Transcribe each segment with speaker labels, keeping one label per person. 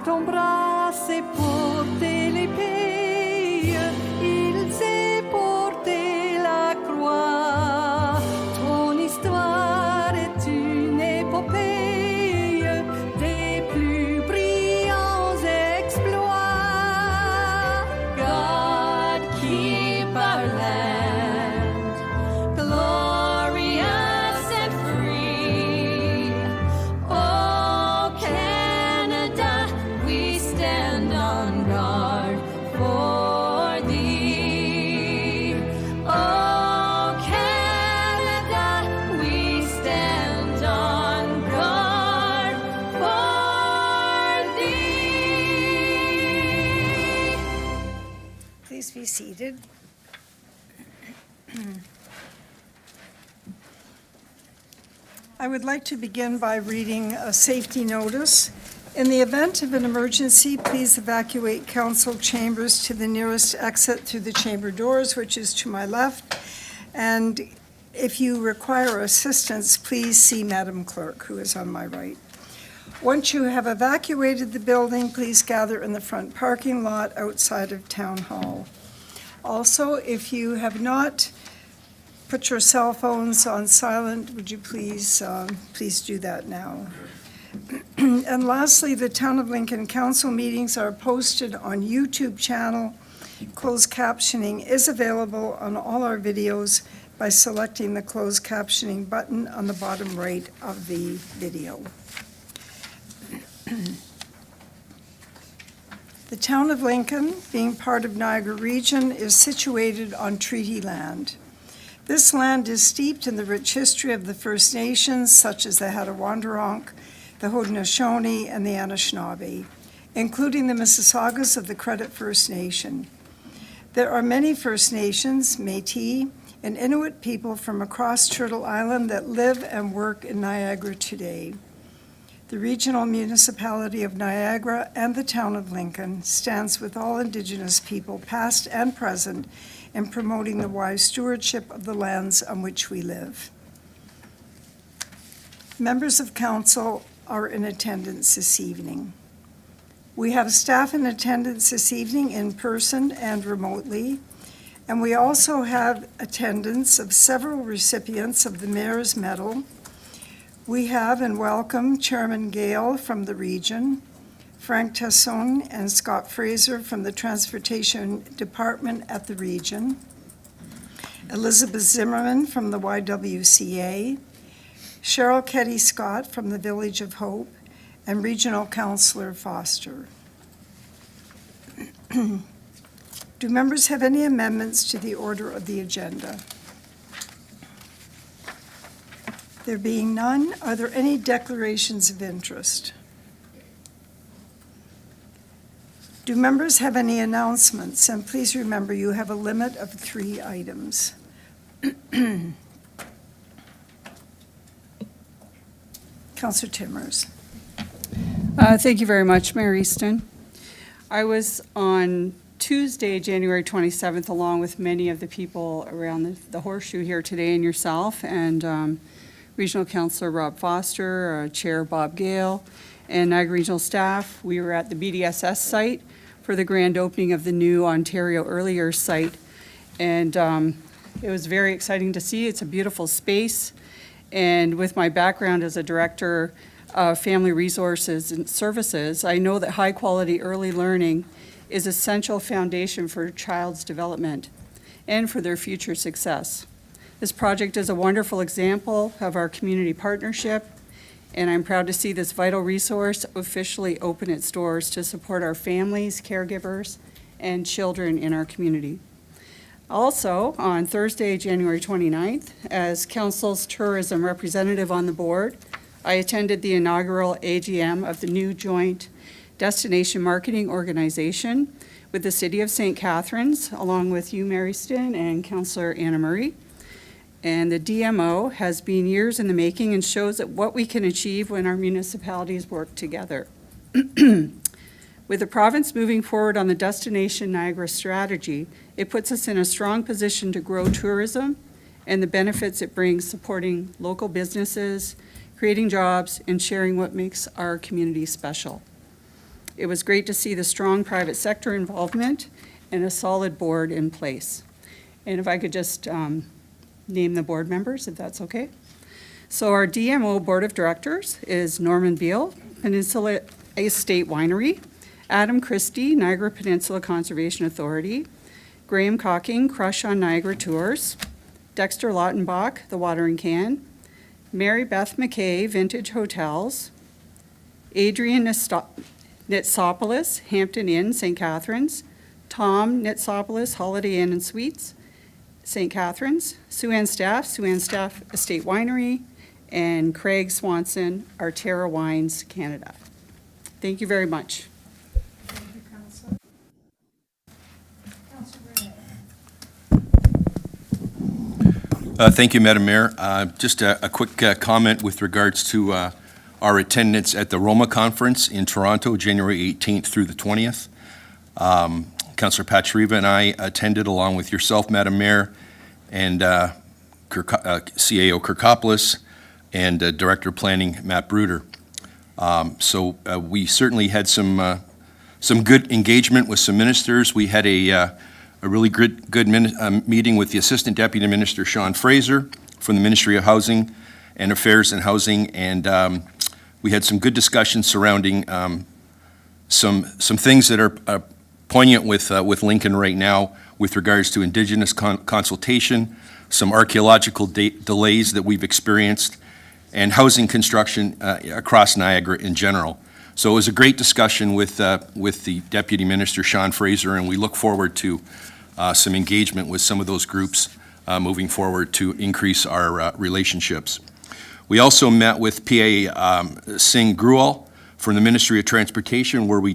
Speaker 1: ton bras s'est porté l'épée, il s'est porté la croix. Ton histoire est une épopée des plus brillants exploits. God keep our land glorious and free. Oh, Canada, we stand on guard for thee. Oh, Canada, we stand on guard for thee.
Speaker 2: Please be seated. I would like to begin by reading a safety notice. In the event of an emergency, please evacuate council chambers to the nearest exit through the chamber doors, which is to my left. And if you require assistance, please see Madam Clerk, who is on my right. Once you have evacuated the building, please gather in the front parking lot outside of Town Hall. Also, if you have not put your cell phones on silent, would you please do that now? And lastly, the Town of Lincoln Council meetings are posted on YouTube channel. Closed captioning is available on all our videos by selecting the closed captioning button on the bottom right of the video. The Town of Lincoln, being part of Niagara Region, is situated on treaty land. This land is steeped in the rich history of the First Nations, such as the Hattawandurunk, the Haudenosaunee, and the Anishinaabe, including the Mississaugas of the Credit First Nation. There are many First Nations, Métis, and Inuit people from across Turtle Island that live and work in Niagara today. The Regional Municipality of Niagara and the Town of Lincoln stands with all Indigenous people, past and present, in promoting the wise stewardship of the lands on which we live. Members of Council are in attendance this evening. We have staff in attendance this evening in person and remotely, and we also have attendance of several recipients of the Mayor's Medal. We have and welcome Chairman Gale from the region, Frank Tasson and Scott Fraser from the Transportation Department at the region, Elizabeth Zimmerman from the YWCA, Cheryl Ketty Scott from the Village of Hope, and Regional Councillor Foster. Do members have any amendments to the order of the agenda? There being none, are there any declarations of interest? Do members have any announcements? And please remember, you have a limit of 3 items. Councillor Timmers.
Speaker 3: Thank you very much, Mayor Easton. I was on Tuesday, January 27th, along with many of the people around the Horseshoe here today and yourself, and Regional Councillor Rob Foster, Chair Bob Gale, and Niagara Regional staff. We were at the BDSS site for the grand opening of the new Ontario Early Years site, and it was very exciting to see. It's a beautiful space, and with my background as a director of family resources and services, I know that high-quality early learning is essential foundation for a child's development and for their future success. This project is a wonderful example of our community partnership, and I'm proud to see this vital resource officially open its doors to support our families, caregivers, and children in our community. Also, on Thursday, January 29th, as Council's tourism representative on the board, I attended the inaugural AGM of the new joint destination marketing organization with the City of St. Catharines, along with you, Mary Stin, and Councillor Anna Murray. And the DMO has been years in the making and shows that what we can achieve when our municipalities work together. With the province moving forward on the Destination Niagara strategy, it puts us in a strong position to grow tourism and the benefits it brings, supporting local businesses, creating jobs, and sharing what makes our community special. It was great to see the strong private sector involvement and a solid board in place. And if I could just name the board members, if that's okay. So our DMO Board of Directors is Norman Beal, Peninsula Estate Winery, Adam Christie, Niagara Peninsula Conservation Authority, Graham Cocking, Crush on Niagara Tours, Dexter Lautenbach, The Watering Can, Mary Beth McKay, Vintage Hotels, Adrian Nitsopoulos, Hampton Inn, St. Catharines, Tom Nitsopoulos, Holiday Inn and Suites, St. Catharines, Sue-Ann Staff Estate Winery, and Craig Swanson, Arterra Wines, Canada. Thank you very much.
Speaker 2: Thank you, Councillor. Councillor Burnett.
Speaker 4: Thank you, Madam Mayor. Just a quick comment with regards to our attendance at the Roma Conference in Toronto, January 18th through the 20th. Councillor Pachariva and I attended along with yourself, Madam Mayor, and CAO Kirkopoulos and Director of Planning Matt Bruder. So we certainly had some good engagement with some ministers. We had a really good meeting with the Assistant Deputy Minister Sean Fraser from the Ministry of Housing and Affairs and Housing, and we had some good discussions surrounding some things that are poignant with Lincoln right now with regards to Indigenous consultation, some archaeological delays that we've experienced, and housing construction across Niagara in general. So it was a great discussion with the Deputy Minister Sean Fraser, and we look forward to some engagement with some of those groups moving forward to increase our relationships. We also met with PA Singh Grual from the Ministry of Transportation, where we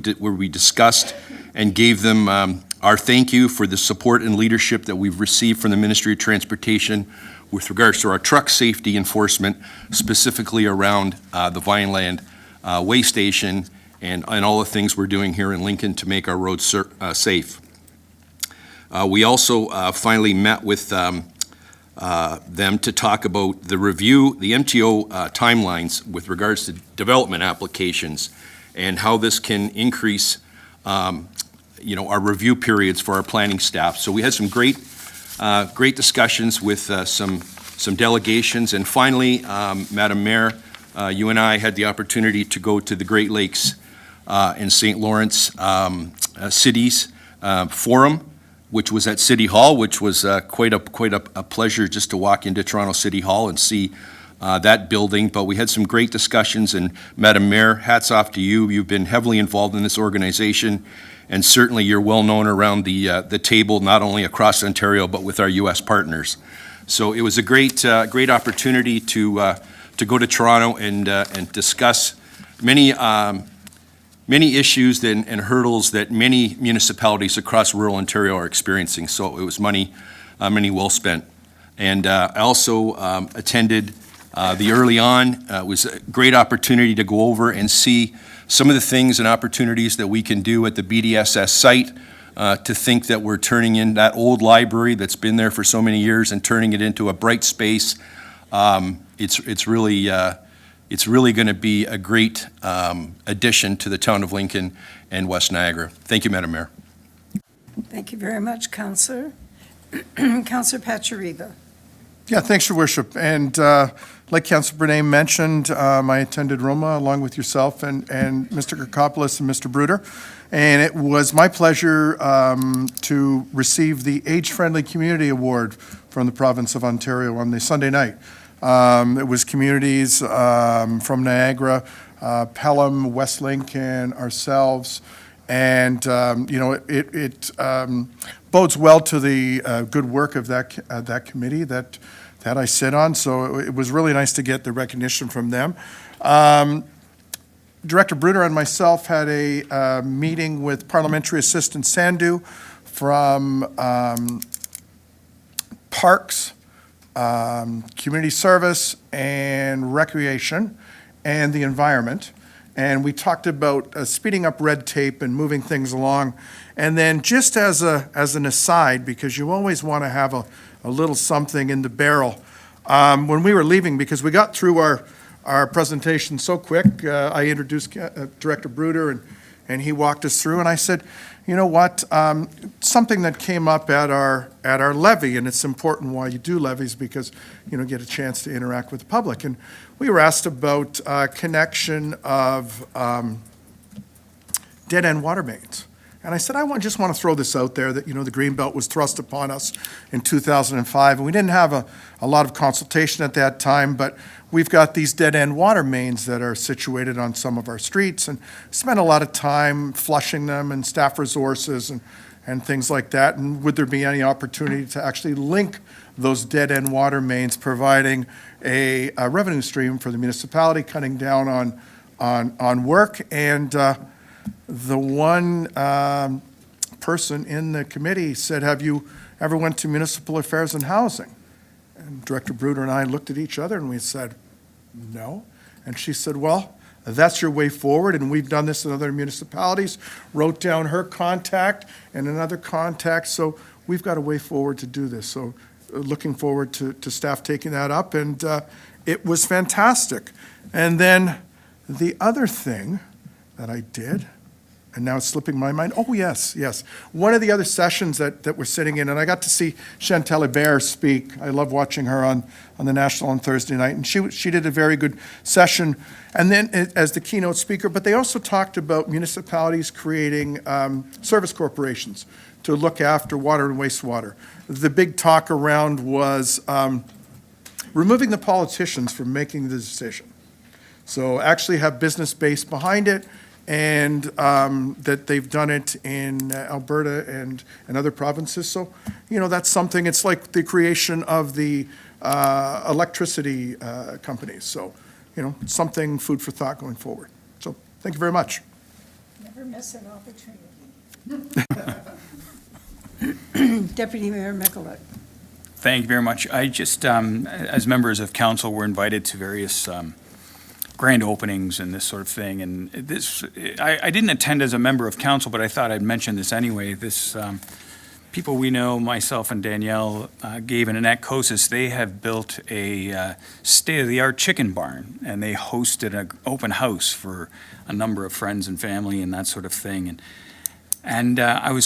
Speaker 4: discussed and gave them our thank you for the support and leadership that we've received from the Ministry of Transportation with regards to our truck safety enforcement, specifically around the Vineland Way Station and all the things we're doing here in Lincoln to make our roads safe. We also finally met with them to talk about the review, the MTO timelines with regards to development applications and how this can increase our review periods for our planning staff. So we had some great discussions with some delegations. And finally, Madam Mayor, you and I had the opportunity to go to the Great Lakes and St. Lawrence Cities Forum, which was at City Hall, which was quite a pleasure just to walk into Toronto City Hall and see that building. But we had some great discussions, and Madam Mayor, hats off to you. You've been heavily involved in this organization, and certainly you're well known around the table, not only across Ontario, but with our U.S. partners. So it was a great opportunity to go to Toronto and discuss many issues and hurdles that many municipalities across rural Ontario are experiencing. So it was money well spent. And I also attended the early on. It was a great opportunity to go over and see some of the things and opportunities that we can do at the BDSS site, to think that we're turning in that old library that's been there for so many years and turning it into a bright space. It's really going to be a great addition to the town of Lincoln and West Niagara. Thank you, Madam Mayor.
Speaker 2: Thank you very much, Councillor. Councillor Pachariva.
Speaker 5: Yeah, thanks, Your Worship. And like Councillor Bernay mentioned, I attended Roma along with yourself and Mr. Kirkopoulos and Mr. Bruder. And it was my pleasure to receive the Age-Friendly Community Award from the province of Ontario on the Sunday night. It was communities from Niagara, Pelham, West Lincoln, ourselves, and it bodes well to the good work of that committee that I sit on. So it was really nice to get the recognition from them. Director Bruder and myself had a meeting with Parliamentary Assistant Sandhu from Parks, Community Service, and Recreation, and the Environment. And we talked about speeding up red tape and moving things along. And then just as an aside, because you always want to have a little something in the barrel, when we were leaving, because we got through our presentation so quick, I introduced Director Bruder and he walked us through, and I said, you know what, something that came up at our levy, and it's important why you do levies, because, get a chance to interact with the public. And we were asked about connection of dead-end water mains. And I said, just want to throw this out there, that, the Greenbelt was thrust upon us in 2005, and we didn't have a lot of consultation at that time, but we've got these dead-end water mains that are situated on some of our streets, and spent a lot of time flushing them and staff resources and things like that. And would there be any opportunity to actually link those dead-end water mains, providing a revenue stream for the municipality, cutting down on work? And the one person in the committee said, have you ever went to Municipal Affairs and Housing? And Director Bruder and I looked at each other and we said, no. And she said, well, that's your way forward, and we've done this in other municipalities, wrote down her contact and another contact, so we've got a way forward to do this. So looking forward to staff taking that up, and it was fantastic. And then the other thing that I did, and now it's slipping my mind. Oh, yes. One of the other sessions that we're sitting in, and I got to see Chantal Hébert speak. I love watching her on the National on Thursday night, and she did a very good session, and then as the keynote speaker. But they also talked about municipalities creating service corporations to look after water and wastewater. The big talk around was removing the politicians from making the decision. So actually have business base behind it, and that they've done it in Alberta and other provinces. So, that's something. It's like the creation of the electricity companies. So, something food for thought going forward. So, thank you very much.
Speaker 2: Never miss an opportunity. Deputy Mayor Mikulik.
Speaker 6: Thank you very much. I just, as members of council, were invited to various grand openings and this sort of thing. And this, I didn't attend as a member of council, but I thought I'd mention this anyway. This, people we know, myself and Danielle, Gabe and Annette Kosis, they have built a state-of-the-art chicken barn, and they hosted an open house for a number of friends and family and that sort of thing. And I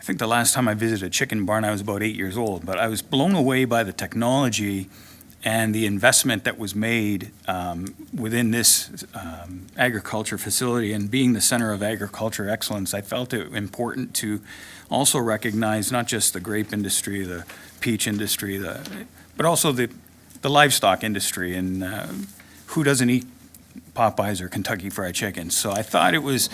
Speaker 6: think the last time I visited a chicken barn, I was about 8 years old, but I was blown away by the technology and the investment that was made within this agriculture facility. And being the center of agriculture excellence, I felt it important to also recognize not just the grape industry, the peach industry, but also the livestock industry, and who doesn't eat Popeyes or Kentucky Fried Chicken. So I thought it was,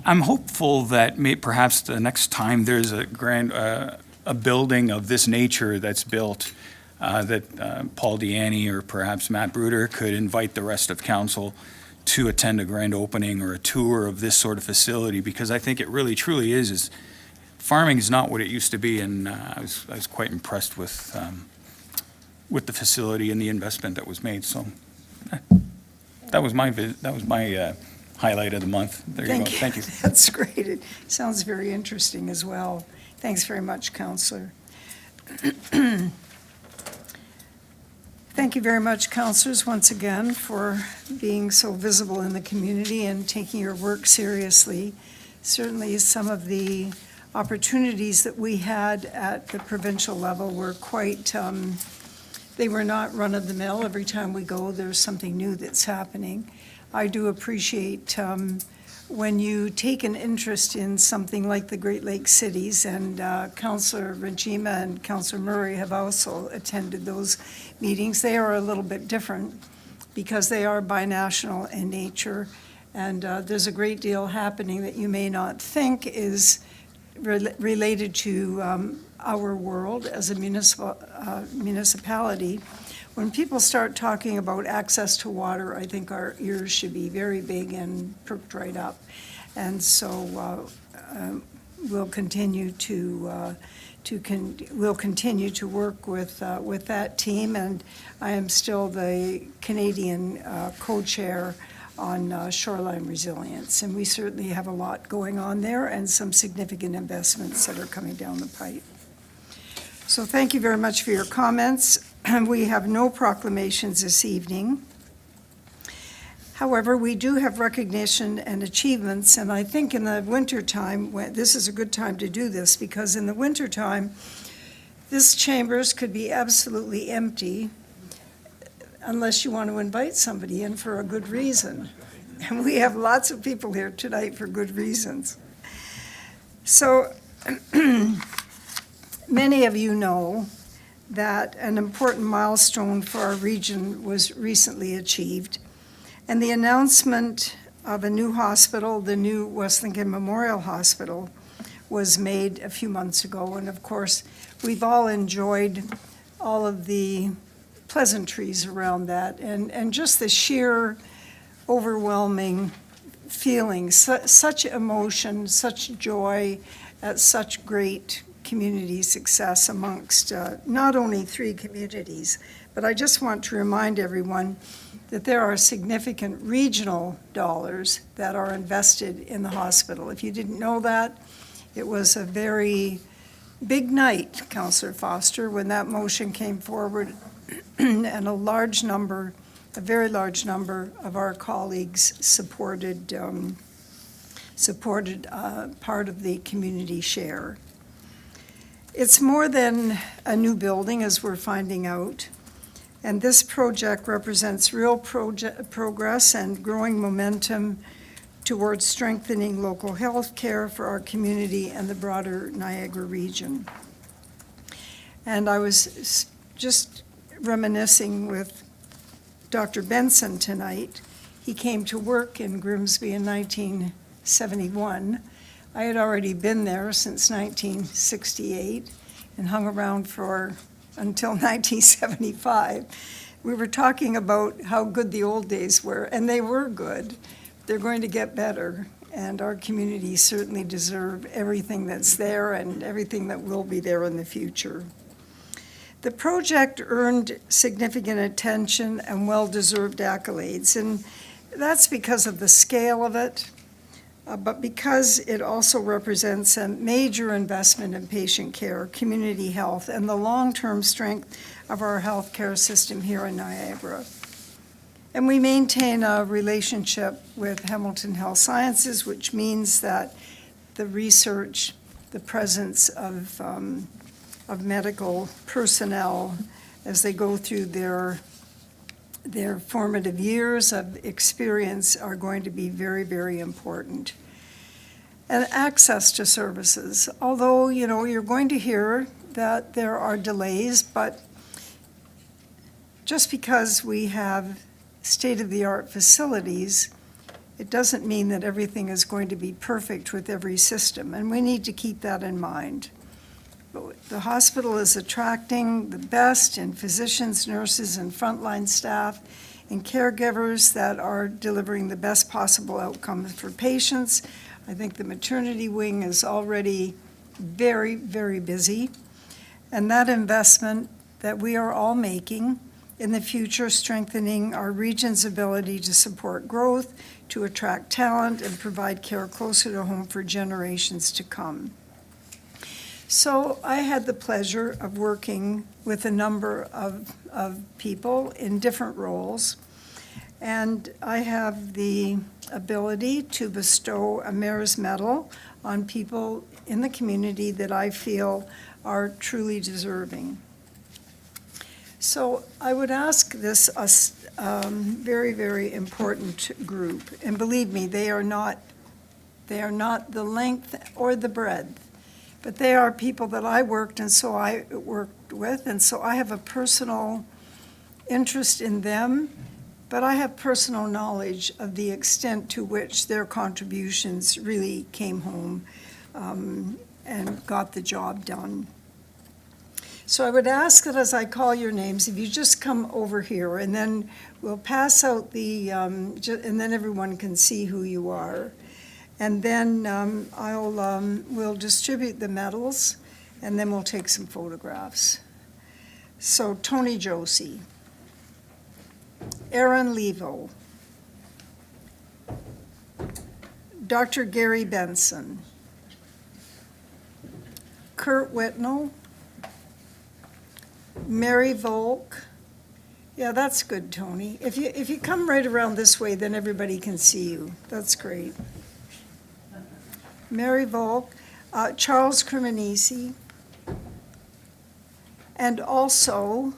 Speaker 6: I'm hopeful that perhaps the next time there's a building of this nature that's built, that Paul Deaney or perhaps Matt Bruder could invite the rest of council to attend a grand opening or a tour of this sort of facility, because I think it really truly is farming is not what it used to be, and I was quite impressed with the facility and the investment that was made. So that was my highlight of the month. There you go. Thank you.
Speaker 2: That's great. It sounds very interesting as well. Thanks very much, Councillor. Thank you very much, councillors, once again, for being so visible in the community and taking your work seriously. Certainly, some of the opportunities that we had at the provincial level were quite, they were not run-of-the-mill. Every time we go, there's something new that's happening. I do appreciate when you take an interest in something like the Great Lakes cities, and Councillor Rajima and Councillor Murray have also attended those meetings. They are a little bit different because they are binational in nature, and there's a great deal happening that you may not think is related to our world as a municipality. When people start talking about access to water, I think our ears should be very big and perked right up. And so we'll continue to work with that team. And I am still the Canadian co-chair on shoreline resilience, and we certainly have a lot going on there and some significant investments that are coming down the pipe. So thank you very much for your comments. We have no proclamations this evening. However, we do have recognition and achievements, and I think in the wintertime, this is a good time to do this, because in the wintertime, this chambers could be absolutely empty unless you want to invite somebody in for a good reason. And we have lots of people here tonight for good reasons. So many of you know that an important milestone for our region was recently achieved. And the announcement of a new hospital, the new West Lincoln Memorial Hospital, was made a few months ago. And of course, we've all enjoyed all of the pleasantries around that and just the sheer overwhelming feelings, such emotion, such joy at such great community success amongst not only 3 communities, but I just want to remind everyone that there are significant regional dollars that are invested in the hospital. If you didn't know that, it was a very big night, Councillor Foster, when that motion came forward, and a very large number of our colleagues supported part of the community share. It's more than a new building, as we're finding out, and this project represents real progress and growing momentum towards strengthening local health care for our community and the broader Niagara region. And I was just reminiscing with Dr. Benson tonight. He came to work in Grimsby in 1971. I had already been there since 1968 and hung around until 1975. We were talking about how good the old days were, and they were good. They're going to get better, and our communities certainly deserve everything that's there and everything that will be there in the future. The project earned significant attention and well-deserved accolades, and that's because of the scale of it, but because it also represents a major investment in patient care, community health, and the long-term strength of our healthcare system here in Niagara. And we maintain a relationship with Hamilton Health Sciences, which means that the research, the presence of medical personnel as they go through their formative years of experience are going to be very, very important. And access to services, although, you're going to hear that there are delays, but just because we have state-of-the-art facilities, it doesn't mean that everything is going to be perfect with every system, and we need to keep that in mind. The hospital is attracting the best in physicians, nurses, and frontline staff, and caregivers that are delivering the best possible outcomes for patients. I think the maternity wing is already very, very busy, and that investment that we are all making in the future, strengthening our region's ability to support growth, to attract talent, and provide care closer to home for generations to come. So I had the pleasure of working with a number of people in different roles, and I have the ability to bestow a Mayor's Medal on people in the community that I feel are truly deserving. So I would ask this very, very important group, and believe me, they are not the length or the breadth, but they are people that I worked with, and so I have a personal interest in them, but I have personal knowledge of the extent to which their contributions really came home and got the job done. So I would ask that as I call your names, if you just come over here, and then we'll pass out and then everyone can see who you are. And then we'll distribute the medals, and then we'll take some photographs. So Tony Josie, Aaron Levo, Dr. Gary Benson, Kurt Whitnell, Mary Volk, Yeah, that's good, Tony. If you come right around this way, then everybody can see you. That's great. Mary Volk, Charles Criminisi, and also,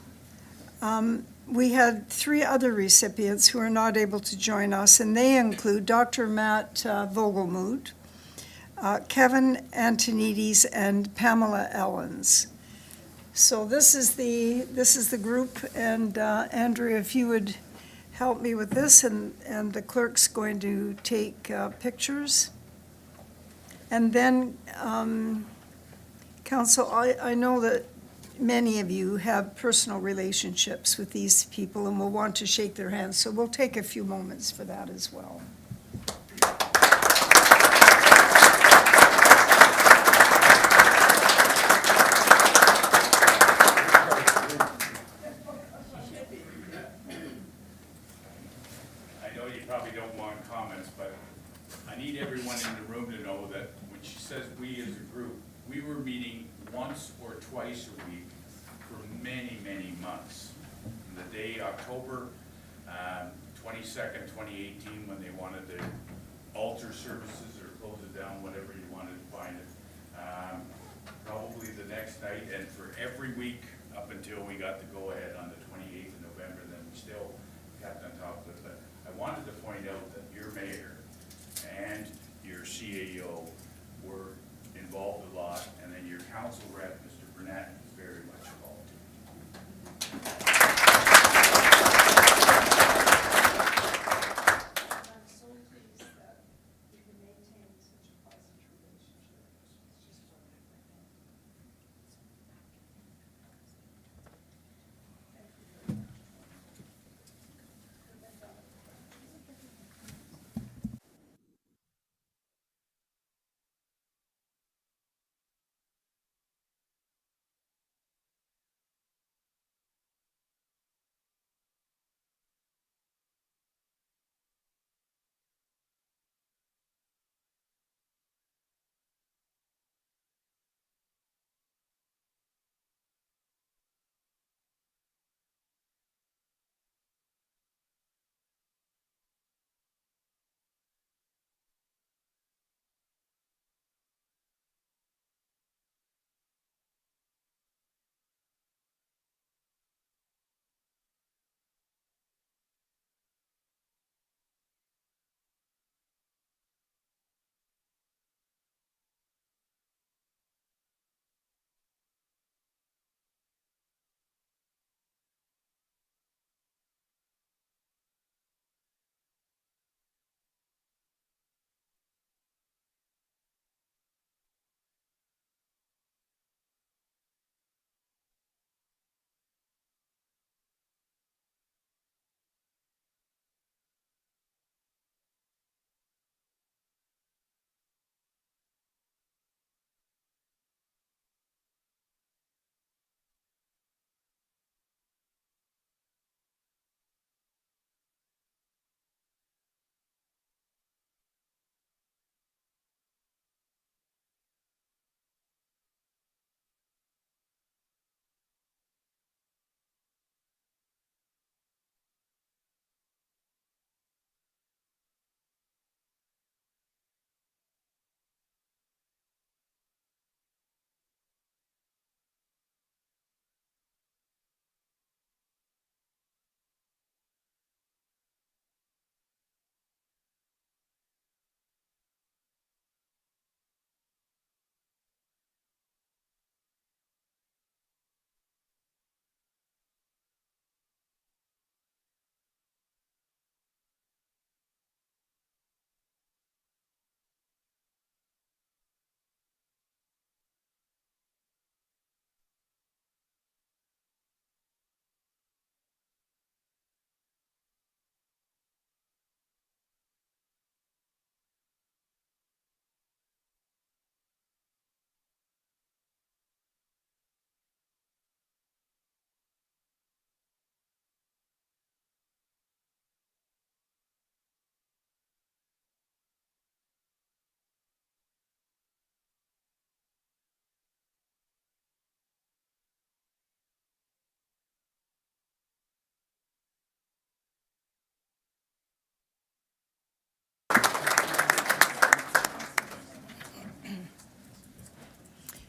Speaker 2: we had 3 other recipients who are not able to join us, and they include Dr. Matt Vogelmuth, Kevin Antonides, and Pamela Ellens. So this is the group, and Andrea, if you would help me with this, and the clerk's going to take pictures. And then, Council, I know that many of you have personal relationships with these people and will want to shake their hands, so we'll take a few moments for that as well.
Speaker 7: I know you probably don't want comments, but I need everyone in the room to know that when she says "we" as a group, we were meeting once or twice a week for many, many months. From the day October 22nd, 2018, when they wanted to alter services or close it down, whatever you wanted to find it. Probably the next night, and for every week up until we got the go-ahead on the 28th of November, then we still kept on top of it. But I wanted to point out that your mayor and your CAO were involved a lot, and then your council rep, Mr. Burnett, is very much involved too.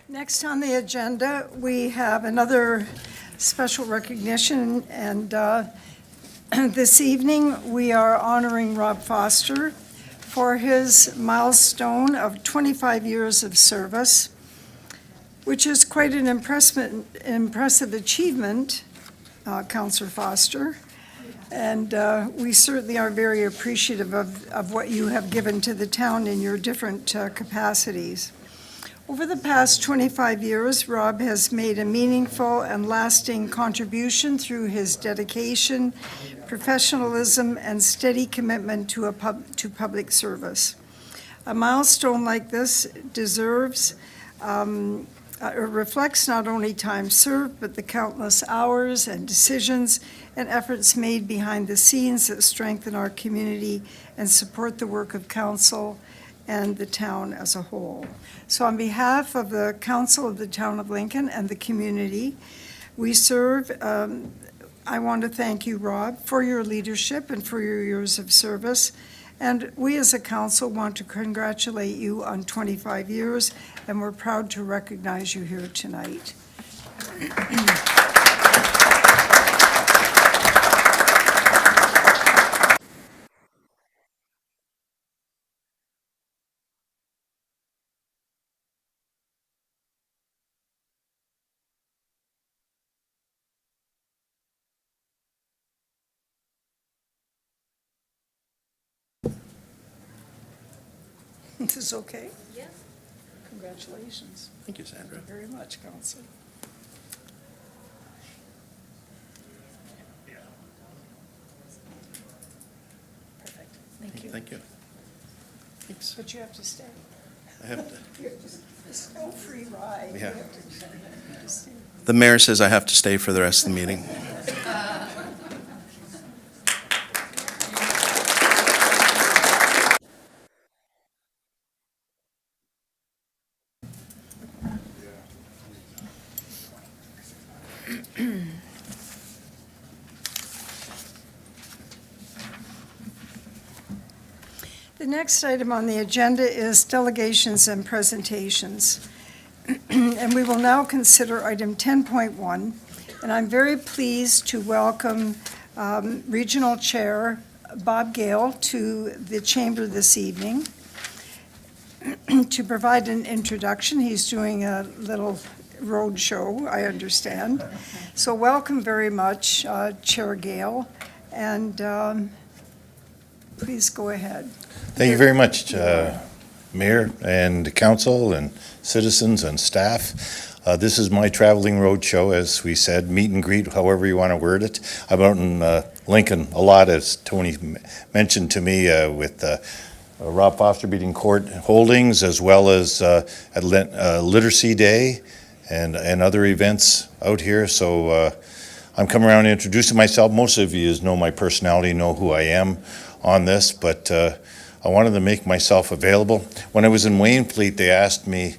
Speaker 2: Next on the agenda, we have another special recognition, and this evening, we are honoring Rob Foster for his milestone of 25 years of service, which is quite an impressive achievement, Councillor Foster. And we certainly are very appreciative of what you have given to the town in your different capacities. Over the past 25 years, Rob has made a meaningful and lasting contribution through his dedication, professionalism, and steady commitment to public service. A milestone like this deserves, reflects not only time served, but the countless hours and decisions and efforts made behind the scenes that strengthen our community and support the work of council and the town as a whole. So on behalf of the Council of the Town of Lincoln and the community we serve, I want to thank you, Rob, for your leadership and for your years of service. And we as a council want to congratulate you on 25 years, and we're proud to recognize you here tonight. This is okay? Yes. Congratulations.
Speaker 4: Thank you, Sandra.
Speaker 2: Thank you very much, Council. Perfect. Thank you.
Speaker 4: Thank you. Thanks.
Speaker 2: But you have to stay.
Speaker 4: I have to.
Speaker 2: It's no free ride. You
Speaker 4: Yeah.
Speaker 2: have to stay.
Speaker 8: The mayor says I have to stay for the rest of the meeting.
Speaker 2: The next item on the agenda is delegations and presentations. And we will now consider item 10.1. And I'm very pleased to welcome Regional Chair Bob Gale to the chamber this evening to provide an introduction. He's doing a little road show, I understand. So welcome very much, Chair Gale, and please go ahead.
Speaker 9: Thank you very much, Mayor and Council and citizens and staff. This is my traveling road show, as we said, meet and greet, however you want to word it. I'm out in Lincoln a lot, as Tony mentioned to me, with Rob Foster Beating Court Holdings, as well as at Literacy Day and other events out here. So I'm coming around introducing myself. Most of you know my personality, know who I am on this, but I wanted to make myself available. When I was in Waynfleet, they asked me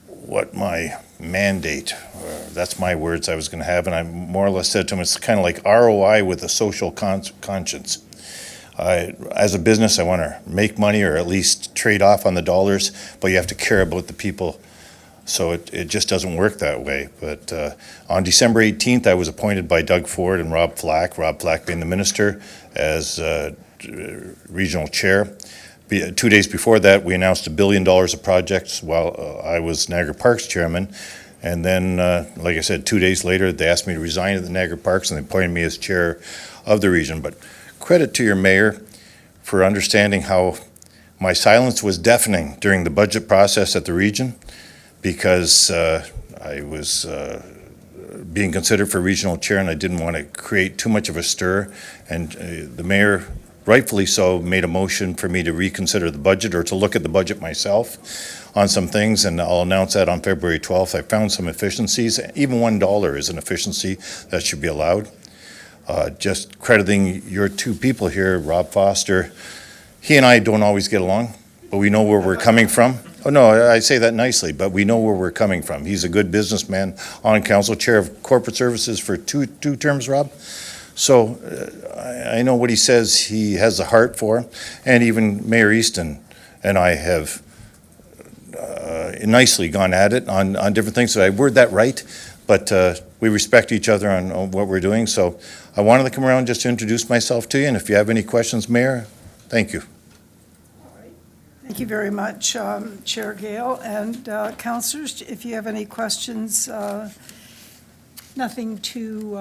Speaker 9: what my mandate, that's my words I was going to have, and I more or less said to them, it's kind of like ROI with a social conscience. As a business, I want to make money or at least trade off on the dollars, but you have to care about the people. So it just doesn't work that way. But on December 18th, I was appointed by Doug Ford and Rob Flack being the minister, as regional chair. 2 days before that, we announced $1 billion of projects while I was Niagara Parks chairman. And then, like I said, 2 days later, they asked me to resign at the Niagara Parks, and they appointed me as chair of the region. But credit to your mayor for understanding how my silence was deafening during the budget process at the region, because I was being considered for regional chair, and I didn't want to create too much of a stir. And the mayor, rightfully so, made a motion for me to reconsider the budget, or to look at the budget myself on some things, and I'll announce that on February 12th. I found some efficiencies. Even $1 is an efficiency that should be allowed. Just crediting your two people here, Rob Foster, he and I don't always get along, but we know where we're coming from. Oh, no, I say that nicely, but we know where we're coming from. He's a good businessman on council, chair of corporate services for two terms, Rob. So I know what he says he has a heart for, and even Mayor Easton and I have nicely gone at it on different things. So I word that right, but we respect each other on what we're doing. So I wanted to come around just to introduce myself to you, and if you have any questions, Mayor, thank you.
Speaker 2: Thank you very much, Chair Gale. And councillors, if you have any questions, nothing too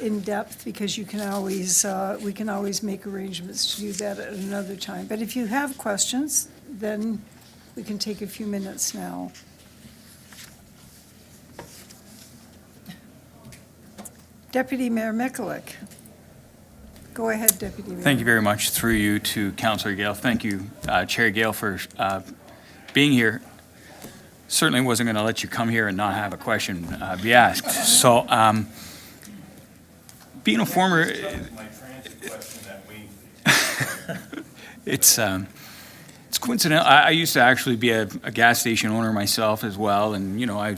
Speaker 2: in-depth, because you can always, we can always make arrangements to do that at another time. But if you have questions, then we can take a few minutes now. Deputy Mayor Mikulik. Go ahead, Deputy Mayor.
Speaker 6: Thank you very much. Through you to Councillor Gale. Thank you, Chair Gale, for being here. Certainly wasn't going to let you come here and not have a question be asked. So, being a former, it's coincidental. I used to actually be a gas station owner myself as well, and I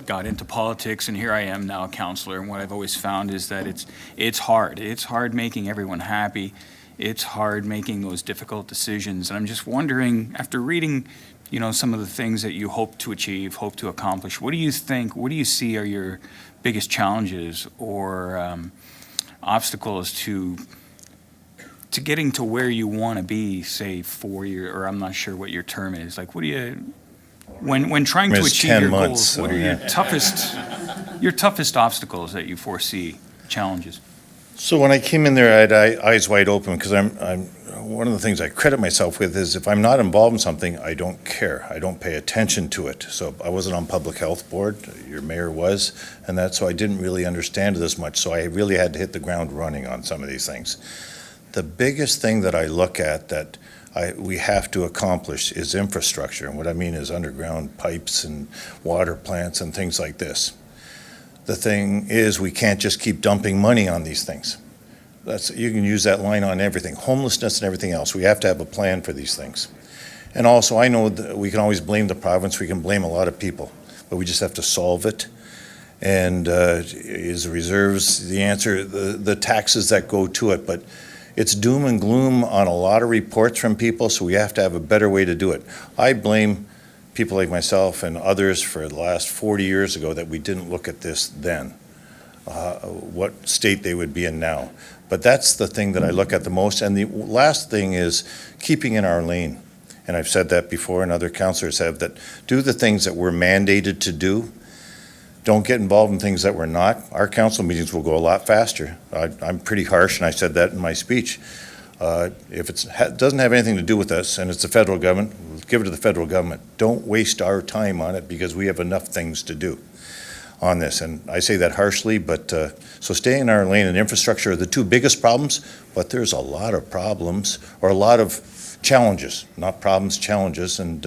Speaker 6: got into politics, and here I am now a councillor. And what I've always found is that it's hard. It's hard making everyone happy. It's hard making those difficult decisions. And I'm just wondering, after reading, some of the things that you hope to achieve, hope to accomplish, what do you think? What do you see are your biggest challenges or obstacles to getting to where you want to be, say 4 years, or I'm not sure what your term is. Like, what do you? When trying to
Speaker 9: It's
Speaker 6: achieve
Speaker 9: 10
Speaker 6: your
Speaker 9: months,
Speaker 6: goals, what
Speaker 9: so,
Speaker 6: are
Speaker 9: yeah.
Speaker 6: your toughest obstacles that you foresee, challenges?
Speaker 9: So when I came in there, I had eyes wide open, because I'm one of the things I credit myself with is if I'm not involved in something, I don't care. I don't pay attention to it. So I wasn't on public health board. Your mayor was, and so I didn't really understand it as much. So I really had to hit the ground running on some of these things. The biggest thing that I look at that we have to accomplish is infrastructure. And what I mean is underground pipes and water plants and things like this. The thing is, we can't just keep dumping money on these things. You can use that line on everything, homelessness and everything else. We have to have a plan for these things. And also, I know that we can always blame the province, we can blame a lot of people, but we just have to solve it. And is the reserves the answer? The taxes that go to it, but it's doom and gloom on a lot of reports from people, so we have to have a better way to do it. I blame people like myself and others for the last 40 years ago that we didn't look at this then, what state they would be in now. But that's the thing that I look at the most. And the last thing is keeping in our lane. And I've said that before, and other councillors have, that do the things that we're mandated to do. Don't get involved in things that we're not. Our council meetings will go a lot faster. I'm pretty harsh, and I said that in my speech. If it doesn't have anything to do with us, and it's the federal government, we'll give it to the federal government. Don't waste our time on it, because we have enough things to do on this. And I say that harshly, but so stay in our lane and infrastructure are the two biggest problems, but there's a lot of problems, or a lot of challenges, not problems, challenges. And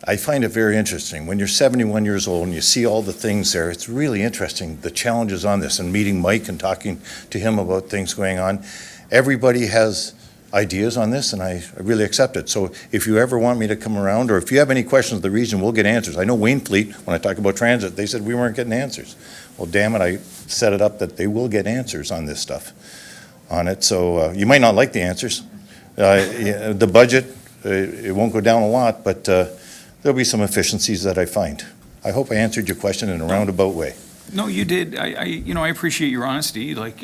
Speaker 9: I find it very interesting. When you're 71 years old and you see all the things there, it's really interesting, the challenges on this, and meeting Mike and talking to him about things going on. Everybody has ideas on this, and I really accept it. So if you ever want me to come around, or if you have any questions of the region, we'll get answers. I know Wainfleet, when I talk about transit, they said we weren't getting answers. Well, damn it, I set it up that they will get answers on this stuff, on it. So you might not like the answers. The budget, it won't go down a lot, but there'll be some efficiencies that I find. I hope I answered your question in a roundabout way.
Speaker 6: No, you did. I appreciate your honesty. Like,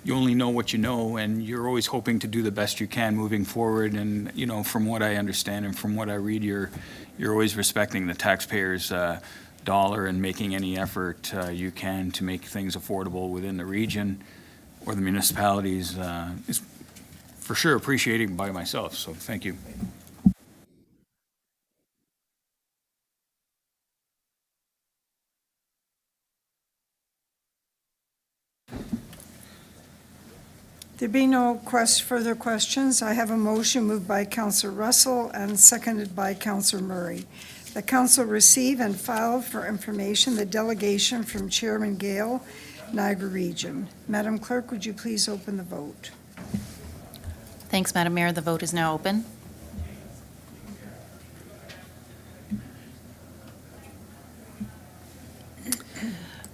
Speaker 6: you only know what you know, and you're always hoping to do the best you can moving forward. And, from what I understand and from what I read, you're always respecting the taxpayers' dollar and making any effort you can to make things affordable within the region or the municipalities is for sure appreciated by myself. So thank you.
Speaker 2: There be no further questions. I have a motion moved by Councillor Russell and seconded by Councillor Murray. The council receive and file for information the delegation from Chairman Gale, Niagara Region. Madam Clerk, would you please open the vote?
Speaker 10: Thanks, Madam Mayor. The vote is now open.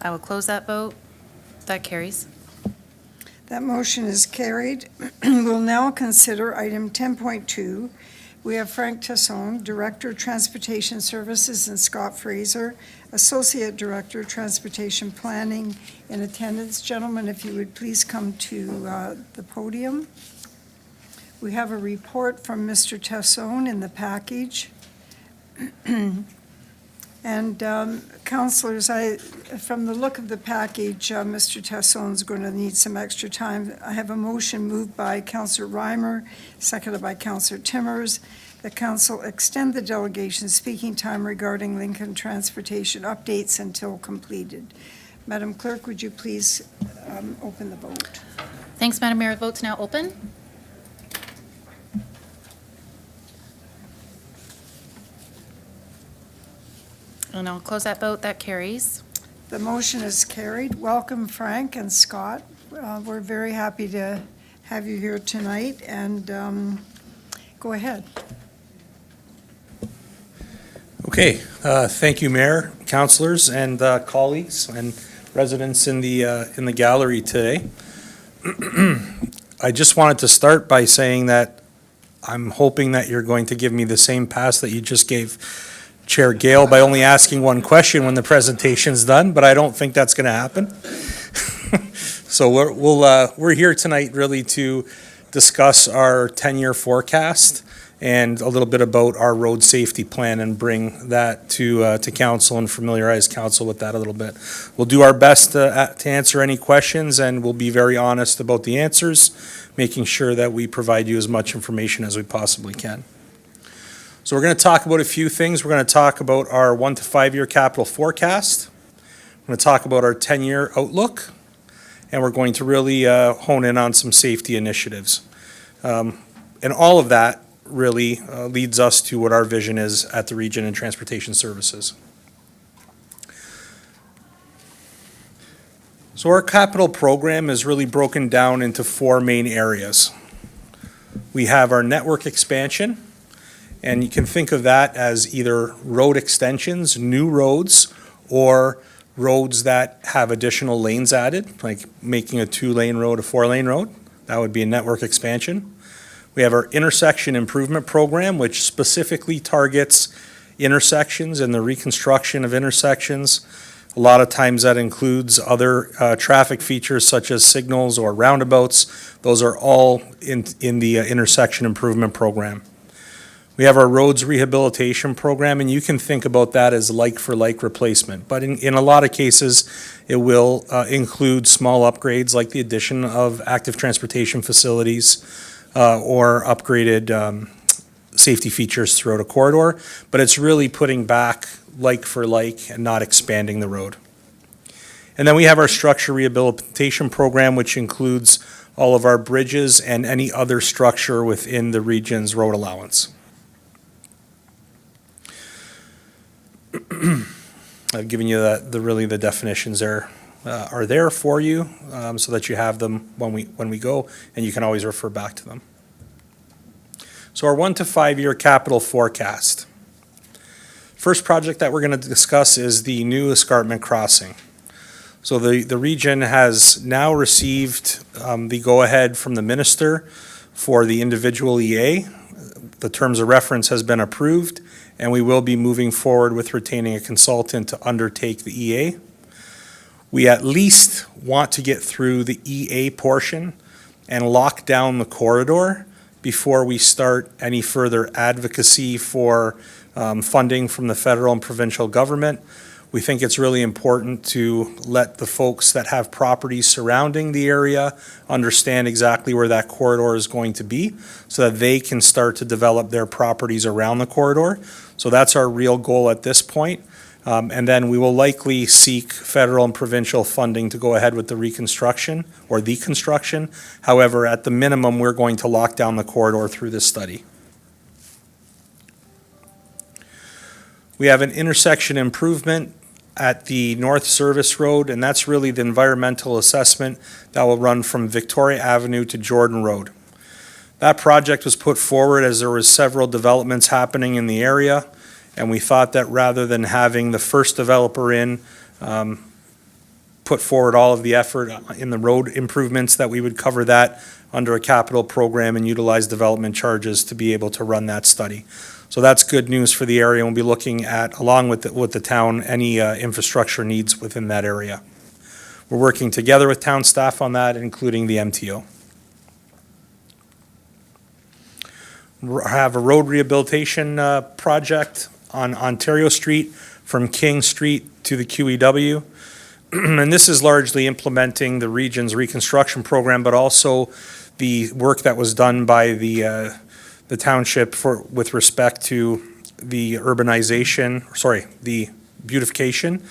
Speaker 10: I will close that vote. That carries.
Speaker 2: That motion is carried. We'll now consider item 10.2, We have Frank Tassone, Director of Transportation Services, and Scott Fraser, Associate Director of Transportation Planning, in attendance. Gentlemen, if you would please come to the podium. We have a report from Mr. Tassone in the package. And councilors, from the look of the package, Mr. Tassone's going to need some extra time. I have a motion moved by Councilor Reimer, seconded by Councilor Timmers. The council extend the delegation speaking time regarding Lincoln transportation updates until completed. Madam Clerk, would you please open the vote?
Speaker 10: Thanks, Madam Mayor. The vote's now open. And I'll close that vote. That carries.
Speaker 2: The motion is carried. Welcome, Frank and Scott. We're very happy to have you here tonight, and go ahead.
Speaker 11: Okay, thank you, Mayor, councilors, and colleagues, and residents in the gallery today. I just wanted to start by saying that I'm hoping that you're going to give me the same pass that you just gave Chair Gale by only asking one question when the presentation's done, but I don't think that's going to happen. So we're here tonight really to discuss our 10-year forecast and a little bit about our road safety plan and bring that to council and familiarize council with that a little bit. We'll do our best to answer any questions, and we'll be very honest about the answers, making sure that we provide you as much information as we possibly can. So we're going to talk about a few things. We're going to talk about our 1 to 5 year capital forecast. We're going to talk about our 10-year outlook, and we're going to really hone in on some safety initiatives. And all of that really leads us to what our vision is at the Region in Transportation Services. So our capital program is really broken down into 4 main areas. We have our network expansion, and you can think of that as either road extensions, new roads, or roads that have additional lanes added, like making a 2-lane road a 4-lane road. That would be a network expansion. We have our intersection improvement program, which specifically targets intersections and the reconstruction of intersections. A lot of times that includes other traffic features such as signals or roundabouts. Those are all in the intersection improvement program. We have our roads rehabilitation program, and you can think about that as like-for-like replacement. But in a lot of cases, it will include small upgrades like the addition of active transportation facilities or upgraded safety features throughout a corridor. But it's really putting back like-for-like and not expanding the road. And then we have our structure rehabilitation program, which includes all of our bridges and any other structure within the region's road allowance. I've given you the definitions there are there for you so that you have them when we go, and you can always refer back to them. So our 1 to 5 year capital forecast. First project that we're going to discuss is the new escarpment crossing. So the region has now received the go-ahead from the minister for the individual EA. The terms of reference has been approved, and we will be moving forward with retaining a consultant to undertake the EA. We at least want to get through the EA portion and lock down the corridor before we start any further advocacy for funding from the federal and provincial government. We think it's really important to let the folks that have properties surrounding the area understand exactly where that corridor is going to be so that they can start to develop their properties around the corridor. So that's our real goal at this point. And then we will likely seek federal and provincial funding to go ahead with the reconstruction or the construction. However, at the minimum, we're going to lock down the corridor through this study. We have an intersection improvement at the North Service Road, and that's really the environmental assessment that will run from Victoria Avenue to Jordan Road. That project was put forward as there was several developments happening in the area, and we thought that rather than having the first developer in put forward all of the effort in the road improvements, that we would cover that under a capital program and utilize development charges to be able to run that study. So that's good news for the area. We'll be looking at, along with the town, any infrastructure needs within that area. We're working together with town staff on that, including the MTO. Have a road rehabilitation project on Ontario Street from King Street to the QEW. And this is largely implementing the region's reconstruction program, but also the work that was done by the township with respect to the the beautification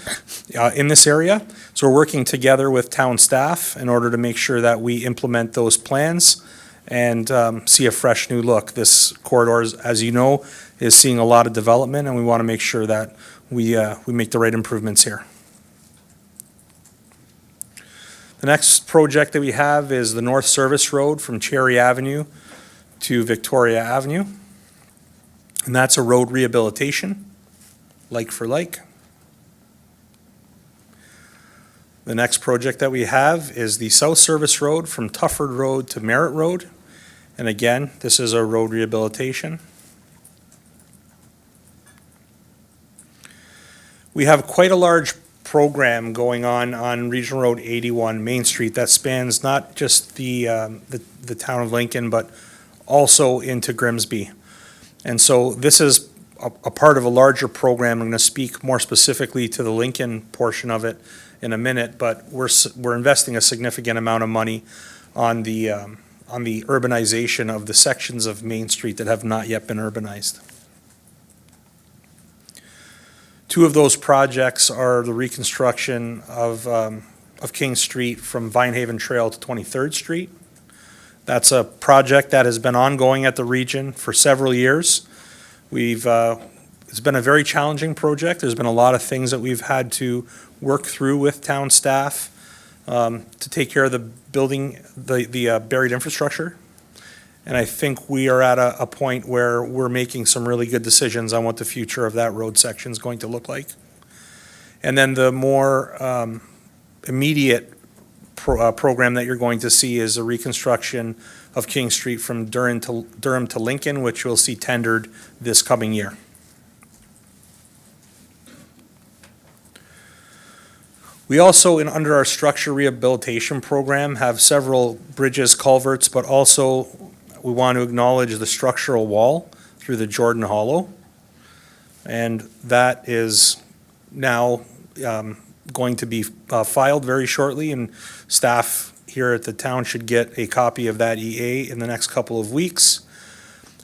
Speaker 11: in this area. So we're working together with town staff in order to make sure that we implement those plans and see a fresh new look. This corridor, as you know, is seeing a lot of development, and we want to make sure that we make the right improvements here. The next project that we have is the North Service Road from Cherry Avenue to Victoria Avenue. And that's a road rehabilitation, like for like. The next project that we have is the South Service Road from Tufford Road to Merritt Road. And again, this is a road rehabilitation. We have quite a large program going on Regional Road 81 Main Street that spans not just the town of Lincoln, but also into Grimsby. And so this is a part of a larger program. I'm going to speak more specifically to the Lincoln portion of it in a minute, but we're investing a significant amount of money on the urbanization of the sections of Main Street that have not yet been urbanized. Two of those projects are the reconstruction of King Street from Vinehaven Trail to 23rd Street. That's a project that has been ongoing at the region for several years. It's been a very challenging project. There's been a lot of things that we've had to work through with town staff to take care of the buried infrastructure. And I think we are at a point where we're making some really good decisions on what the future of that road section is going to look like. And then the more immediate program that you're going to see is a reconstruction of King Street from Durham to Lincoln, which we'll see tendered this coming year. We also, under our structure rehabilitation program, have several bridges, culverts, but also we want to acknowledge the structural wall through the Jordan Hollow. And that is now going to be filed very shortly, and staff here at the town should get a copy of that EA in the next couple of weeks.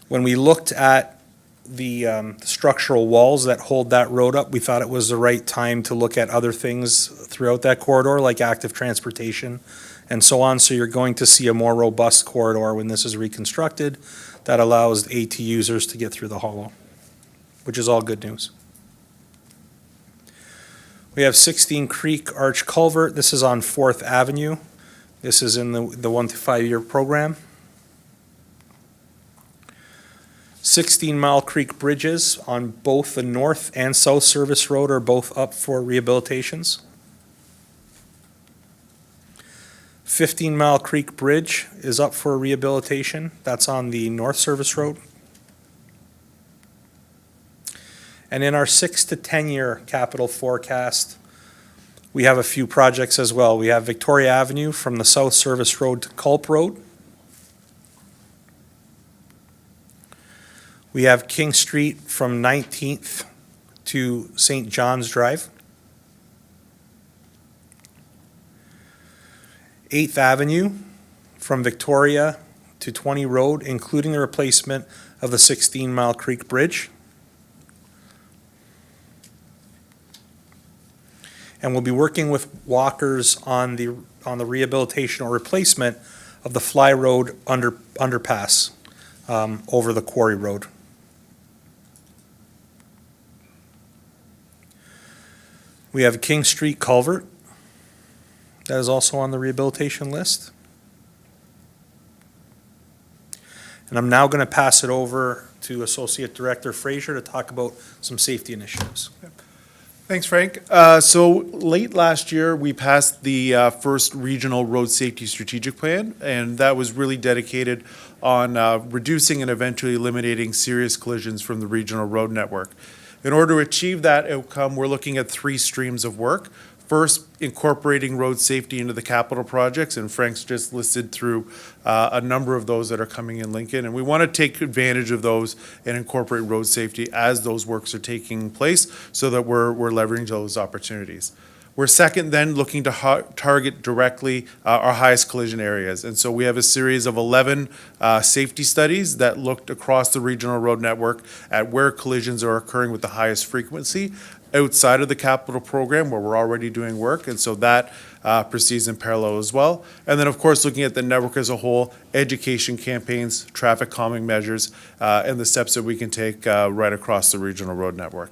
Speaker 11: When we looked at the structural walls that hold that road up, we thought it was the right time to look at other things throughout that corridor, like active transportation and so on. So you're going to see a more robust corridor when this is reconstructed that allows AT users to get through the hollow, which is all good news. We have 16 Creek Arch Culvert. This is on 4th Avenue. This is in the 1 to 5 year program. 16 Mile Creek Bridges on both the North and South Service Road are both up for rehabilitations. 15 Mile Creek Bridge is up for rehabilitation. That's on the North Service Road. And in our 6 to 10 year capital forecast, we have a few projects as well. We have Victoria Avenue from the South Service Road to Culp Road. We have King Street from 19th to St. John's Drive. 8th Avenue from Victoria to 20 Road, including the replacement of the 16 Mile Creek Bridge. And we'll be working with walkers on the rehabilitation or replacement of the Fly Road underpass over the Quarry Road. We have King Street Culvert. That is also on the rehabilitation list. And I'm now going to pass it over to Associate Director Fraser to talk about some safety initiatives.
Speaker 12: Thanks, Frank. So late last year, we passed the first regional road safety strategic plan, and that was really dedicated on reducing and eventually eliminating serious collisions from the regional road network. In order to achieve that outcome, we're looking at 3 streams of work. First, incorporating road safety into the capital projects, and Frank's just listed through a number of those that are coming in Lincoln, and we want to take advantage of those and incorporate road safety as those works are taking place so that we're leveraging those opportunities. We're second then looking to target directly our highest collision areas, and so we have a series of 11 safety studies that looked across the regional road network at where collisions are occurring with the highest frequency outside of the capital program where we're already doing work, and so that proceeds in parallel as well. And then, of course, looking at the network as a whole, education campaigns, traffic calming measures, and the steps that we can take right across the regional road network.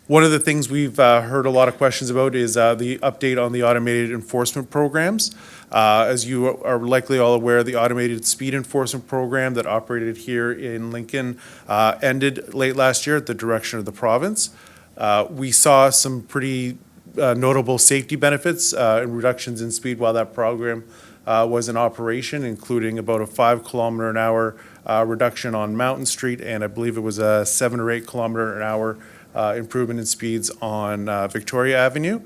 Speaker 12: One of the things we've heard a lot of questions about is the update on the automated enforcement programs. As you are likely all aware, the automated speed enforcement program that operated here in Lincoln ended late last year at the direction of the province. We saw some pretty notable safety benefits and reductions in speed while that program was in operation, including about a 5 kilometer an hour reduction on Mountain Street, and I believe it was a 7 or 8 kilometer an hour improvement in speeds on Victoria Avenue.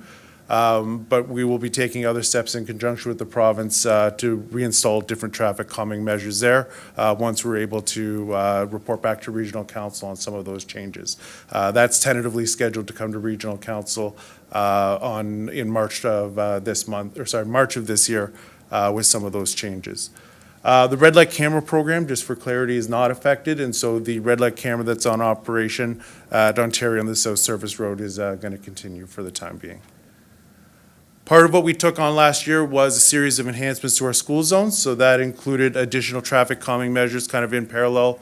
Speaker 12: But we will be taking other steps in conjunction with the province to reinstall different traffic calming measures there once we're able to report back to Regional Council on some of those changes. That's tentatively scheduled to come to Regional Council in March of March of this year with some of those changes. The red light camera program, just for clarity, is not affected, and so the red light camera that's on operation at Ontario on the South Service Road is going to continue for the time being. Part of what we took on last year was a series of enhancements to our school zones, so that included additional traffic calming measures kind of in parallel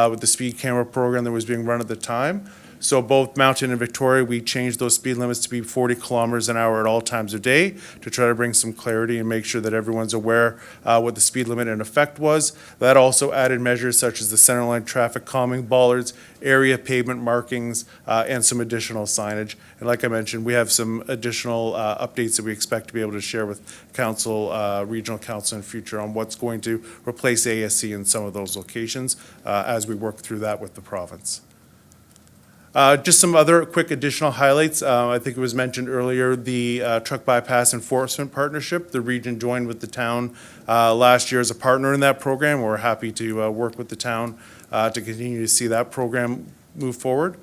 Speaker 12: with the speed camera program that was being run at the time. So both Mountain and Victoria, we changed those speed limits to be 40 kilometers an hour at all times of day to try to bring some clarity and make sure that everyone's aware what the speed limit in effect was. That also added measures such as the centerline traffic calming bollards, area pavement markings, and some additional signage. And like I mentioned, we have some additional updates that we expect to be able to share with Council, Regional Council in future on what's going to replace ASC in some of those locations as we work through that with the province. Just some other quick additional highlights. I think it was mentioned earlier, the truck bypass enforcement partnership. The region joined with the town last year as a partner in that program. We're happy to work with the town to continue to see that program move forward.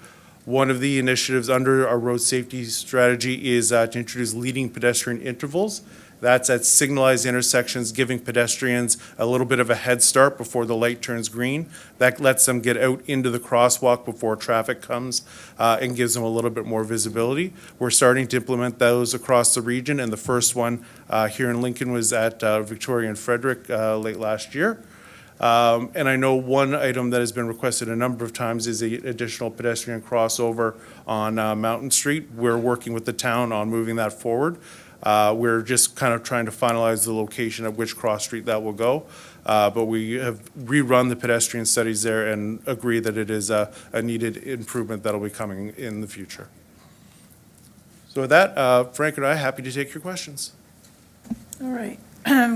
Speaker 12: One of the initiatives under our road safety strategy is to introduce leading pedestrian intervals. That's at signalized intersections, giving pedestrians a little bit of a head start before the light turns green. That lets them get out into the crosswalk before traffic comes and gives them a little bit more visibility. We're starting to implement those across the region, and the first one here in Lincoln was at Victoria and Frederick late last year. And I know one item that has been requested a number of times is the additional pedestrian crossover on Mountain Street. We're working with the town on moving that forward. We're just kind of trying to finalize the location of which cross street that will go. But we have rerun the pedestrian studies there and agree that it is a needed improvement that'll be coming in the future. So with that, Frank and I are happy to take your questions.
Speaker 2: All right.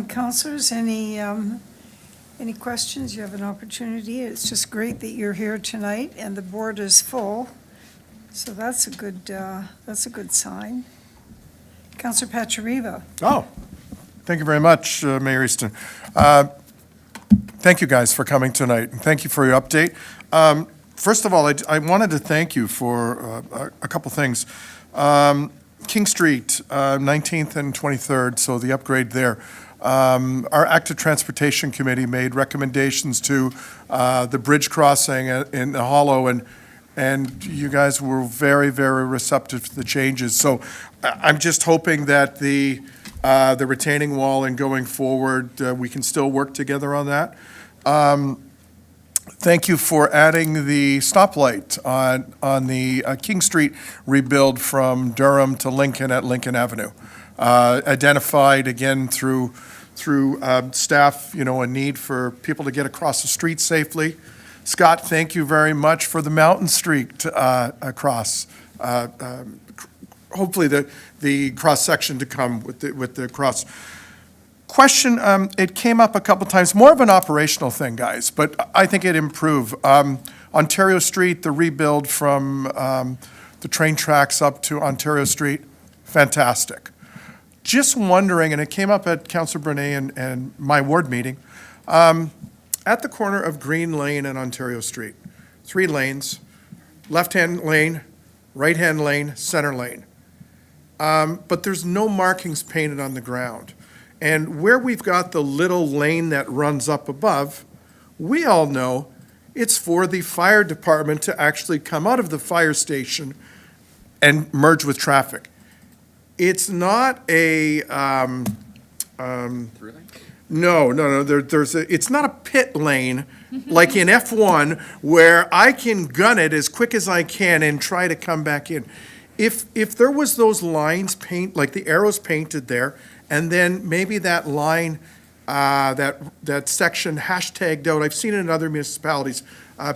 Speaker 2: Councilors, any questions? You have an opportunity. It's just great that you're here tonight and the board is full. So that's a good sign. Councillor Pachariva.
Speaker 5: Oh, thank you very much, Mayor Easton. Thank you guys for coming tonight, and thank you for your update. First of all, I wanted to thank you for a couple things. King Street, 19th and 23rd, so the upgrade there. Our Active Transportation Committee made recommendations to the bridge crossing in the Hollow, and you guys were very, very receptive to the changes. So I'm just hoping that the retaining wall and going forward, we can still work together on that. Thank you for adding the stoplight on the King Street rebuild from Durham to Lincoln at Lincoln Avenue. Identified again through staff, a need for people to get across the street safely. Scott, thank you very much for the Mountain Street across. Hopefully the cross-section to come with the cross. Question, it came up a couple times, more of an operational thing, guys, but I think it'd improve. Ontario Street, the rebuild from the train tracks up to Ontario Street, fantastic. Just wondering, and it came up at Councillor Brunet and my ward meeting, at the corner of Green Lane and Ontario Street, 3 lanes, left-hand lane, right-hand lane, center lane. But there's no markings painted on the ground. And where we've got the little lane that runs up above, we all know it's for the fire department to actually come out of the fire station and merge with traffic. It's not a, no, it's not a pit lane like in F1 where I can gun it as quick as I can and try to come back in. If there was those lines like the arrows painted there, and then maybe that line, that section hashtagged out, I've seen it in other municipalities,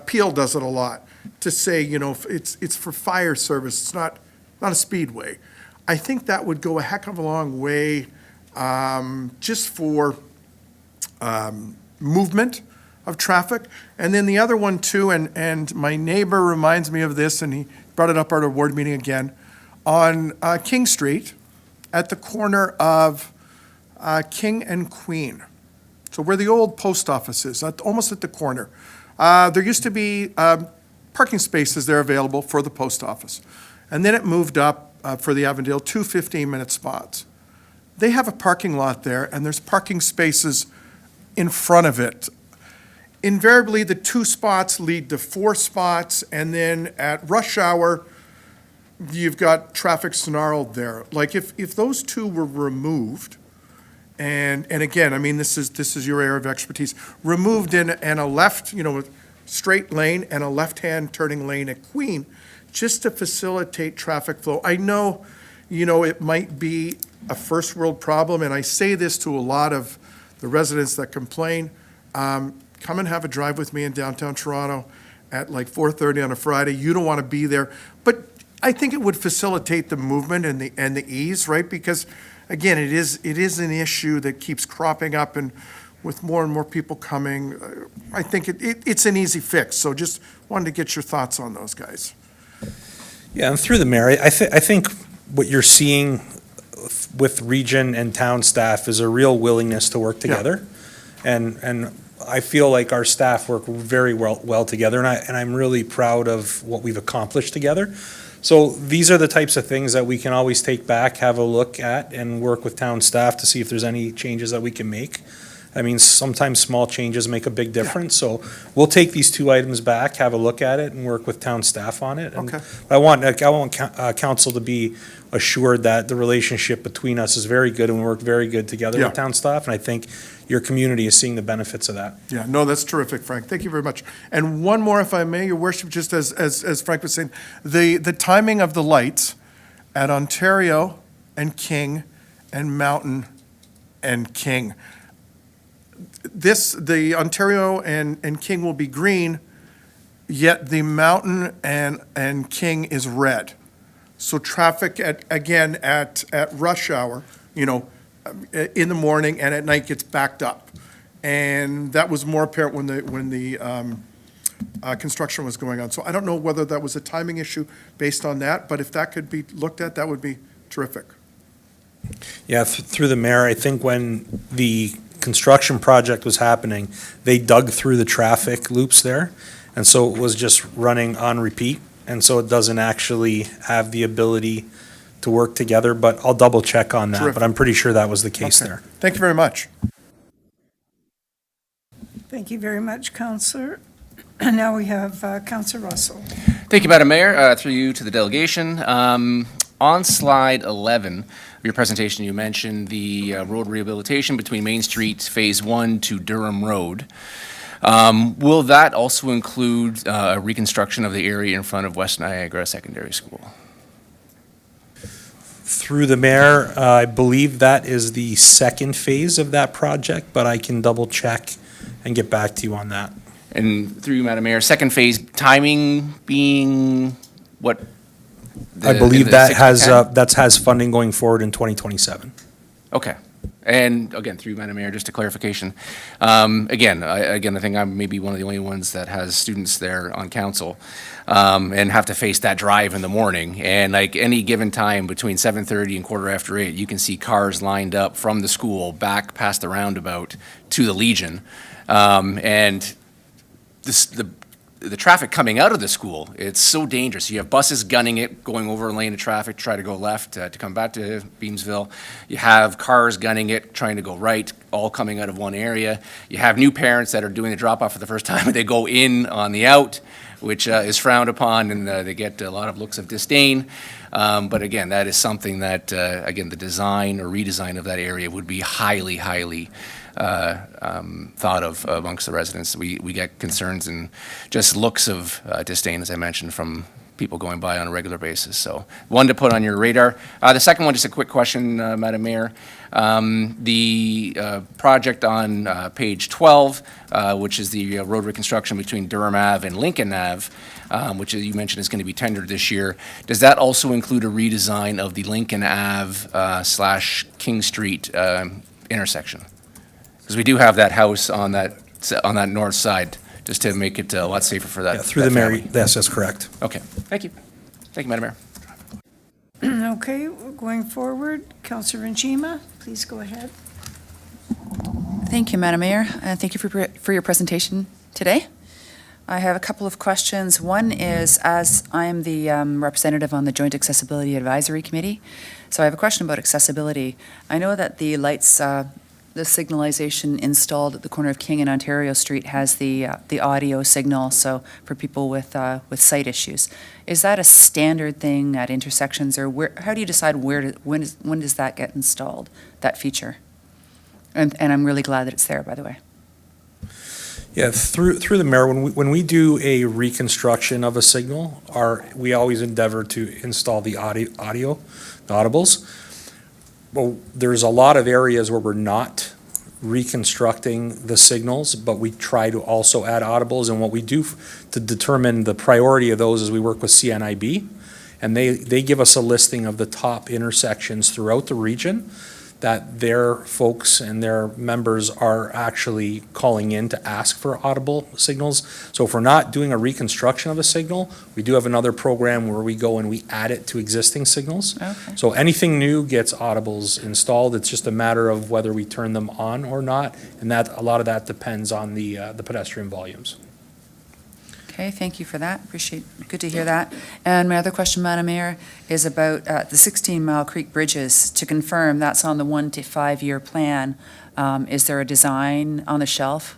Speaker 5: Peel does it a lot, to say, it's for fire service, it's not a speedway. I think that would go a heck of a long way just for movement of traffic. And then the other one too, and my neighbor reminds me of this, and he brought it up at our ward meeting again, on King Street at the corner of King and Queen. So where the old post office is, almost at the corner. There used to be parking spaces there available for the post office. And then it moved up for the Avondale, 2 15-minute spots. They have a parking lot there, and there's parking spaces in front of it. Invariably, the 2 spots lead to 4 spots, and then at rush hour, you've got traffic snarled there. Like if those 2 were removed, and again, I mean, this is your area of expertise, removed in a left, straight lane and a left-hand turning lane at Queen, just to facilitate traffic flow. I know, it might be a first world problem, and I say this to a lot of the residents that complain. Come and have a drive with me in downtown Toronto at like 4:30 on a Friday. You don't want to be there, but I think it would facilitate the movement and the ease, right? Because again, it is an issue that keeps cropping up, and with more and more people coming, I think it's an easy fix. So just wanted to get your thoughts on those guys.
Speaker 11: Yeah, and through the mayor, I think what you're seeing with region and town staff is a real willingness to work together. And I feel like our staff work very well together, and I'm really proud of what we've accomplished together. So these are the types of things that we can always take back, have a look at, and work with town staff to see if there's any changes that we can make. I mean, sometimes small changes make a big difference, so we'll take these 2 items back, have a look at it, and work with town staff on it. And
Speaker 5: Okay.
Speaker 11: I want council to be assured that the relationship between us is very good, and we work very good together
Speaker 5: Yeah.
Speaker 11: with town staff, and I think your community is seeing the benefits of that.
Speaker 5: Yeah, no, that's terrific, Frank. Thank you very much. And one more, if I may, Your Worship, just as Frank was saying, the timing of the lights at Ontario and King and Mountain and King. The Ontario and King will be green, yet the Mountain and King is red. So traffic at rush hour, in the morning and at night gets backed up. And that was more apparent when the construction was going on. So I don't know whether that was a timing issue based on that, but if that could be looked at, that would be terrific.
Speaker 11: Yeah, through the mayor, I think when the construction project was happening, they dug through the traffic loops there, and so it was just running on repeat, and so it doesn't actually have the ability to work together, but I'll double check on that,
Speaker 5: Terrific.
Speaker 11: but I'm pretty sure that was the case
Speaker 5: Okay.
Speaker 11: there.
Speaker 5: Thank you very much.
Speaker 2: Thank you very much, Councillor. And now we have Councillor Russell.
Speaker 13: Thank you, Madam Mayor. Through you to the delegation. On slide 11 of your presentation, you mentioned the road rehabilitation between Main Street Phase 1 to Durham Road. Will that also include a reconstruction of the area in front of West Niagara Secondary School?
Speaker 11: Through the mayor, I believe that is the 2nd phase of that project, but I can double check and get back to you on that.
Speaker 13: And through you, Madam Mayor, second phase timing being what?
Speaker 11: I
Speaker 13: The-
Speaker 11: believe
Speaker 13: the
Speaker 11: that
Speaker 13: 6 to
Speaker 11: has,
Speaker 13: 10?
Speaker 11: that has funding going forward in 2027.
Speaker 13: Okay. And again, through you, Madam Mayor, just a clarification. Again, I think I'm maybe one of the only ones that has students there on council, and have to face that drive in the morning. And like any given time between 7:30 and 8:15, you can see cars lined up from the school back past the roundabout to the Legion. And the traffic coming out of the school, it's so dangerous. You have buses gunning it, going over a lane of traffic, try to go left to come back to Beamsville. You have cars gunning it, trying to go right, all coming out of one area. You have new parents that are doing the drop-off for the first time, and they go in on the out, which is frowned upon, and they get a lot of looks of disdain. But again, that is something that, again, the design or redesign of that area would be highly, highly thought of amongst the residents. We get concerns and just looks of disdain, as I mentioned, from people going by on a regular basis. So one to put on your radar. The second one, just a quick question, Madam Mayor. The project on page 12, which is the road reconstruction between Durham Ave and Lincoln Ave, which you mentioned is going to be tendered this year. Does that also include a redesign of the Lincoln Ave / King Street intersection? Because we do have that house on that north side, just to make it a lot safer for that.
Speaker 11: Yeah, through the
Speaker 13: that
Speaker 11: mayor,
Speaker 13: family.
Speaker 11: yes, that's correct.
Speaker 13: Okay, thank you. Thank you, Madam Mayor.
Speaker 2: Okay, going forward, Councillor Njima, please go ahead.
Speaker 14: Thank you, Madam Mayor, and thank you for your presentation today. I have a couple of questions. One is, as I'm the representative on the Joint Accessibility Advisory Committee, so I have a question about accessibility. I know that the lights, the signalization installed at the corner of King and Ontario Street has the audio signal, so for people with sight issues. Is that a standard thing at intersections, or how do you decide when does that get installed, that feature? And I'm really glad that it's there, by the way.
Speaker 11: Yeah, through the mayor, when we do a reconstruction of a signal, we always endeavor to install the audio, the audibles. Well, there's a lot of areas where we're not reconstructing the signals, but we try to also add audibles. And what we do to determine the priority of those is we work with CNIB, and they give us a listing of the top intersections throughout the region that their folks and their members are actually calling in to ask for audible signals. So if we're not doing a reconstruction of a signal, we do have another program where we go and we add it to existing signals.
Speaker 14: Okay.
Speaker 11: So anything new gets audibles installed. It's just a matter of whether we turn them on or not, and that a lot of that depends on the pedestrian volumes.
Speaker 14: Okay, thank you for that. Good to hear that. And my other question, Madam Mayor, is about the 16 Mile Creek bridges. To confirm, that's on the 1 to 5 year plan. Is there a design on the shelf?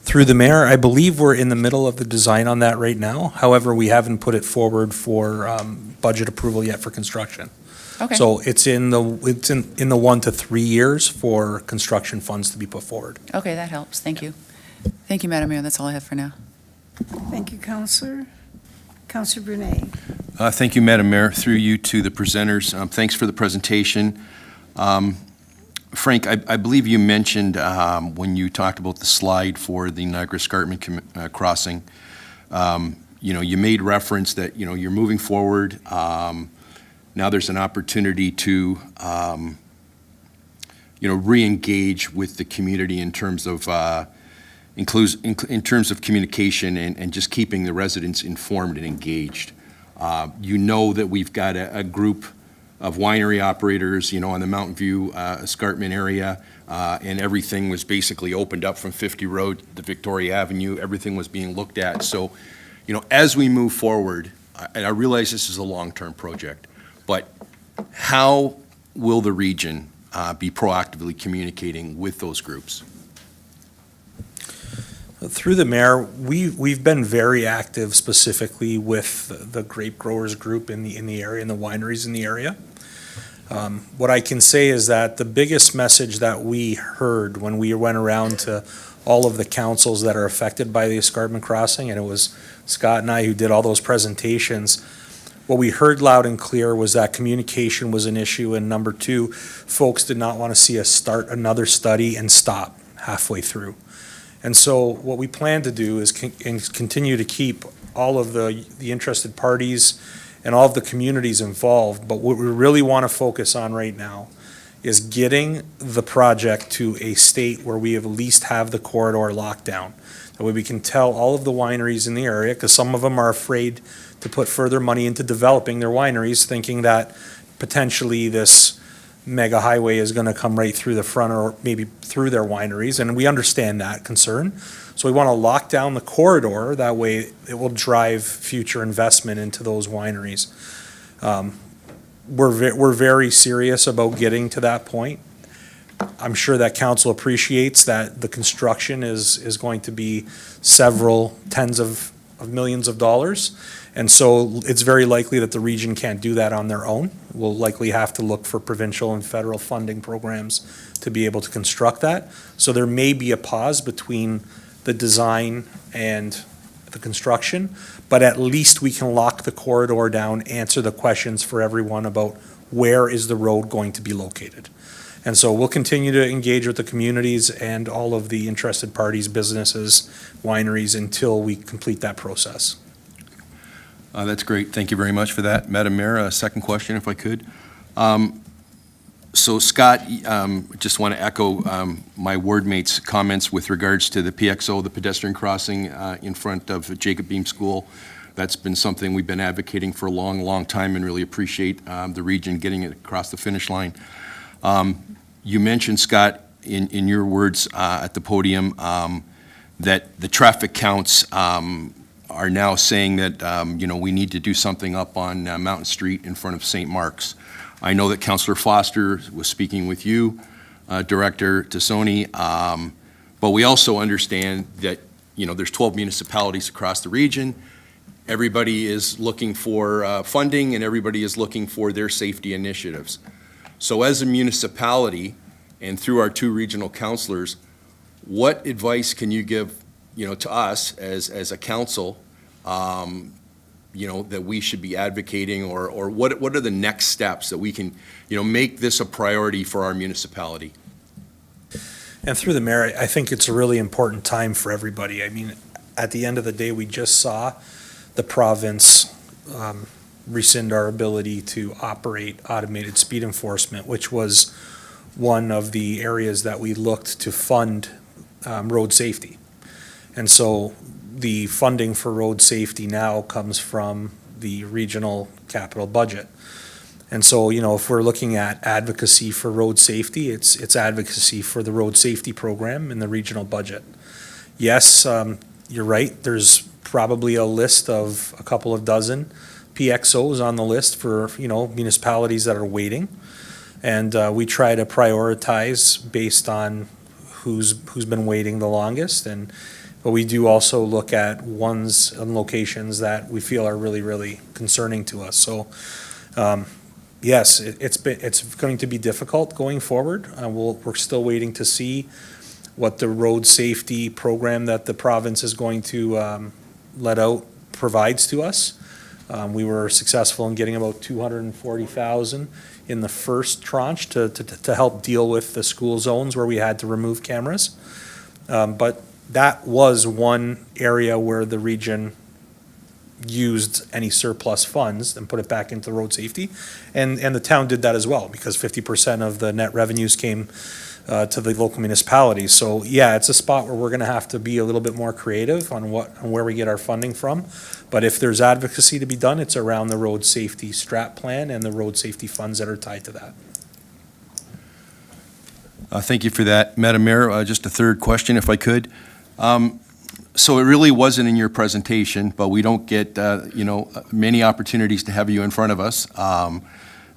Speaker 11: Through the mayor, I believe we're in the middle of the design on that right now. However, we haven't put it forward for budget approval yet for construction.
Speaker 14: Okay.
Speaker 11: So it's in the 1 to 3 years for construction funds to be put forward.
Speaker 14: Okay, that helps. Thank you. Thank you, Madam Mayor. That's all I have for now.
Speaker 2: Thank you, Councillor. Councillor Brunei.
Speaker 4: Thank you, Madam Mayor. Through you to the presenters, thanks for the presentation. Frank, I believe you mentioned when you talked about the slide for the Niagara Escarpment crossing, you made reference that, you're moving forward. Now there's an opportunity to, re-engage with the community in terms of in terms of communication and just keeping the residents informed and engaged. You know that we've got a group of winery operators, on the Mountain View escarpment area, and everything was basically opened up from 50 Road to Victoria Avenue. Everything was being looked at. So, as we move forward, and I realize this is a long-term project, but how will the region be proactively communicating with those groups?
Speaker 11: Through the mayor, we've been very active specifically with the grape growers group in the area and the wineries in the area. What I can say is that the biggest message that we heard when we went around to all of the councils that are affected by the escarpment crossing, and it was Scott and I who did all those presentations, what we heard loud and clear was that communication was an issue, and number two, folks did not want to see us start another study and stop halfway through. And so what we plan to do is continue to keep all of the interested parties and all of the communities involved, but what we really want to focus on right now is getting the project to a state where we at least have the corridor locked down. That way we can tell all of the wineries in the area, because some of them are afraid to put further money into developing their wineries, thinking that potentially this mega highway is going to come right through the front or maybe through their wineries, and we understand that concern. So we want to lock down the corridor, that way it will drive future investment into those wineries. We're very serious about getting to that point. I'm sure that council appreciates that the construction is going to be several tens of millions of dollars. And so it's very likely that the region can't do that on their own. We'll likely have to look for provincial and federal funding programs to be able to construct that. So there may be a pause between the design and the construction, but at least we can lock the corridor down, answer the questions for everyone about where is the road going to be located. And so we'll continue to engage with the communities and all of the interested parties, businesses, wineries, until we complete that process.
Speaker 4: That's great. Thank you very much for that. Madam Mayor, a second question, if I could. So Scott, just want to echo my ward mate's comments with regards to the PXO, the pedestrian crossing in front of Jacob Beam School. That's been something we've been advocating for a long, long time, and really appreciate the region getting it across the finish line. You mentioned, Scott, in your words at the podium, that the traffic counts are now saying that, we need to do something up on Mountain Street in front of St. Mark's. I know that Councillor Foster was speaking with you, Director Tassoni, but we also understand that, there's 12 municipalities across the region. Everybody is looking for funding, and everybody is looking for their safety initiatives. So as a municipality, and through our two regional councillors, what advice can you give, to us as a council, that we should be advocating, or what are the next steps that we can, make this a priority for our municipality?
Speaker 11: And through the mayor, I think it's a really important time for everybody. I mean, at the end of the day, we just saw the province rescind our ability to operate automated speed enforcement, which was one of the areas that we looked to fund road safety. And so the funding for road safety now comes from the regional capital budget. And so, if we're looking at advocacy for road safety, it's advocacy for the road safety program in the regional budget. Yes, you're right, there's probably a list of a couple of dozen PXOs on the list for, municipalities that are waiting. And we try to prioritize based on who's been waiting the longest. But we do also look at ones and locations that we feel are really, really concerning to us. So, yes, it's going to be difficult going forward. We're still waiting to see what the road safety program that the province is going to let out provides to us. We were successful in getting about $240,000 in the first tranche to help deal with the school zones where we had to remove cameras. But that was one area where the region used any surplus funds and put it back into road safety. And the town did that as well, because 50% of the net revenues came to the local municipalities. So yeah, it's a spot where we're going to have to be a little bit more creative on where we get our funding from. But if there's advocacy to be done, it's around the road safety strat plan and the road safety funds that are tied to that.
Speaker 4: Thank you for that. Madam Mayor, just a third question, if I could. So it really wasn't in your presentation, but we don't get, many opportunities to have you in front of us.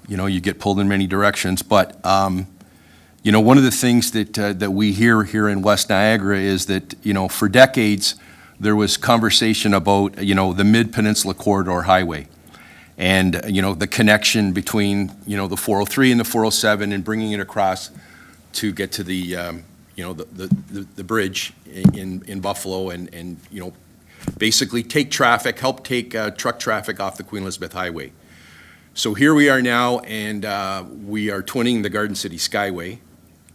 Speaker 4: You get pulled in many directions. But, one of the things that we hear here in West Niagara is that, for decades, there was conversation about, the Mid-Peninsula Corridor Highway and, the connection between, the 403 and the 407 and bringing it across to get to the bridge in Buffalo and basically take traffic, help take truck traffic off the Queen Elizabeth Highway. So here we are now, and we are twinning the Garden City Skyway,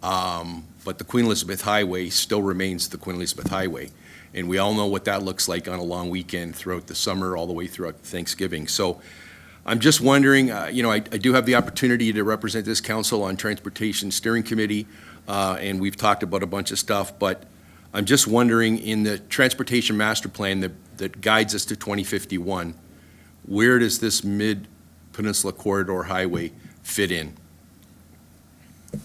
Speaker 4: but the Queen Elizabeth Highway still remains the Queen Elizabeth Highway. And we all know what that looks like on a long weekend throughout the summer, all the way throughout Thanksgiving. So I'm just wondering, I do have the opportunity to represent this council on Transportation Steering Committee, and we've talked about a bunch of stuff, but I'm just wondering, in the Transportation Master Plan that guides us to 2051, where does this Mid-Peninsula Corridor Highway fit in?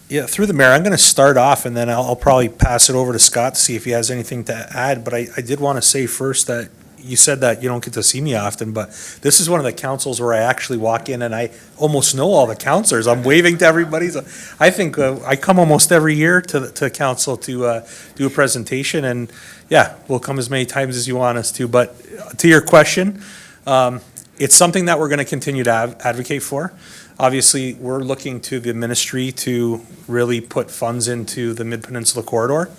Speaker 11: Yeah, through the mayor, I'm going to start off, and then I'll probably pass it over to Scott to see if he has anything to add. But I did want to say first that you said that you don't get to see me often, but this is one of the councils where I actually walk in and I almost know all the councilors. I'm waving to everybody. So I think I come almost every year to council to do a presentation, and yeah, we'll come as many times as you want us to. But to your question, it's something that we're going to continue to advocate for. Obviously, we're looking to the ministry to really put funds into the Mid-Peninsula Corridor,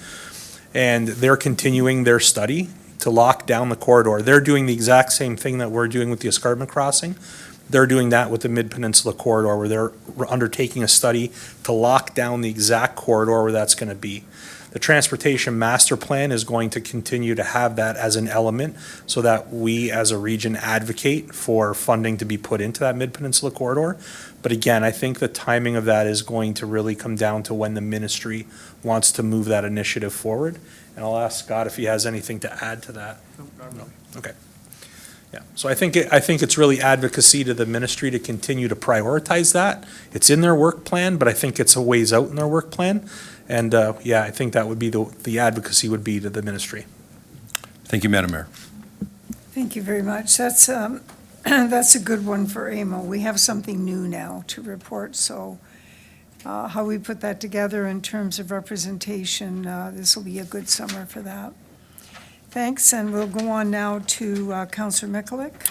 Speaker 11: and they're continuing their study to lock down the corridor. They're doing the exact same thing that we're doing with the escarpment crossing. They're doing that with the Mid-Peninsula Corridor, where they're undertaking a study to lock down the exact corridor where that's going to be. The Transportation Master Plan is going to continue to have that as an element so that we as a region advocate for funding to be put into that Mid-Peninsula Corridor. But again, I think the timing of that is going to really come down to when the ministry wants to move that initiative forward. And I'll ask Scott if he has anything to add to that. No? Okay. Yeah, so I think it's really advocacy to the ministry to continue to prioritize that. It's in their work plan, but I think it's a ways out in their work plan. And yeah, I think that would be the advocacy would be to the ministry.
Speaker 4: Thank you, Madam Mayor.
Speaker 2: Thank you very much. That's that's a good one for AMO. We have something new now to report, so how we put that together in terms of representation, this will be a good summer for that. Thanks, and we'll go on now to Councillor Mikulik.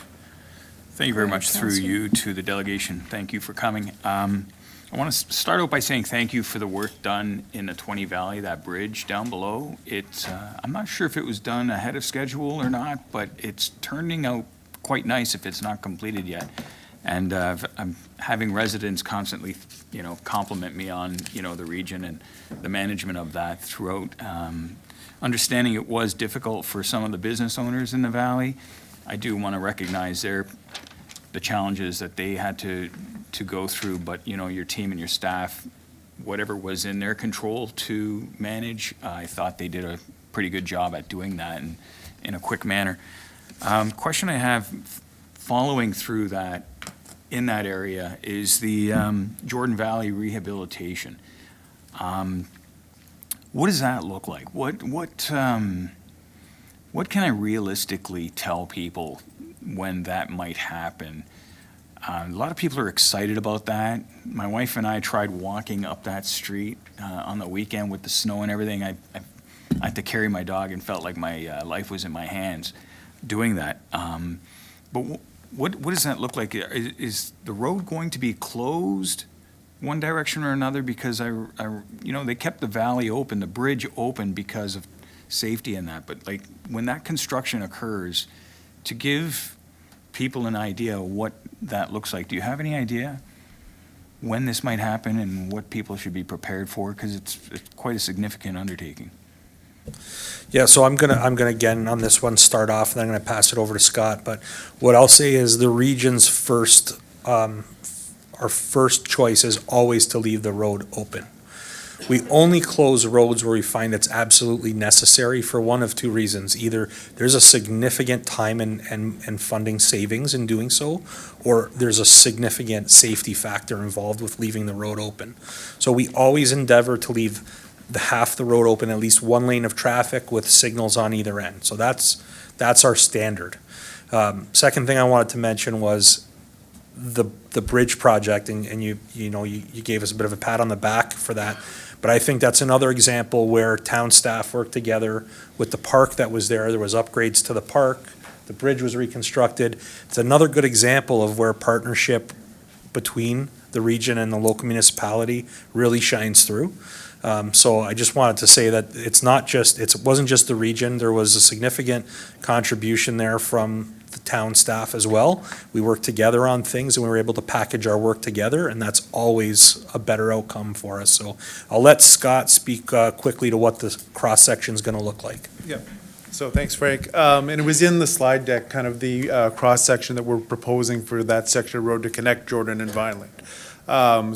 Speaker 6: Thank you very much, through you, to the delegation. Thank you for coming. I want to start out by saying thank you for the work done in the 20 Valley, that bridge down below. I'm not sure if it was done ahead of schedule or not, but it's turning out quite nice if it's not completed yet. And I'm having residents constantly, compliment me on, the region and the management of that throughout. Understanding it was difficult for some of the business owners in the valley, I do want to recognize the challenges that they had to go through, but your team and your staff, whatever was in their control to manage, I thought they did a pretty good job at doing that and in a quick manner. Question I have following through that in that area is the Jordan Valley rehabilitation. What does that look like? What can I realistically tell people when that might happen? A lot of people are excited about that. My wife and I tried walking up that street on the weekend with the snow and everything. I had to carry my dog and felt like my life was in my hands doing that. But what does that look like? Is the road going to be closed one direction or another? Because they kept the valley open, the bridge open because of safety and that. But like when that construction occurs, to give people an idea what that looks like, do you have any idea when this might happen and what people should be prepared for? Because it's quite a significant undertaking.
Speaker 11: Yeah, so I'm gonna again on this one start off, and then I'm gonna pass it over to Scott. But what I'll say is the region's our first choice is always to leave the road open. We only close roads where we find it's absolutely necessary for one of two reasons. Either there's a significant time and funding savings in doing so, or there's a significant safety factor involved with leaving the road open. So we always endeavor to leave half the road open, at least one lane of traffic with signals on either end. So that's our standard. Second thing I wanted to mention was the bridge project, and you gave us a bit of a pat on the back for that. But I think that's another example where town staff worked together with the park that was there. There was upgrades to the park. The bridge was reconstructed. It's another good example of where partnership between the region and the local municipality really shines through. So I just wanted to say that it wasn't just the region, there was a significant contribution there from the town staff as well. We worked together on things and we were able to package our work together, and that's always a better outcome for us. So I'll let Scott speak quickly to what the cross-section is going to look like.
Speaker 12: So thanks, Frank. And it was in the slide deck, kind of the cross-section that we're proposing for that section of road to connect Jordan and Vineland.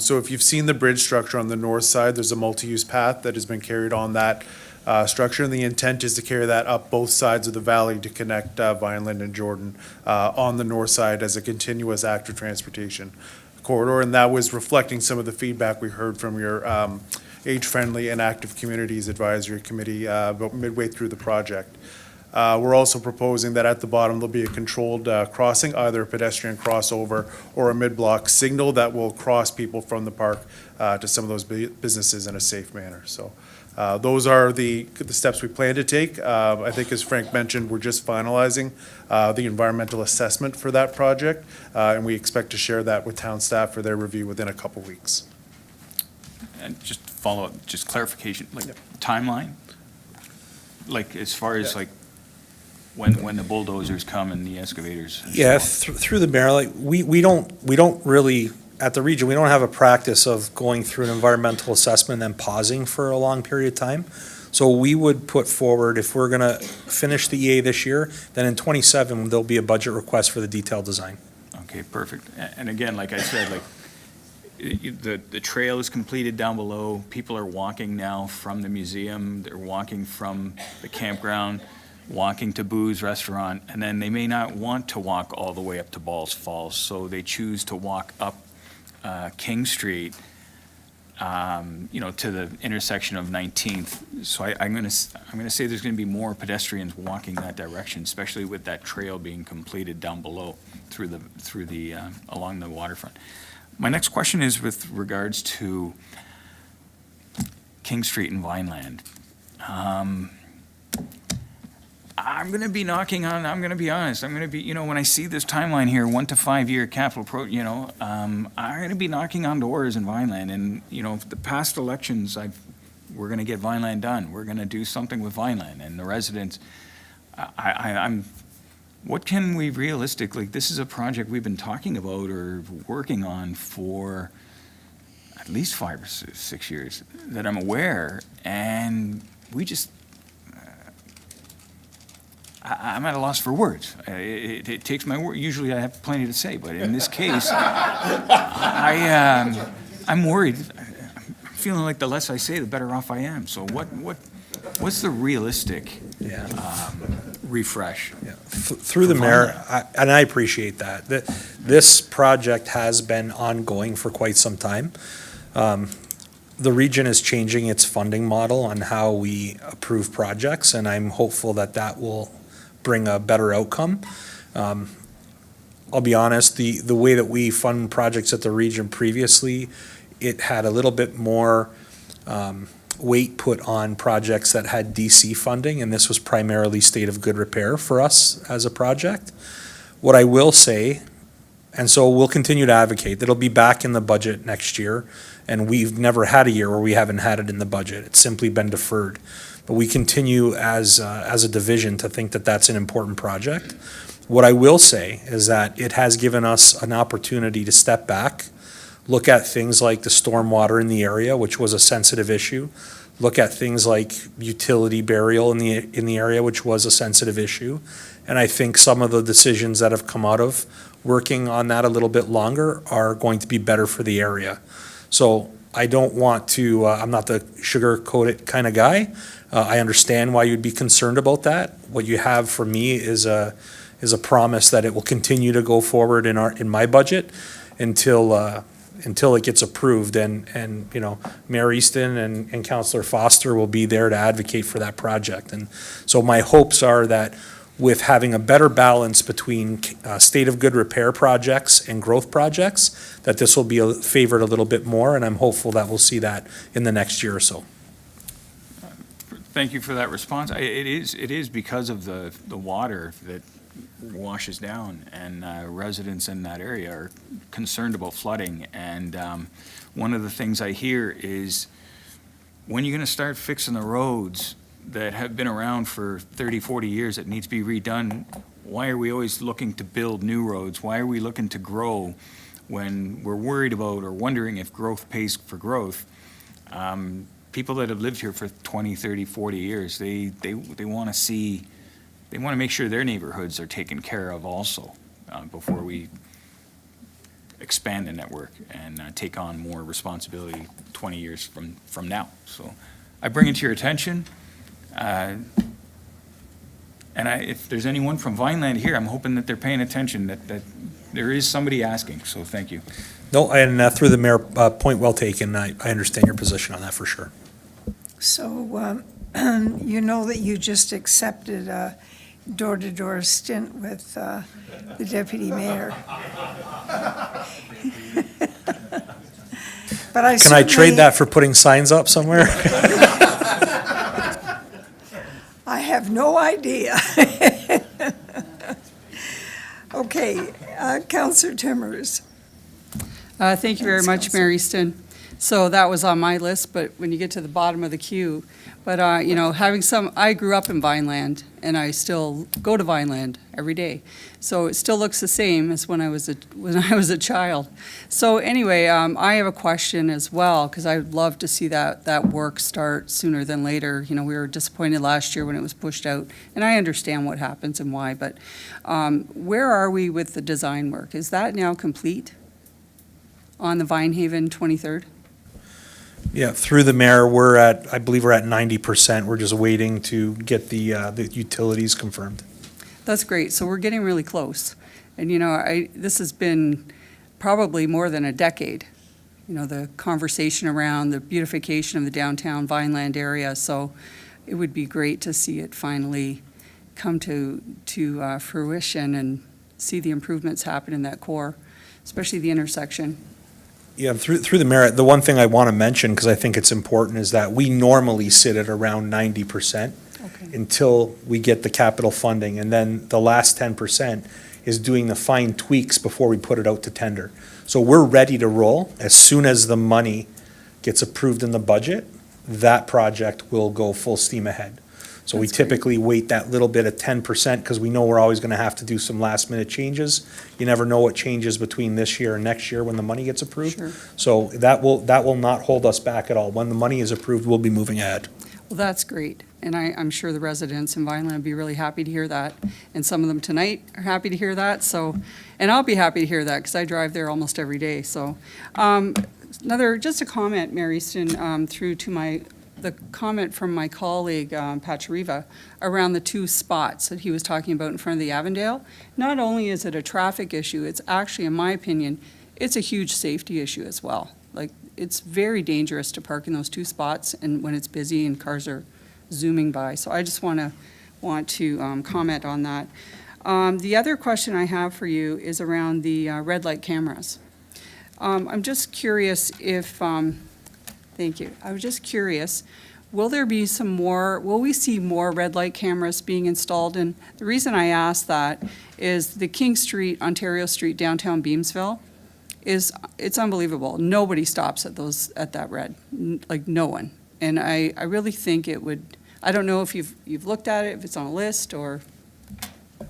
Speaker 12: So if you've seen the bridge structure on the north side, there's a multi-use path that has been carried on that structure, and the intent is to carry that up both sides of the valley to connect Vineland and Jordan on the north side as a continuous active transportation corridor, and that was reflecting some of the feedback we heard from your Age-Friendly and Active Communities Advisory Committee about midway through the project. We're also proposing that at the bottom there'll be a controlled crossing, either a pedestrian crossover or a mid-block signal that will cross people from the park to some of those businesses in a safe manner. So those are the steps we plan to take. I think, as Frank mentioned, we're just finalizing the environmental assessment for that project, and we expect to share that with town staff for their review within a couple weeks.
Speaker 6: And just follow up, just clarification, like timeline? Like as far as like when the bulldozers come and the excavators? and so
Speaker 11: Yeah,
Speaker 6: on?
Speaker 11: through the mayor, like, we don't really, at the region, we don't have a practice of going through an environmental assessment and then pausing for a long period of time. So we would put forward, if we're gonna finish the EA this year, then in 27, there'll be a budget request for the detailed design.
Speaker 6: Okay, perfect. And again, like I said, like, the trail is completed down below. People are walking now from the museum, they're walking from the campground, walking to Boo's Restaurant, and then they may not want to walk all the way up to Balls Falls, so they choose to walk up King Street, to the intersection of 19th. So I'm gonna say there's gonna be more pedestrians walking that direction, especially with that trail being completed down below through the along the waterfront. My next question is with regards to King Street and Vineland. I'm going to be I'm going to be honest, when I see this timeline here, 1 to 5 year capital I'm going to be knocking on doors in Vineland. And, the past elections, we're going to get Vineland done. We're going to do something with Vineland and the residents. What can we realistically, this is a project we've been talking about or working on for at least 5 or 6 years that I'm aware, and we just, I'm at a loss for words. It takes my word. Usually I have plenty to say, but in this case, I'm worried. I'm feeling like the less I say, the better off I am. So what's the realistic refresh?
Speaker 11: Yeah. Through the mayor, and I appreciate that. This project has been ongoing for quite some time. The region is changing its funding model on how we approve projects, and I'm hopeful that that will bring a better outcome. I'll be honest, the way that we fund projects at the region previously, it had a little bit more weight put on projects that had DC funding, and this was primarily state of good repair for us as a project. What I will say, and so we'll continue to advocate, that'll be back in the budget next year, and we've never had a year where we haven't had it in the budget. It's simply been deferred. But we continue as a division to think that that's an important project. What I will say is that it has given us an opportunity to step back, look at things like the stormwater in the area, which was a sensitive issue, look at things like utility burial in the area, which was a sensitive issue. And I think some of the decisions that have come out of working on that a little bit longer are going to be better for the area. So I don't want to, I'm not the sugarcoat it kind of guy. I understand why you'd be concerned about that. What you have for me is a promise that it will continue to go forward in my budget until it gets approved. And Mayor Easton and Councillor Foster will be there to advocate for that project. And so my hopes are that with having a better balance between state of good repair projects and growth projects, that this will be favored a little bit more, and I'm hopeful that we'll see that in the next year or so.
Speaker 6: Thank you for that response. It is because of the water that washes down, and residents in that area are concerned about flooding. And one of the things I hear is, when are you going to start fixing the roads that have been around for 30, 40 years that need to be redone? Why are we always looking to build new roads? Why are we looking to grow when we're worried about or wondering if growth pays for growth? People that have lived here for 20, 30, 40 years, they want to make sure their neighborhoods are taken care of also before we expand the network and take on more responsibility 20 years from now. So I bring it to your attention. If there's anyone from Vineland here, I'm hoping that they're paying attention, that there is somebody asking, so thank you.
Speaker 11: No, and through the mayor, point well taken. I understand your position on that for sure.
Speaker 2: So, you know that you just accepted a door-to-door stint with the deputy mayor. But
Speaker 11: Can I trade that for putting signs up somewhere?
Speaker 2: I have no idea. Okay, Councillor Timmers.
Speaker 3: Thank you very much, Mayor Easton. So that was on my list, but when you get to the bottom of the queue, but, I grew up in Vineland, and I still go to Vineland every day. So it still looks the same as when I was a child. So anyway, I have a question as well, because I'd love to see that work start sooner than later. We were disappointed last year when it was pushed out, and I understand what happens and why, but where are we with the design work? Is that now complete on the Vinehaven 23rd?
Speaker 11: Yeah, through the mayor, I believe we're at 90%. We're just waiting to get the utilities confirmed.
Speaker 3: That's great. So we're getting really close. And, this has been probably more than a decade, the conversation around the beautification of the downtown Vineland area. So it would be great to see it finally come to fruition and see the improvements happen in that core, especially the intersection.
Speaker 11: Yeah, through the mayor, the one thing I want to mention, because I think it's important, is that we normally sit at around 90% until we get the capital funding. And then the last 10% is doing the fine tweaks before we put it out to tender. So we're ready to roll. As soon as the money gets approved in the budget, that project will go full steam ahead. So we typically wait that little bit of 10% because we know we're always going to have to do some last minute changes. You never know what changes between this year and next year when the money gets approved.
Speaker 3: Sure.
Speaker 11: So that will not hold us back at all. When the money is approved, we'll be moving ahead.
Speaker 3: Well, that's great. And I'm sure the residents in Vineland would be really happy to hear that. And some of them tonight are happy to hear that. So, and I'll be happy to hear that because I drive there almost every day. So just a comment, Mayor Easton, through to the comment from my colleague, Pachariva, around the two spots that he was talking about in front of the Avondale. Not only is it a traffic issue, it's actually, in my opinion, it's a huge safety issue as well. Like, it's very dangerous to park in those two spots and when it's busy and cars are zooming by. So I just want to comment on that. The other question I have for you is around the red light cameras. I'm just curious if, thank you. I was just curious, will we see more red light cameras being installed? And the reason I ask that is the King Street, Ontario Street, downtown Beamsville, it's unbelievable. Nobody stops at that red, like no one. And I really think it would, I don't know if you've looked at it, if it's on a list or.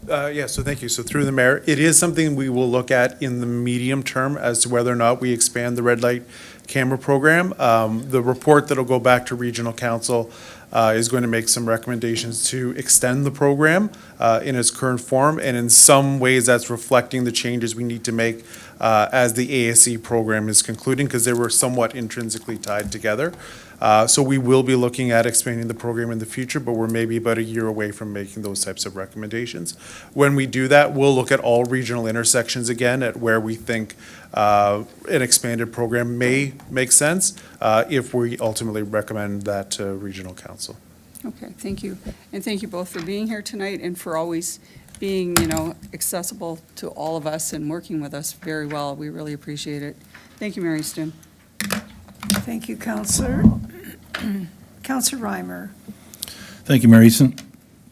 Speaker 12: So thank you. So through the mayor, it is something we will look at in the medium term as to whether or not we expand the red light camera program. The report that'll go back to regional council is going to make some recommendations to extend the program in its current form, and in some ways that's reflecting the changes we need to make as the ASE program is concluding, because they were somewhat intrinsically tied together. So we will be looking at expanding the program in the future, but we're maybe about a year away from making those types of recommendations. When we do that, we'll look at all regional intersections again at where we think an expanded program may make sense if we ultimately recommend that to regional council.
Speaker 3: Okay, thank you. And thank you both for being here tonight and for always being, accessible to all of us and working with us very well. We really appreciate it. Thank you, Mary Stoon.
Speaker 2: Thank you, Councillor. Councillor Reimer.
Speaker 15: Thank you, Mayor Easton.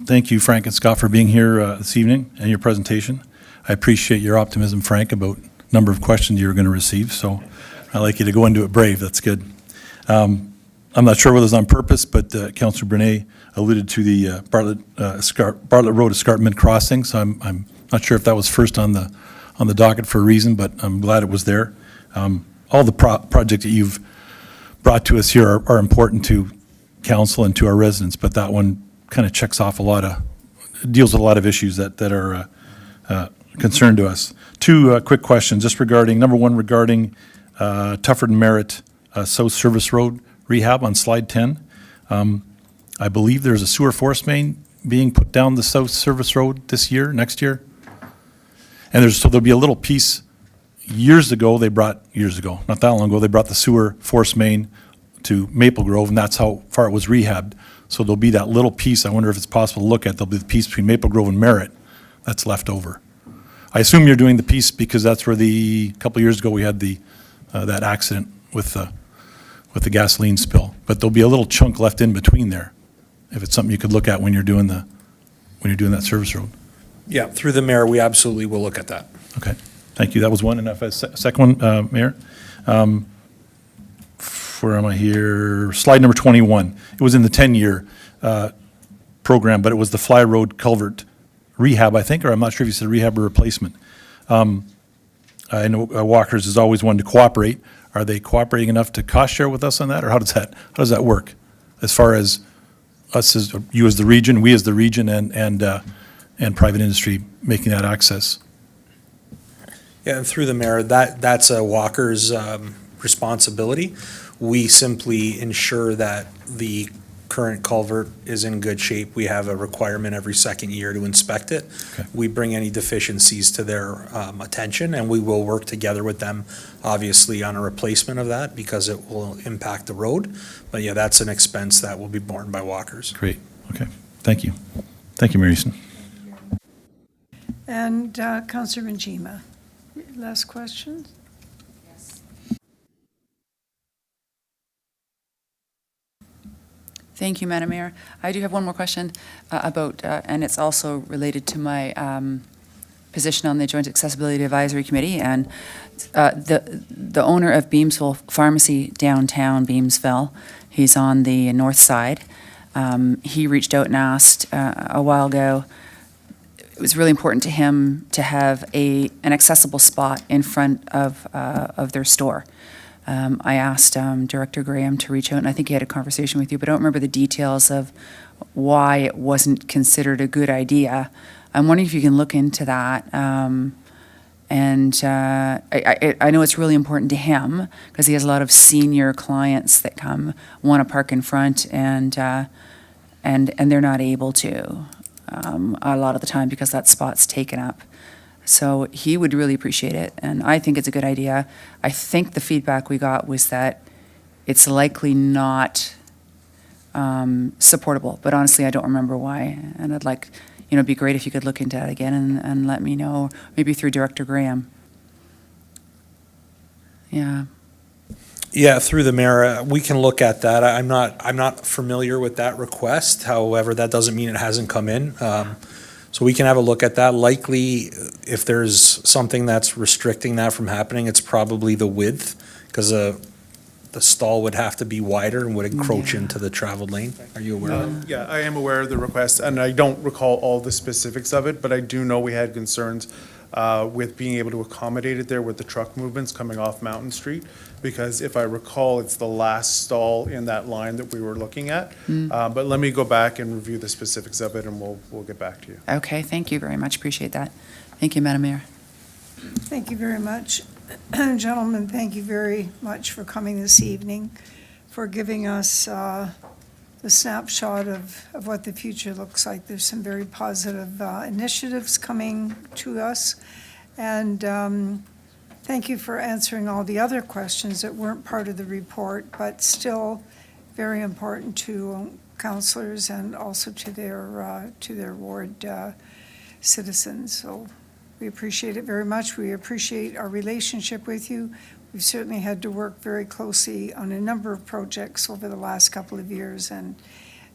Speaker 15: thank you, Frank and Scott, for being here this evening and your presentation. I appreciate your optimism, Frank, about number of questions you're going to receive, so I like you to go into it brave. That's good. I'm not sure whether it's on purpose, but Councillor Brunet alluded to the Bartlett Road Escarpment crossing, so I'm not sure if that was first on the docket for a reason, but I'm glad it was there. All the projects that you've brought to us here are important to council and to our residents, but that one kind of checks off deals with a lot of issues that are concern to us. Two quick questions, just regarding, number one, regarding Tufford and Merritt South Service Road rehab on slide 10. I believe there's a sewer force main being put down the South Service Road this year, next year. And so there'll be a little piece, not that long ago, they brought the sewer force main to Maple Grove, and that's how far it was rehabbed. So there'll be that little piece, I wonder if it's possible to look at, there'll be the piece between Maple Grove and Merritt that's left over. I assume you're doing the piece because that's where a couple of years ago we had that accident with the gasoline spill. But there'll be a little chunk left in between there, if it's something you could look at when you're doing that service road.
Speaker 11: Yeah, through the mayor, we absolutely will look at that.
Speaker 15: Okay, thank you. That was one. And if a second one, Mayor, where am I here? Slide number 21. It was in the 10-year program, but it was the Fly Road culvert rehab, I think, or I'm not sure if you said rehab or replacement. I know Walkers has always wanted to cooperate. Are they cooperating enough to cost share with us on that, or how does that work? As far as us, as you as the region, we as the region, and private industry making that access.
Speaker 11: Yeah, and through the mayor, that's a Walker's responsibility. We simply ensure that the current culvert is in good shape. We have a requirement every second year to inspect it.
Speaker 15: Okay.
Speaker 11: We bring any deficiencies to their attention, and we will work together with them, obviously, on a replacement of that because it will impact the road. But yeah, that's an expense that will be borne by Walkers.
Speaker 15: Great. Okay. Thank you. Thank you, Mayor Easton.
Speaker 2: And Councillor Njima, last question?
Speaker 14: Thank you, Madam Mayor. I do have one more question about, and it's also related to my position on the Joint Accessibility Advisory Committee. And the owner of Beamsville Pharmacy downtown Beamsville, he's on the north side. He reached out and asked a while ago. It was really important to him to have an accessible spot in front of their store. I asked Director Graham to reach out, and I think he had a conversation with you, but I don't remember the details of why it wasn't considered a good idea. I'm wondering if you can look into that. I know it's really important to him because he has a lot of senior clients that want to park in front, and they're not able to a lot of the time because that spot's taken up. So he would really appreciate it, and I think it's a good idea. I think the feedback we got was that it's likely not supportable, but honestly, I don't remember why. And I'd like, it'd be great if you could look into that again and let me know, maybe through Director Graham. Yeah.
Speaker 11: Yeah, through the mayor, we can look at that. I'm not familiar with that request. However, that doesn't mean it hasn't come in. So we can have a look at that. Likely, if there's something that's restricting that from happening, it's probably the width, because the stall would have to be wider and would encroach into the traveled lane. Are you aware of that?
Speaker 12: Yeah, I am aware of the request, and I don't recall all the specifics of it, but I do know we had concerns with being able to accommodate it there with the truck movements coming off Mountain Street, because if I recall, it's the last stall in that line that we were looking at. But let me go back and review the specifics of it, and we'll get back to you.
Speaker 14: Okay, thank you very much. Appreciate that. Thank you, Madam Mayor.
Speaker 2: Thank you very much. Gentlemen, thank you very much for coming this evening, for giving us the snapshot of what the future looks like. There's some very positive initiatives coming to us. And thank you for answering all the other questions that weren't part of the report, but still very important to councillors and also to their ward citizens. So we appreciate it very much. We appreciate our relationship with you. We've certainly had to work very closely on a number of projects over the last couple of years, and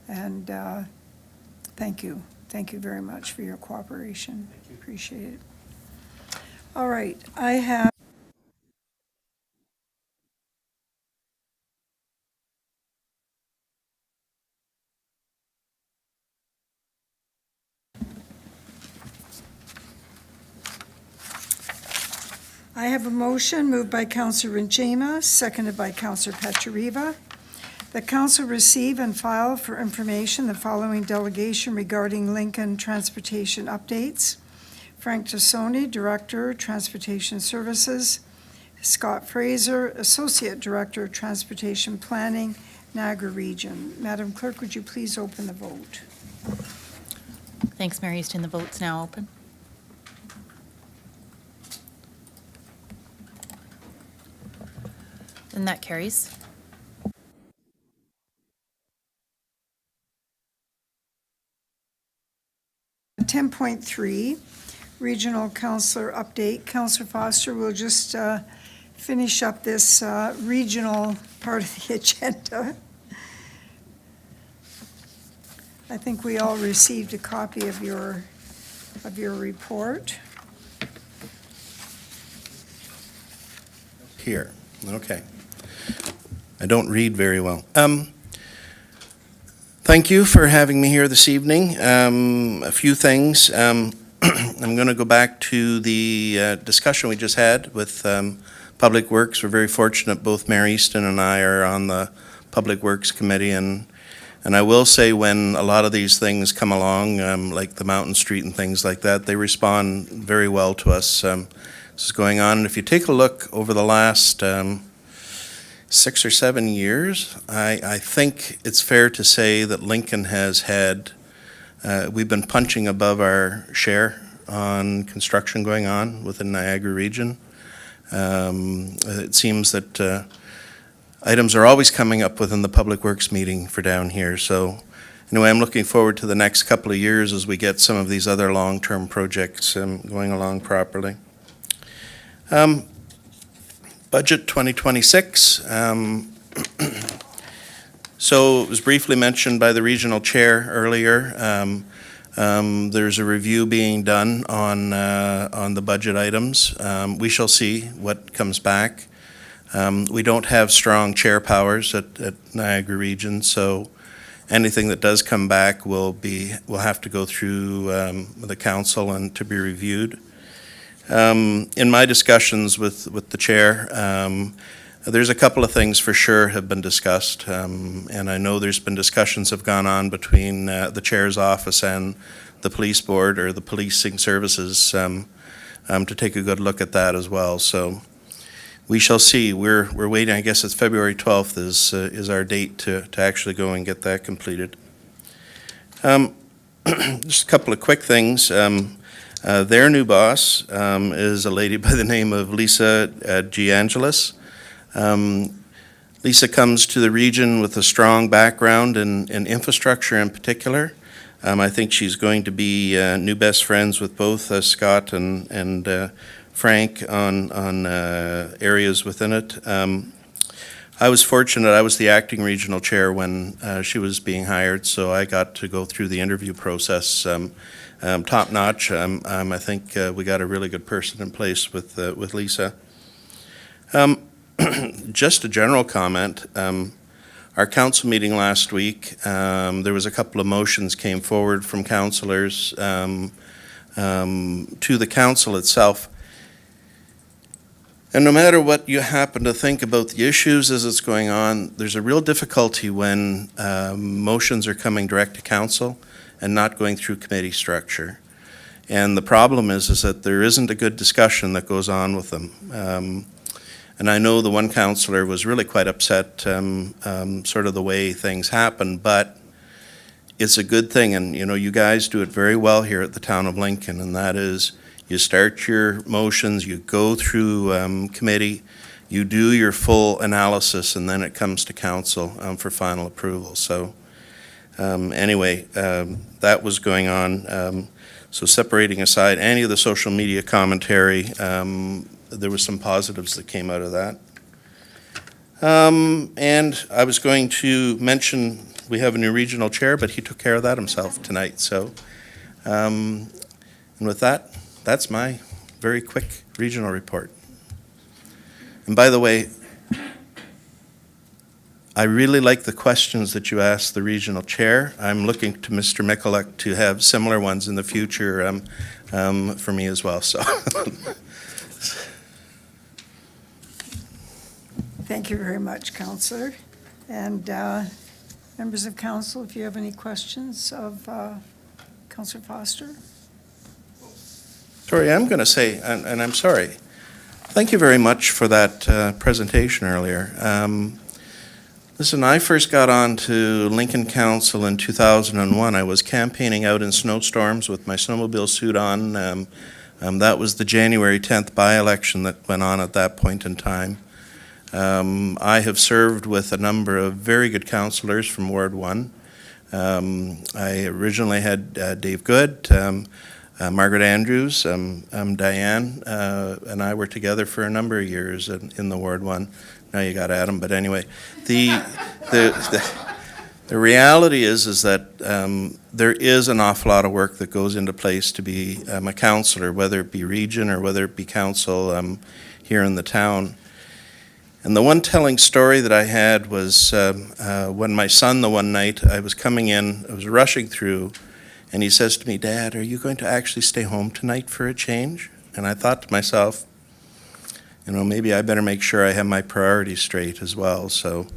Speaker 2: thank Thank you. Thank you very much for your cooperation. Appreciate it. All right, I have a motion moved by Councillor Renchema, seconded by Councillor Pachariva. The council receive and file for information the following delegation regarding Lincoln transportation updates. Frank Tassoni, Director, Transportation Services. Scott Fraser, Associate Director, Transportation Planning, Niagara Region. Madam Clerk, would you please open the vote?
Speaker 10: Thanks, Mary Easton. The vote's now open. And that carries.
Speaker 2: At 10.3, Regional Councillor Update. Councillor Foster will just finish up this regional part of the agenda. I think we all received a copy of your report.
Speaker 8: Here, okay. I don't read very well. Thank you for having me here this evening. A few things. I'm going to go back to the discussion we just had with Public Works. We're very fortunate both Mayor Easton and I are on the Public Works Committee, and I will say when a lot of these things come along, like the Mountain Street and things like that, they respond very well to us. This is going on, and if you take a look over the last 6 or 7 years, I think it's fair to say that Lincoln has had, we've been punching above our share on construction going on within Niagara Region. It seems that items are always coming up within the Public Works meeting for down here. So anyway, I'm looking forward to the next couple of years as we get some of these other long-term projects going along properly. Budget 2026. So it was briefly mentioned by the regional chair earlier. There's a review being done on the budget items. We shall see what comes back. We don't have strong chair powers at Niagara Region, so anything that does come back will have to go through the council and to be reviewed. In my discussions with the chair, there's a couple of things for sure have been discussed, and I know there's been discussions have gone on between the chair's office and the police board or the policing services to take a good look at that as well. So we shall see. We're waiting. I guess it's February 12th is our date to actually go and get that completed. Just a couple of quick things. Their new boss is a lady by the name of Lisa Giangelis. Lisa comes to the region with a strong background in infrastructure in particular. I think she's going to be new best friends with both Scott and Frank on areas within it. I was fortunate. I was the acting regional chair when she was being hired, so I got to go through the interview process. Top notch. I think we got a really good person in place with Lisa. Just a general comment. Our council meeting last week, there was a couple of motions came forward from councillors to the council itself. And no matter what you happen to think about the issues as it's going on, there's a real difficulty when motions are coming direct to council and not going through committee structure. And the problem is that there isn't a good discussion that goes on with them. And I know the one councillor was really quite upset sort of the way things happen, but it's a good thing. And you guys do it very well here at the town of Lincoln, and that is you start your motions, you go through committee, you do your full analysis, and then it comes to council for final approval. So anyway, that was going on. So separating aside any of the social media commentary, there was some positives that came out of that. And I was going to mention we have a new regional chair, but he took care of that himself tonight, so. And with that, that's my very quick regional report. And by the way, I really like the questions that you asked the regional chair. I'm looking to Mr. Michalek to have similar ones in the future for me as well, so.
Speaker 2: Thank you very much, Councillor. And members of council, if you have any questions of Councillor Foster?
Speaker 8: Sorry, I'm going to say, and I'm sorry, thank you very much for that presentation earlier. Listen, I first got on to Lincoln Council in 2001. I was campaigning out in snowstorms with my snowmobile suit on. That was the January 10th by-election that went on at that point in time. I have served with a number of very good councillors from Ward 1. I originally had Dave Good, Margaret Andrews, Diane, and I were together for a number of years in the Ward 1. Now you got Adam, but anyway, the reality is that there is an awful lot of work that goes into place to be a councillor, whether it be region or whether it be council here in the town. And the one telling story that I had was when my son, the one night, I was coming in, I was rushing through, and he says to me, "Dad, are you going to actually stay home tonight for a change?" And I thought to myself, maybe I better make sure I have my priorities straight as well. So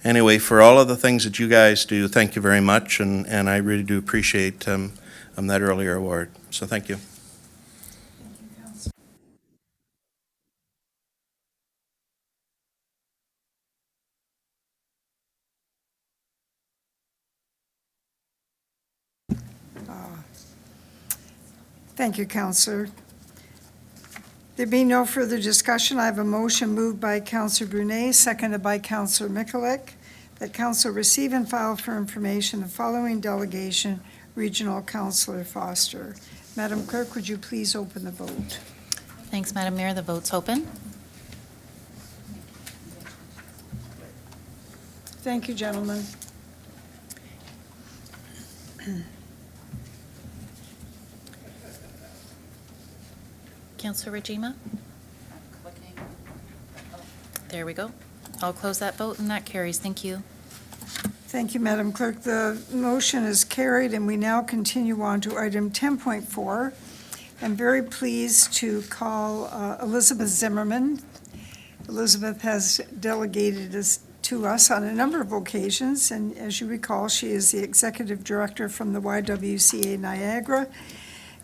Speaker 8: anyway, for all of the things that you guys do, thank you very much, and I really do appreciate that earlier award. So thank you.
Speaker 2: Thank you, Councillor. There being no further discussion, I have a motion moved by Councillor Brunet, seconded by Councillor Michalek, that Council receive and file for information the following delegation, Regional Councillor Foster. Madam Clerk, would you please open the vote?
Speaker 10: Thanks, Madam Mayor. The vote's open.
Speaker 2: Thank you, gentlemen.
Speaker 10: Councillor Rajima? There we go. I'll close that vote, and that carries. Thank you.
Speaker 2: Thank you, Madam Clerk. The motion is carried, and we now continue on to item 10.4. I'm very pleased to call Elizabeth Zimmerman. Elizabeth has delegated us to us on a number of occasions, and as you recall, she is the Executive Director from the YWCA Niagara,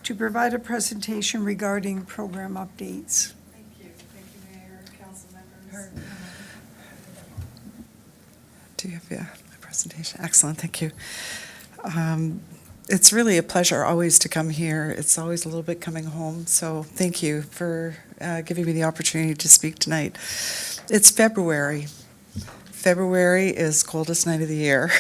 Speaker 2: to provide a presentation regarding program updates.
Speaker 16: Thank you, Mayor, council members. Do you have my presentation? Excellent, thank you. It's really a pleasure always to come here. It's always a little bit coming home, so thank you for giving me the opportunity to speak tonight. It's February. February is coldest night of the year.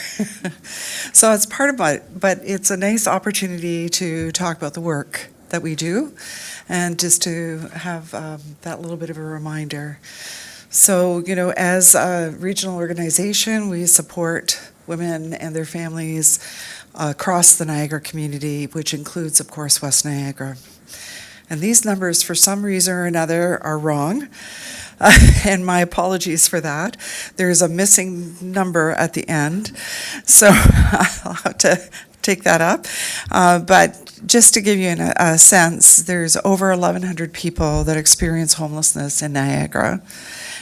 Speaker 16: So it's part of but it's a nice opportunity to talk about the work that we do and just to have that little bit of a reminder. So, as a regional organization, we support women and their families across the Niagara community, which includes, of course, West Niagara. And these numbers, for some reason or another, are wrong. And my apologies for that. There's a missing number at the end, so I'll have to take that up. But just to give you a sense, there's over 1,100 people that experience homelessness in Niagara.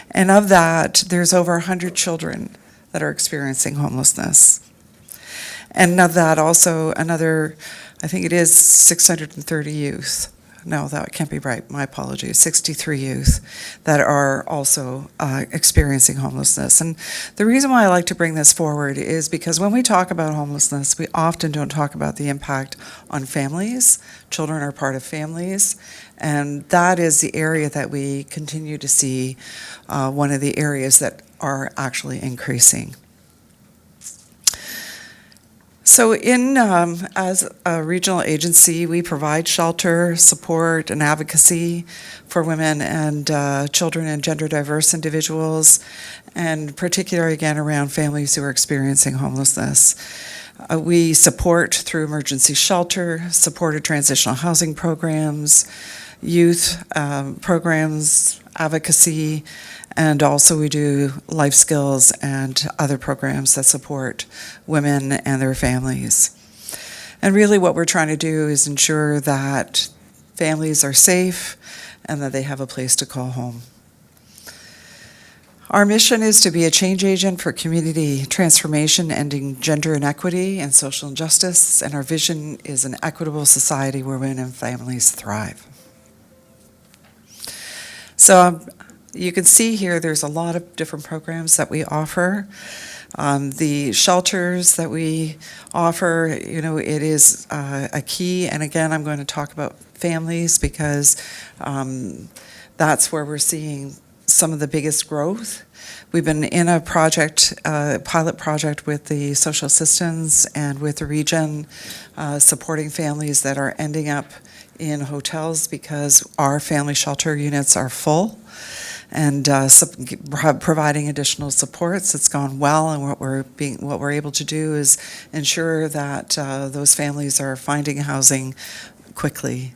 Speaker 16: And of that, there's over 100 children that are experiencing homelessness. And of that, also another, I think it is 630 youth. No, that can't be right. My apologies. 63 youth that are also experiencing homelessness. And the reason why I like to bring this forward is because when we talk about homelessness, we often don't talk about the impact on families. Children are part of families. And that is the area that we continue to see one of the areas that are actually increasing. So as a regional agency, we provide shelter, support, and advocacy for women and children and gender diverse individuals, and particularly, again, around families who are experiencing homelessness. We support through emergency shelter, supported transitional housing programs, youth programs, advocacy, and also we do life skills and other programs that support women and their families. And really what we're trying to do is ensure that families are safe and that they have a place to call home. Our mission is to be a change agent for community transformation, ending gender inequity and social injustice, and our vision is an equitable society where women and families thrive. So you can see here there's a lot of different programs that we offer. The shelters that we offer, it is a key, and again, I'm going to talk about families because that's where we're seeing some of the biggest growth. We've been in a project, pilot project with the social assistants and with the region, supporting families that are ending up in hotels because our family shelter units are full, and providing additional supports. It's gone well, and what we're able to do is ensure that those families are finding housing quickly.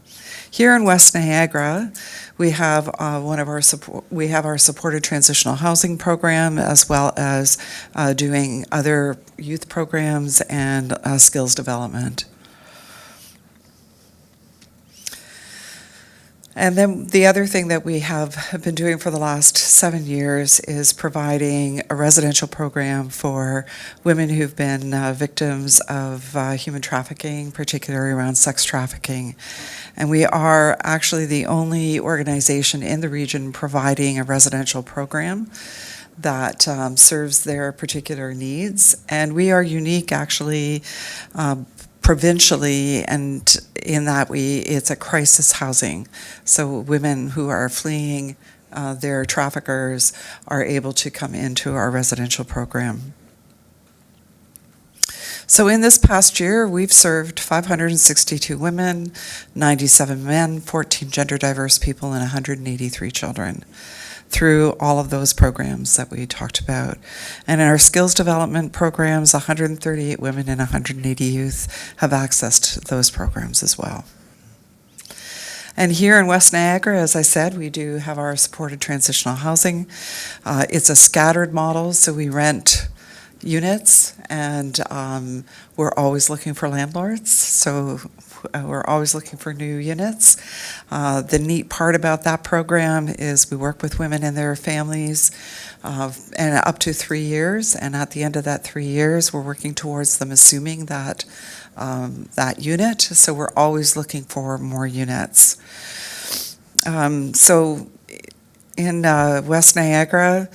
Speaker 16: Here in West Niagara, we have our supported transitional housing program, as well as doing other youth programs and skills development. And then the other thing that we have been doing for the last 7 years is providing a residential program for women who've been victims of human trafficking, particularly around sex trafficking. And we are actually the only organization in the region providing a residential program that serves their particular needs. And we are unique, actually, provincially, and in that it's a crisis housing. So women who are fleeing their traffickers are able to come into our residential program. So in this past year, we've served 562 women, 97 men, 14 gender diverse people, and 183 children through all of those programs that we talked about. And in our skills development programs, 138 women and 180 youth have accessed those programs as well. And here in West Niagara, as I said, we do have our supported transitional housing. It's a scattered model, so we rent units, and we're always looking for landlords, so we're always looking for new units. The neat part about that program is we work with women and their families and up to 3 years, and at the end of that 3 years, we're working towards them assuming that unit, so we're always looking for more units. So in West Niagara,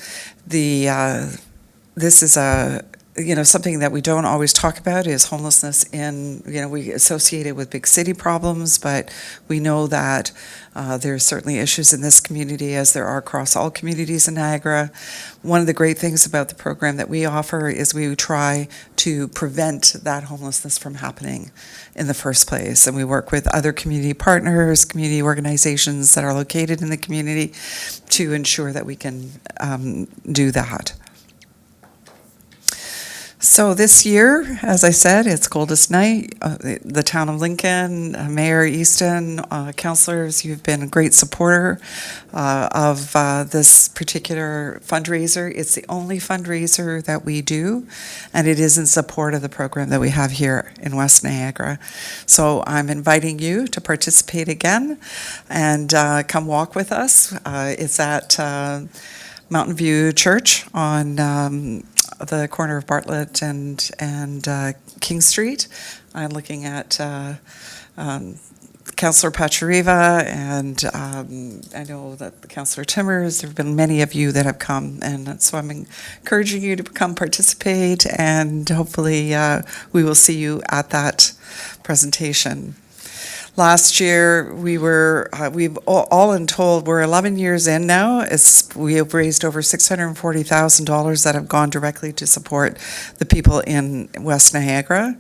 Speaker 16: this is something that we don't always talk about is homelessness we associate it with big city problems, but we know that there's certainly issues in this community as there are across all communities in Niagara. One of the great things about the program that we offer is we try to prevent that homelessness from happening in the first place. And we work with other community partners, community organizations that are located in the community to ensure that we can do that. So this year, as I said, it's Coldest Night. The town of Lincoln, Mayor Easton, councillors, you've been a great supporter of this particular fundraiser. It's the only fundraiser that we do, and it is in support of the program that we have here in West Niagara. So I'm inviting you to participate again and come walk with us. It's at Mountain View Church on the corner of Bartlett and King Street. I'm looking at Councillor Pachariva, and I know that Councillor Timmers. There have been many of you that have come, and so I'm encouraging you to come participate, and hopefully we will see you at that presentation. Last year, we've all in told, we're 11 years in now. We have raised over $640,000 that have gone directly to support the people in West Niagara.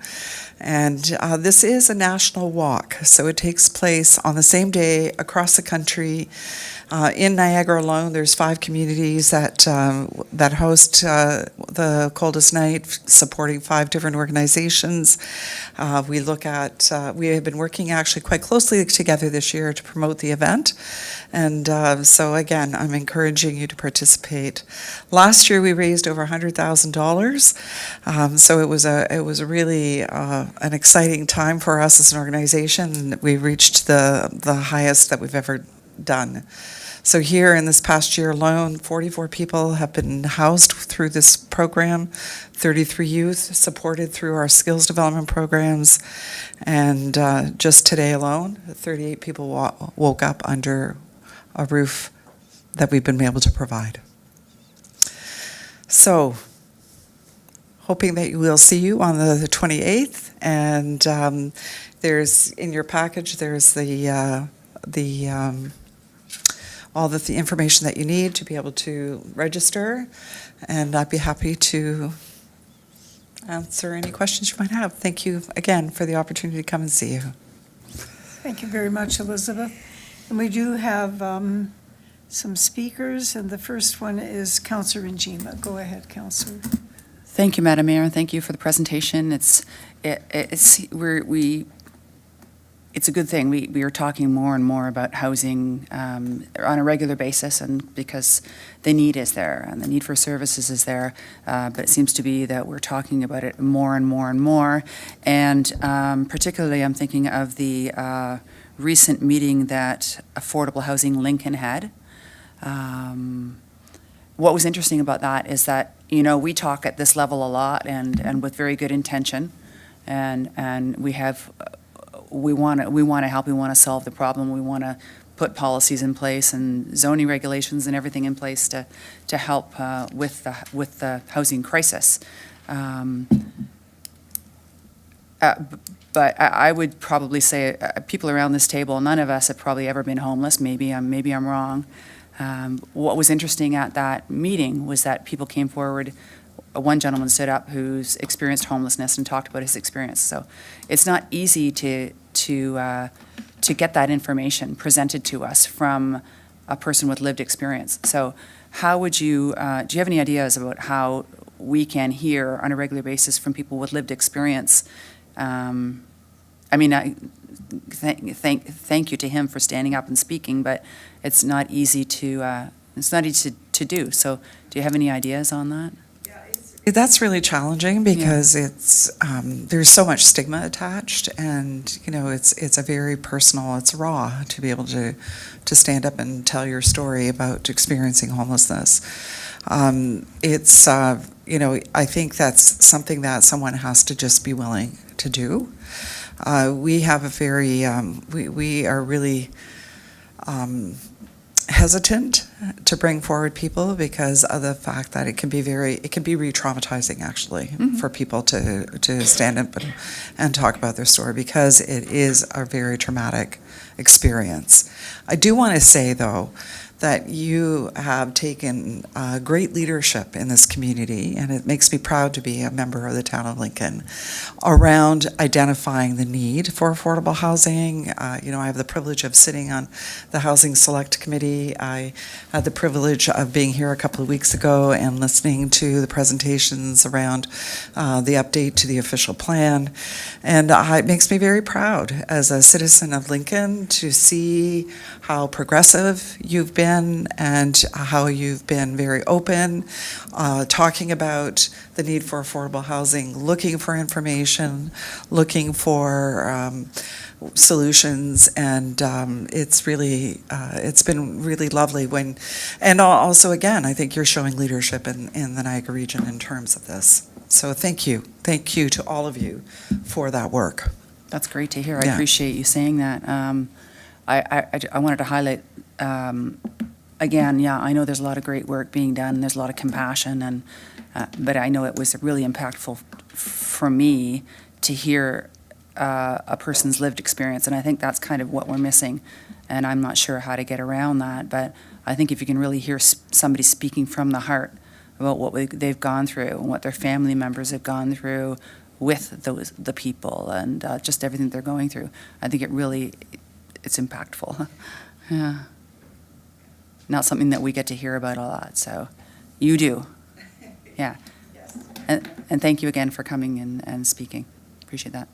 Speaker 16: And this is a national walk, so it takes place on the same day across the country. In Niagara alone, there's 5 communities that host the Coldest Night, supporting 5 different organizations. We have been working actually quite closely together this year to promote the event. And so again, I'm encouraging you to participate. Last year, we raised over $100,000. So it was a really an exciting time for us as an organization. We reached the highest that we've ever done. So here in this past year alone, 44 people have been housed through this program, 33 youth supported through our skills development programs, and just today alone, 38 people woke up under a roof that we've been able to provide. So, hoping that we'll see you on the 28th, and there's, in your package, there's all the information that you need to be able to register, and I'd be happy to answer any questions you might have. Thank you again for the opportunity to come and see you.
Speaker 2: Thank you very much, Elizabeth. And we do have some speakers, and the first one is Councillor Njima. Go ahead, Councillor.
Speaker 14: Thank you, Madam Mayor, and thank you for the presentation. It's a good thing. We are talking more and more about housing on a regular basis, and because the need is there and the need for services is there, but it seems to be that we're talking about it more and more and more. And particularly, I'm thinking of the recent meeting that Affordable Housing Lincoln had. What was interesting about that is that, we talk at this level a lot and with very good intention, and we want to help, we want to solve the problem, we want to put policies in place and zoning regulations and everything in place to help with the housing crisis. But I would probably say people around this table, none of us have probably ever been homeless. Maybe I'm wrong. What was interesting at that meeting was that people came forward. One gentleman stood up who's experienced homelessness and talked about his experience. So it's not easy to get that information presented to us from a person with lived experience. So how would you, do you have any ideas about how we can hear on a regular basis from people with lived experience? Thank you to him for standing up and speaking, but it's not easy to do. So do you have any ideas on that?
Speaker 16: That's really challenging because there's so much stigma attached, and it's a very personal, it's raw to be able to stand up and tell your story about experiencing homelessness. I think that's something that someone has to just be willing to do. We have a very, we are really hesitant to bring forward people because of the fact that it can be re-traumatizing actually for people to stand up and talk about their story, because it is a very traumatic experience. I do want to say though that you have taken great leadership in this community, and it makes me proud to be a member of the town of Lincoln, around identifying the need for affordable housing. I have the privilege of sitting on the Housing Select Committee. I had the privilege of being here a couple of weeks ago and listening to the presentations around the update to the official plan. And it makes me very proud as a citizen of Lincoln to see how progressive you've been and how you've been very open, talking about the need for affordable housing, looking for information, looking for solutions, and it's been really lovely and also again, I think you're showing leadership in the Niagara region in terms of this. So thank you to all of you for that work.
Speaker 14: That's great to hear. I appreciate you saying that. I wanted to highlight, again, I know there's a lot of great work being done, there's a lot of compassion, but I know it was really impactful for me to hear a person's lived experience, and I think that's kind of what we're missing, and I'm not sure how to get around that, but I think if you can really hear somebody speaking from the heart about what they've gone through and what their family members have gone through with the people and just everything they're going through, I think it's impactful. Yeah. Not something that we get to hear about a lot, so you do. Yeah. And thank you again for coming and speaking. Appreciate that.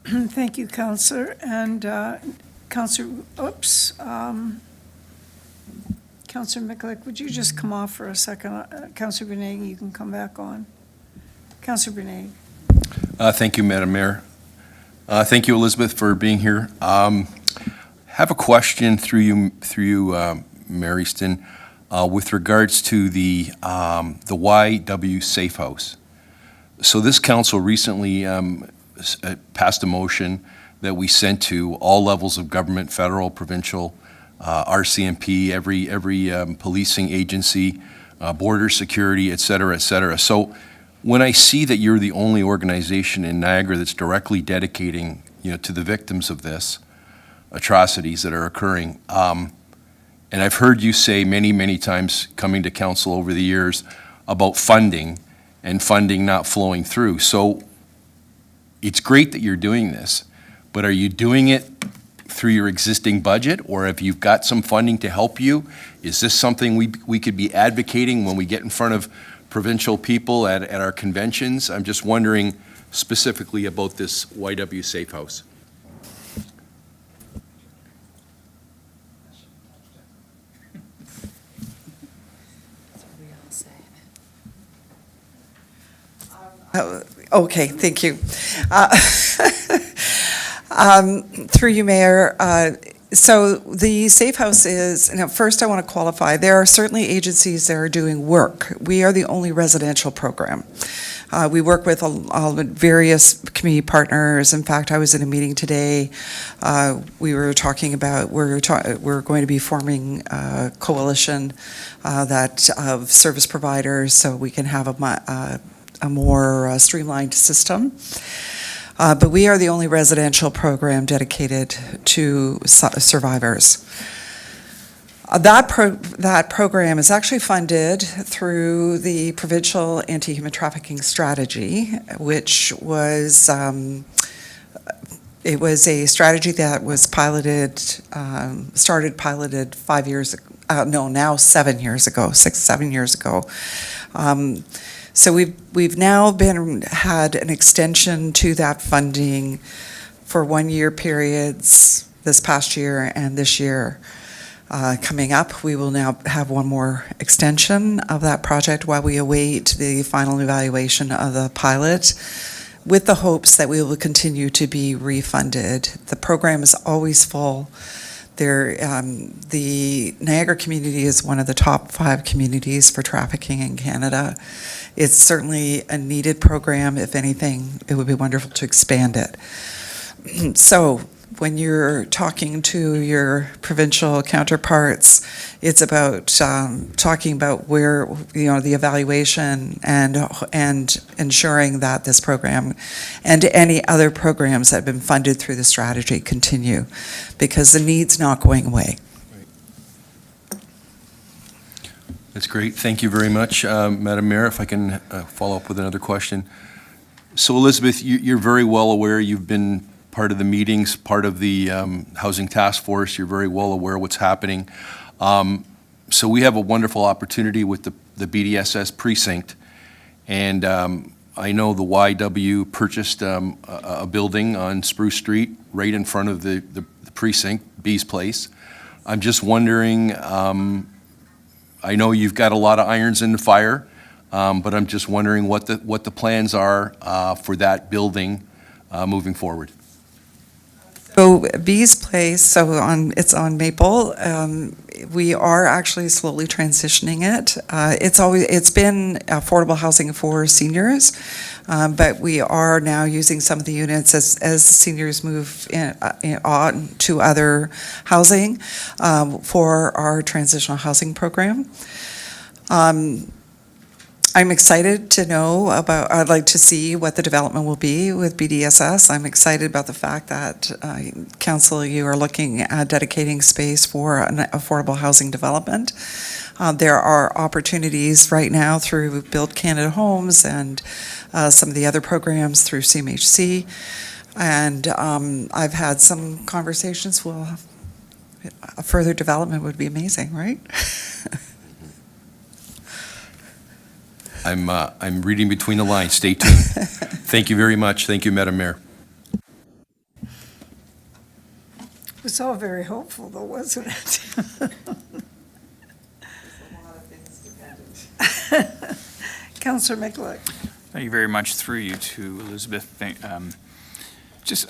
Speaker 2: Thank you, Councillor. And Councillor Mikulik, would you just come off for a second? Councillor Bernay, you can come back on. Councillor Bernay.
Speaker 4: Thank you, Madam Mayor. Thank you, Elizabeth, for being here. Have a question through you, Mayor Easton, with regards to the YW Safe House. So this council recently passed a motion that we sent to all levels of government, federal, provincial, RCMP, every policing agency, border security, et cetera, et cetera. So when I see that you're the only organization in Niagara that's directly dedicating, to the victims of this atrocities that are occurring, and I've heard you say many, many times coming to council over the years about funding and funding not flowing through. So it's great that you're doing this, but are you doing it through your existing budget, or have you got some funding to help you? Is this something we could be advocating when we get in front of provincial people at our conventions? I'm just wondering specifically about this YW Safe House.
Speaker 16: Okay, thank you. Through you, Mayor. So the Safe House is, now first I want to qualify, there are certainly agencies that are doing work. We are the only residential program. We work with various community partners. In fact, I was in a meeting today. We were talking about, we're going to be forming a coalition of service providers so we can have a more streamlined system. But we are the only residential program dedicated to survivors. That program is actually funded through the Provincial Anti-Human Trafficking Strategy, which was it was a strategy that was started piloted 5 years ago, now 7 years ago, 7 years ago. So we've now had an extension to that funding for 1 year periods this past year and this year. Coming up, we will now have one more extension of that project while we await the final evaluation of the pilot, with the hopes that we will continue to be refunded. The program is always full. The Niagara community is one of the top 5 communities for trafficking in Canada. It's certainly a needed program. If anything, it would be wonderful to expand it. So when you're talking to your provincial counterparts, it's about talking about where, the evaluation and ensuring that this program and any other programs that have been funded through the strategy continue, because the need's not going away.
Speaker 4: That's great. Thank you very much, Madam Mayor. If I can follow up with another question. So Elizabeth, you're very well aware, you've been part of the meetings, part of the Housing Task Force, you're very well aware what's happening. So we have a wonderful opportunity with the BDSS precinct, and I know the YW purchased a building on Spruce Street right in front of the precinct, B's Place. I'm just wondering, I know you've got a lot of irons in the fire, but I'm just wondering what the plans are for that building moving forward.
Speaker 16: So B's Place, it's on Maple. We are actually slowly transitioning it. It's been affordable housing for seniors, but we are now using some of the units as the seniors move on to other housing for our transitional housing program. I'm excited to know about, I'd like to see what the development will be with BDSS. I'm excited about the fact that, council, you are looking at dedicating space for an affordable housing development. There are opportunities right now through Build Canada Homes and some of the other programs through CMHC. And I've had some conversations, well, a further development would be amazing, right?
Speaker 4: I'm reading between the lines. Stay tuned. Thank you very much. Thank you, Madam Mayor.
Speaker 2: It was all very hopeful, though, wasn't it? Councillor Mikulik.
Speaker 6: Thank you very much. Through you to Elizabeth.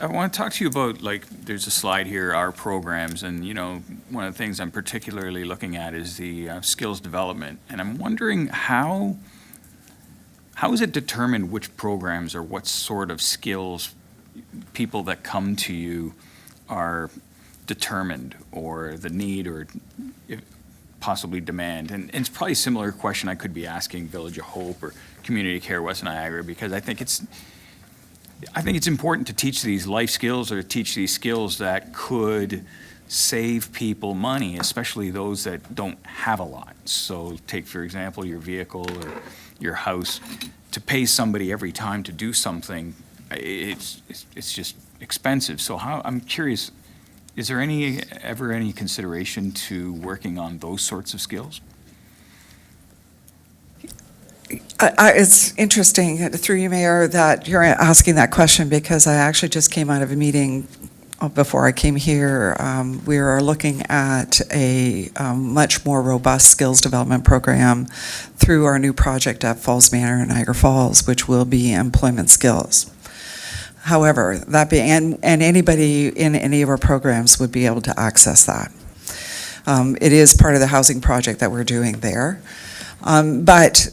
Speaker 6: I want to talk to you about, like, there's a slide here, our programs, and, you know, one of the things I'm particularly looking at is the skills development. And I'm wondering how is it determined which programs or what sort of skills people that come to you are determined, or the need, or possibly demand? And it's probably a similar question I could be asking Village of Hope or Community Care West Niagara, because I think it's important to teach these life skills, or to teach these skills that could save people money, especially those that don't have a lot. So take, for example, your vehicle or your house. To pay somebody every time to do something, it's just expensive. So I'm curious, is there ever any consideration to working on those sorts of skills?
Speaker 16: It's interesting, through you, Mayor, that you're asking that question, because I actually just came out of a meeting before I came here. We are looking at a much more robust skills development program through our new project at Falls Manor in Niagara Falls, which will be employment skills. However, and anybody in any of our programs would be able to access that. It is part of the housing project that we're doing there. But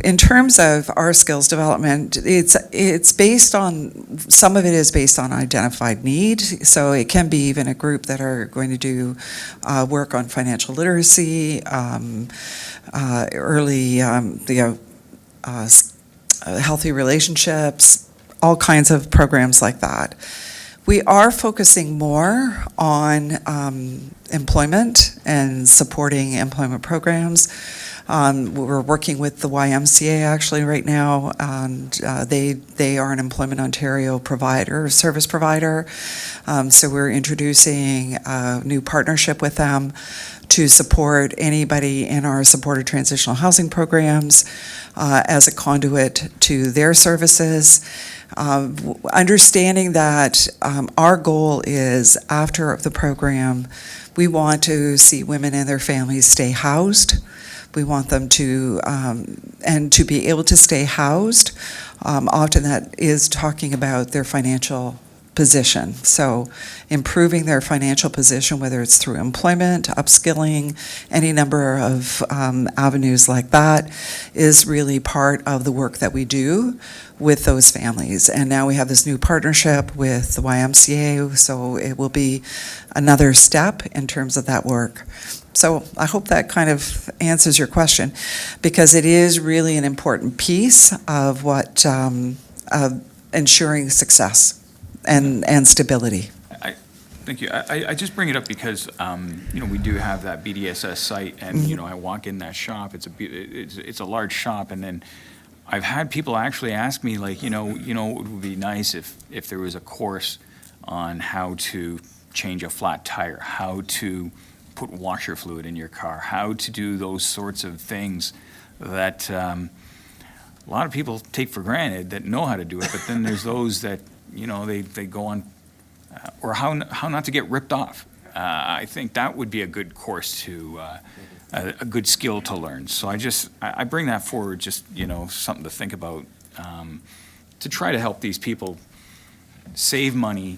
Speaker 16: in terms of our skills development, it's based on, some of it is based on identified need. So it can be even a group that are going to do work on financial literacy, early, healthy relationships, all kinds of programs like that. We are focusing more on employment and supporting employment programs. We're working with the YMCA actually right now, and they are an Employment Ontario provider, service provider. So we're introducing a new partnership with them to support anybody in our supported transitional housing programs as a conduit to their services. Understanding that our goal is, after the program, we want to see women and their families stay housed. We want them to, and to be able to stay housed. Often that is talking about their financial position. So improving their financial position, whether it's through employment, upskilling, any number of avenues like that, is really part of the work that we do with those families. And now we have this new partnership with the YMCA, so it will be another step in terms of that work. So I hope that kind of answers your question, because it is really an important piece of what ensuring success and stability.
Speaker 6: Thank you. I just bring it up because, we do have that BDSS site, and, I walk in that shop, it's a large shop, and then I've had people actually ask me, like, it would be nice if there was a course on how to change a flat tire, how to put washer fluid in your car, how to do those sorts of things that a lot of people take for granted that know how to do it, but then there's those that, they go on, or how not to get ripped off. I think that would be a good course to, a good skill to learn. So I bring that forward, just, something to think about, to try to help these people save money,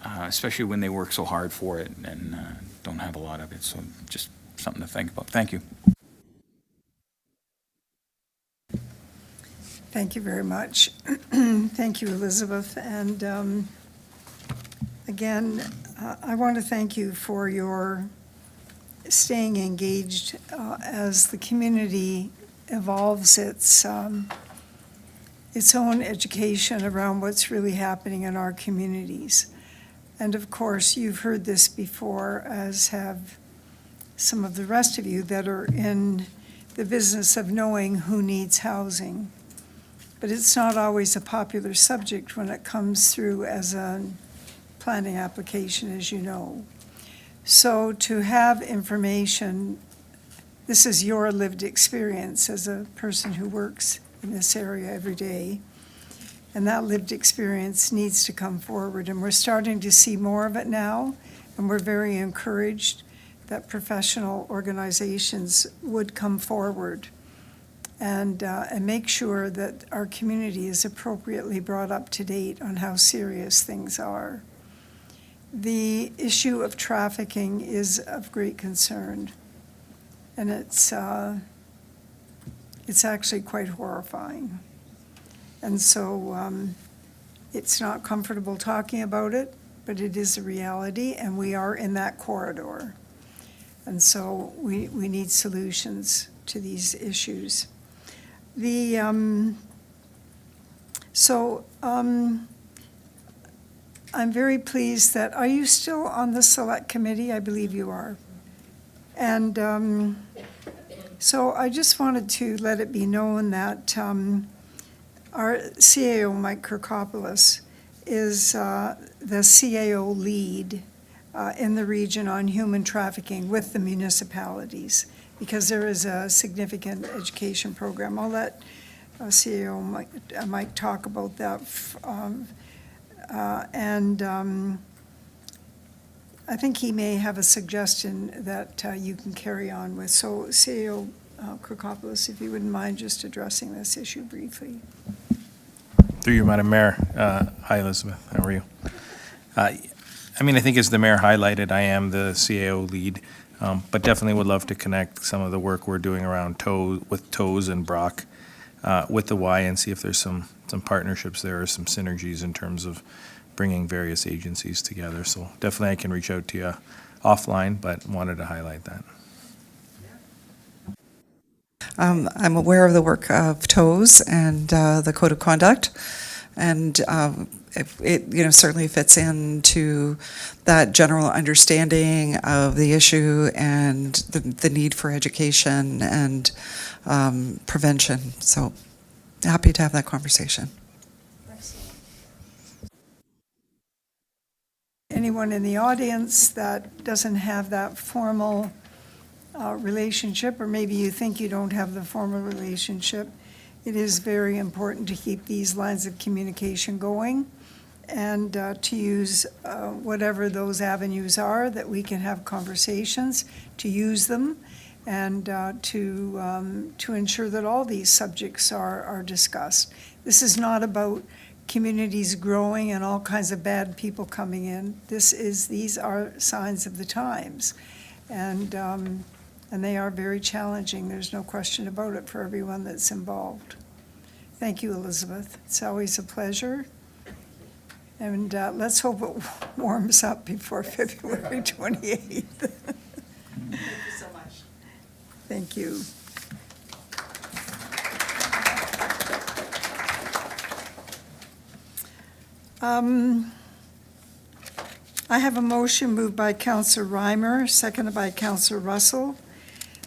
Speaker 6: especially when they work so hard for it and don't have a lot of it. So just something to think about. Thank you.
Speaker 2: Thank you very much. Thank you, Elizabeth. And again, I want to thank you for your staying engaged as the community evolves its own education around what's really happening in our communities. And of course, you've heard this before, as have some of the rest of you that are in the business of knowing who needs housing. But it's not always a popular subject when it comes through as a planning application, as you know. So to have information, this is your lived experience as a person who works in this area every day, and that lived experience needs to come forward, and we're starting to see more of it now, and we're very encouraged that professional organizations would come forward and make sure that our community is appropriately brought up to date on how serious things are. The issue of trafficking is of great concern, and it's actually quite horrifying. And so it's not comfortable talking about it, but it is a reality, and we are in that corridor. And so we need solutions to these issues. I'm very pleased that, are you still on the select committee? I believe you are. And so I just wanted to let it be known that our CAO, Mike Kirkopoulos, is the CAO lead in the region on human trafficking with the municipalities, because there is a significant education program. I'll let CAO Mike talk about that. I think he may have a suggestion that you can carry on with. So CAO Kirkopoulos, if you wouldn't mind just addressing this issue briefly.
Speaker 11: Through you, Madam Mayor. Hi, Elizabeth. How are you? I think as the mayor highlighted, I am the CAO lead, but definitely would love to connect some of the work we're doing around with TOES and Brock with the Y and see if there's some partnerships there or some synergies in terms of bringing various agencies together. So definitely I can reach out to you offline, but wanted to highlight that.
Speaker 16: I'm aware of the work of TOES and the Code of Conduct, and it certainly fits into that general understanding of the issue and the need for education and prevention. So happy to have that conversation.
Speaker 2: Anyone in the audience that doesn't have that formal relationship, or maybe you think you don't have the formal relationship, it is very important to keep these lines of communication going and to use whatever those avenues are that we can have conversations, to use them, and to ensure that all these subjects are discussed. This is not about communities growing and all kinds of bad people coming in. These are signs of the times, and they are very challenging. There's no question about it for everyone that's involved. Thank you, Elizabeth. It's always a pleasure. And let's hope it warms up before February 28th. Thank you so much. Thank you. I have a motion moved by Councillor Reimer, seconded by Councillor Russell,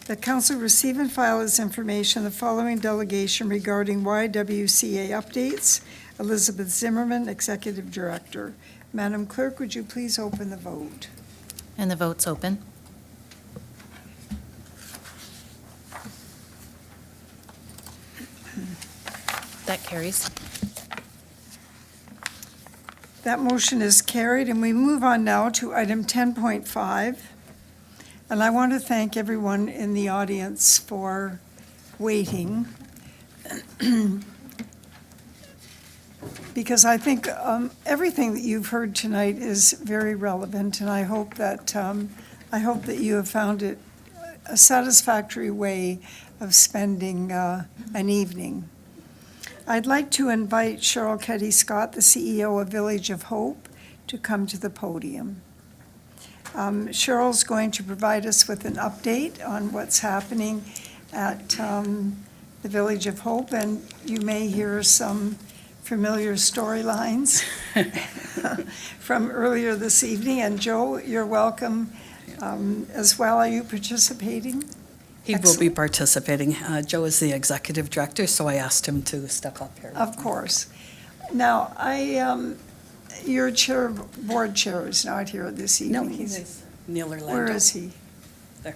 Speaker 2: that Council receive and file as information the following delegation regarding YWCA updates. Elizabeth Zimmerman, Executive Director. Madam Clerk, would you please open the vote?
Speaker 10: And the vote's open. That carries.
Speaker 2: That motion is carried, and we move on now to item 10.5. And I want to thank everyone in the audience for waiting, because I think everything that you've heard tonight is very relevant, and I hope that you have found it a satisfactory way of spending an evening. I'd like to invite Cheryl Keddy-Scott, the CEO of Village of Hope, to come to the podium. Cheryl's going to provide us with an update on what's happening at the Village of Hope, and you may hear some familiar storylines from earlier this evening. And Joe, you're welcome as well. Are you participating?
Speaker 17: He will be participating. Joe is the executive director, so I asked him to step up here.
Speaker 2: Of course. Now, your board chair is not here this evening.
Speaker 17: No, he's Neil Orlando.
Speaker 2: Where is he?
Speaker 17: There.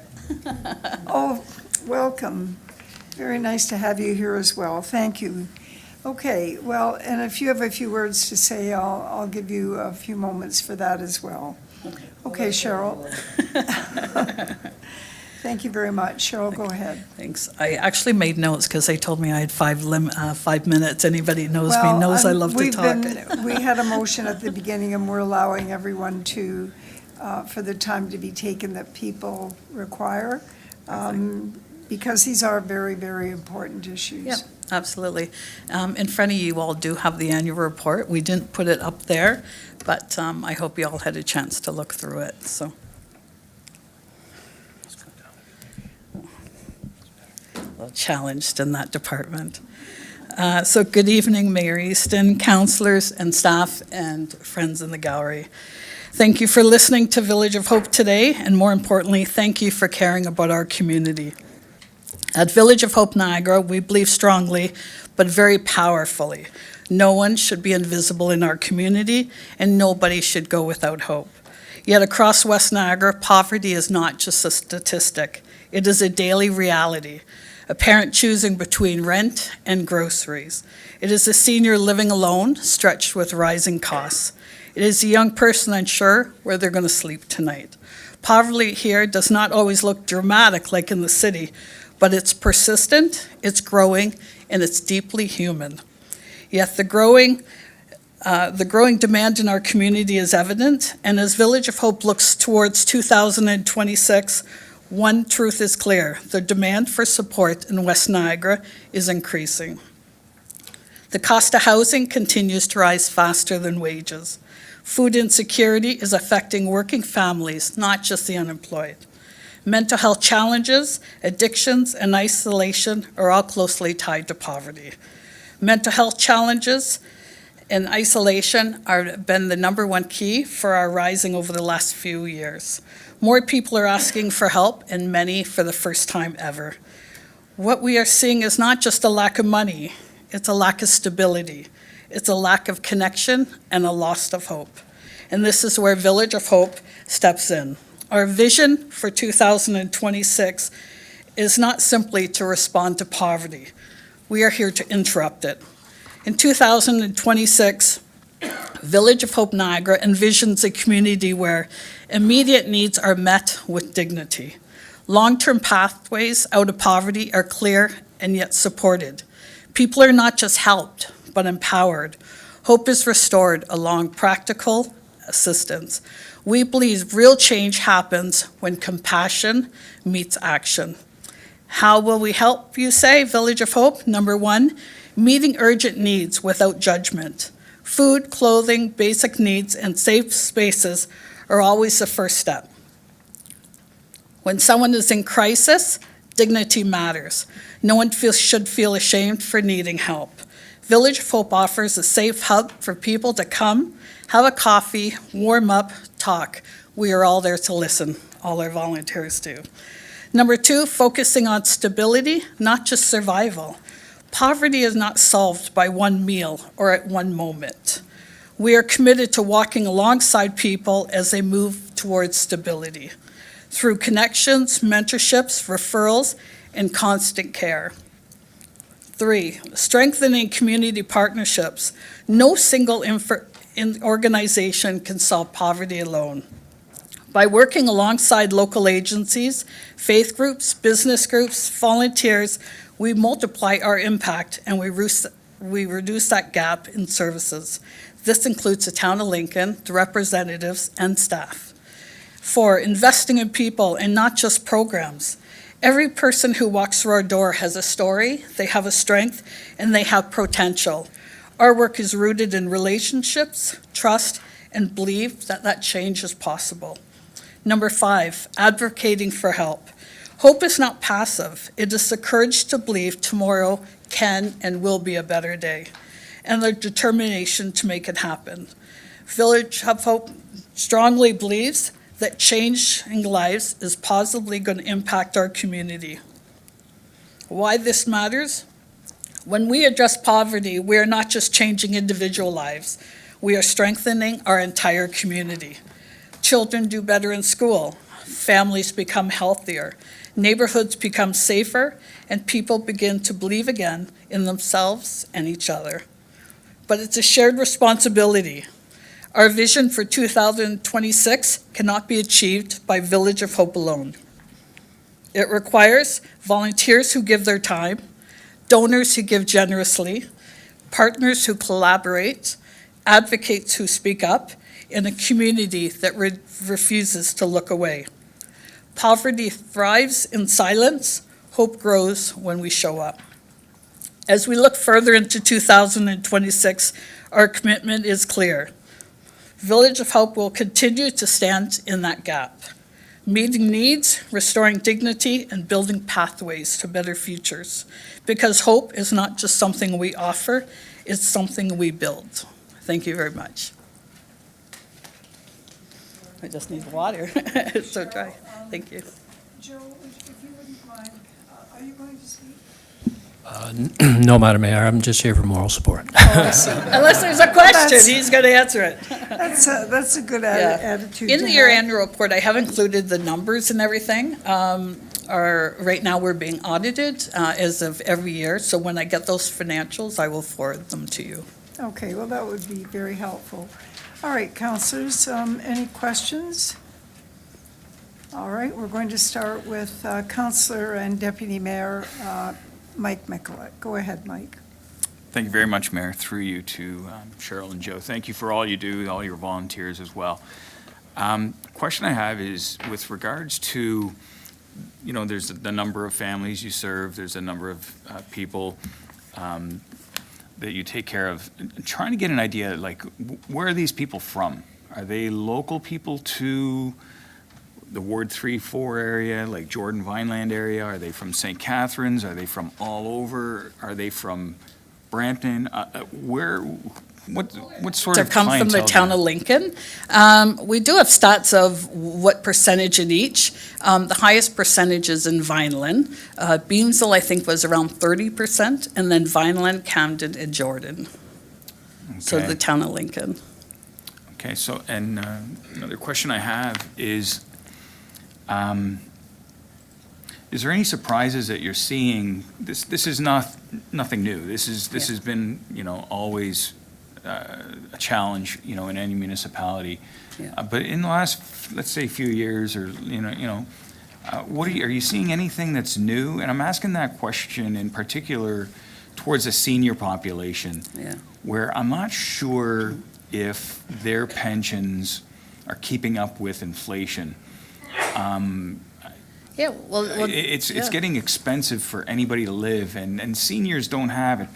Speaker 2: Oh, welcome. Very nice to have you here as well. Thank you. Okay, well, and if you have a few words to say, I'll give you a few moments for that as well. Okay, Cheryl. Thank you very much. Cheryl, go ahead.
Speaker 17: Thanks. I actually made notes because they told me I had 5 minutes. Anybody knows me knows I love to talk.
Speaker 2: We had a motion at the beginning, and we're allowing everyone to, for the time to be taken that people require, because these are very, very important issues.
Speaker 17: Yep, absolutely. In front of you all do have the annual report. We didn't put it up there, but I hope you all had a chance to look through it, so. A little challenged in that department. So good evening, Mayor Easton, councillors and staff and friends in the gallery. Thank you for listening to Village of Hope today, and more importantly, thank you for caring about our community. At Village of Hope Niagara, we believe strongly, but very powerfully, no one should be invisible in our community, and nobody should go without hope. Yet across West Niagara, poverty is not just a statistic. It is a daily reality. A parent choosing between rent and groceries. It is a senior living alone, stretched with rising costs. It is a young person unsure where they're going to sleep tonight. Poverty here does not always look dramatic like in the city, but it's persistent, it's growing, and it's deeply human. Yet the growing demand in our community is evident, and as Village of Hope looks towards 2026, one truth is clear: the demand for support in West Niagara is increasing. The cost of housing continues to rise faster than wages. Food insecurity is affecting working families, not just the unemployed. Mental health challenges, addictions, and isolation are all closely tied to poverty. Mental health challenges and isolation have been the number one key for our rising over the last few years. More people are asking for help, and many for the first time ever. What we are seeing is not just a lack of money, it's a lack of stability. It's a lack of connection and a loss of hope. And this is where Village of Hope steps in. Our vision for 2026 is not simply to respond to poverty. We are here to interrupt it. In 2026, Village of Hope Niagara envisions a community where immediate needs are met with dignity. Long-term pathways out of poverty are clear and yet supported. People are not just helped, but empowered. Hope is restored along practical assistance. We believe real change happens when compassion meets action. How will we help, you say, Village of Hope? Number one, meeting urgent needs without judgment. Food, clothing, basic needs, and safe spaces are always the first step. When someone is in crisis, dignity matters. No one should feel ashamed for needing help. Village of Hope offers a safe hub for people to come, have a coffee, warm up, talk. We are all there to listen. All our volunteers do. Number two, focusing on stability, not just survival. Poverty is not solved by one meal or at one moment. We are committed to walking alongside people as they move towards stability through connections, mentorships, referrals, and constant care. Three, strengthening community partnerships. No single organization can solve poverty alone. By working alongside local agencies, faith groups, business groups, volunteers, we multiply our impact and we reduce that gap in services. This includes the Town of Lincoln, the representatives, and staff. Four, investing in people and not just programs. Every person who walks through our door has a story, they have a strength, and they have potential. Our work is rooted in relationships, trust, and believe that change is possible. Number five, advocating for help. Hope is not passive. It is the courage to believe tomorrow can and will be a better day, and the determination to make it happen. Village of Hope strongly believes that changing lives is positively going to impact our community. Why this matters? When we address poverty, we are not just changing individual lives, we are strengthening our entire community. Children do better in school, families become healthier, neighborhoods become safer, and people begin to believe again in themselves and each other. But it's a shared responsibility. Our vision for 2026 cannot be achieved by Village of Hope alone. It requires volunteers who give their time, donors who give generously, partners who collaborate, advocates who speak up, in a community that refuses to look away. Poverty thrives in silence. Hope grows when we show up. As we look further into 2026, our commitment is clear. Village of Hope will continue to stand in that gap, meeting needs, restoring dignity, and building pathways to better futures. Because hope is not just something we offer, it's something we build. Thank you very much. I just need water. It's so dry. Thank you.
Speaker 2: Joe, if you wouldn't mind, are you going to speak?
Speaker 18: No, Madam Mayor, I'm just here for moral support.
Speaker 17: Unless there's a question, he's going to answer it.
Speaker 2: That's a good
Speaker 17: Yeah.
Speaker 2: attitude.
Speaker 17: In
Speaker 2: to
Speaker 17: your
Speaker 2: have.
Speaker 17: annual report, I have included the numbers and everything. Right now, we're being audited as of every year, so when I get those financials, I will forward them to you.
Speaker 2: Okay, well, that would be very helpful. All right, councilors, any questions? All right, we're going to start with Councilor and Deputy Mayor Mike Michalek. Go ahead, Mike.
Speaker 6: Thank you very much, Mayor. Through you to Cheryl and Joe. Thank you for all you do, all your volunteers as well. Question I have is with regards to, there's the number of families you serve, there's a number of people that you take care of. Trying to get an idea, like, where are these people from? Are they local people to the Ward 3-4 area, like Jordan Vineland area? Are they from St. Catharines? Are they from all over? Are they from Brampton? What sort
Speaker 17: To
Speaker 6: of
Speaker 17: come from the
Speaker 6: clientele
Speaker 17: town
Speaker 6: do
Speaker 17: of
Speaker 6: you-
Speaker 17: Lincoln. We do have stats of what percentage in each. The highest percentage is in Vineland. Beamsville, I think, was around 30%, and then Vineland, Camden, and Jordan. So
Speaker 6: Okay.
Speaker 17: the town of Lincoln.
Speaker 6: Okay, so, and another question I have is there any surprises that you're seeing? This is nothing new. This has been, always a challenge, in any municipality.
Speaker 17: Yeah.
Speaker 6: But in the last, let's say, few years, or, are you seeing anything that's new? And I'm asking that question in particular towards the senior population.
Speaker 17: Yeah.
Speaker 6: Where I'm not sure if their pensions are keeping up with inflation.
Speaker 17: Yeah, well,
Speaker 6: It's
Speaker 17: yeah.
Speaker 6: getting expensive for anybody to live, and seniors don't have it.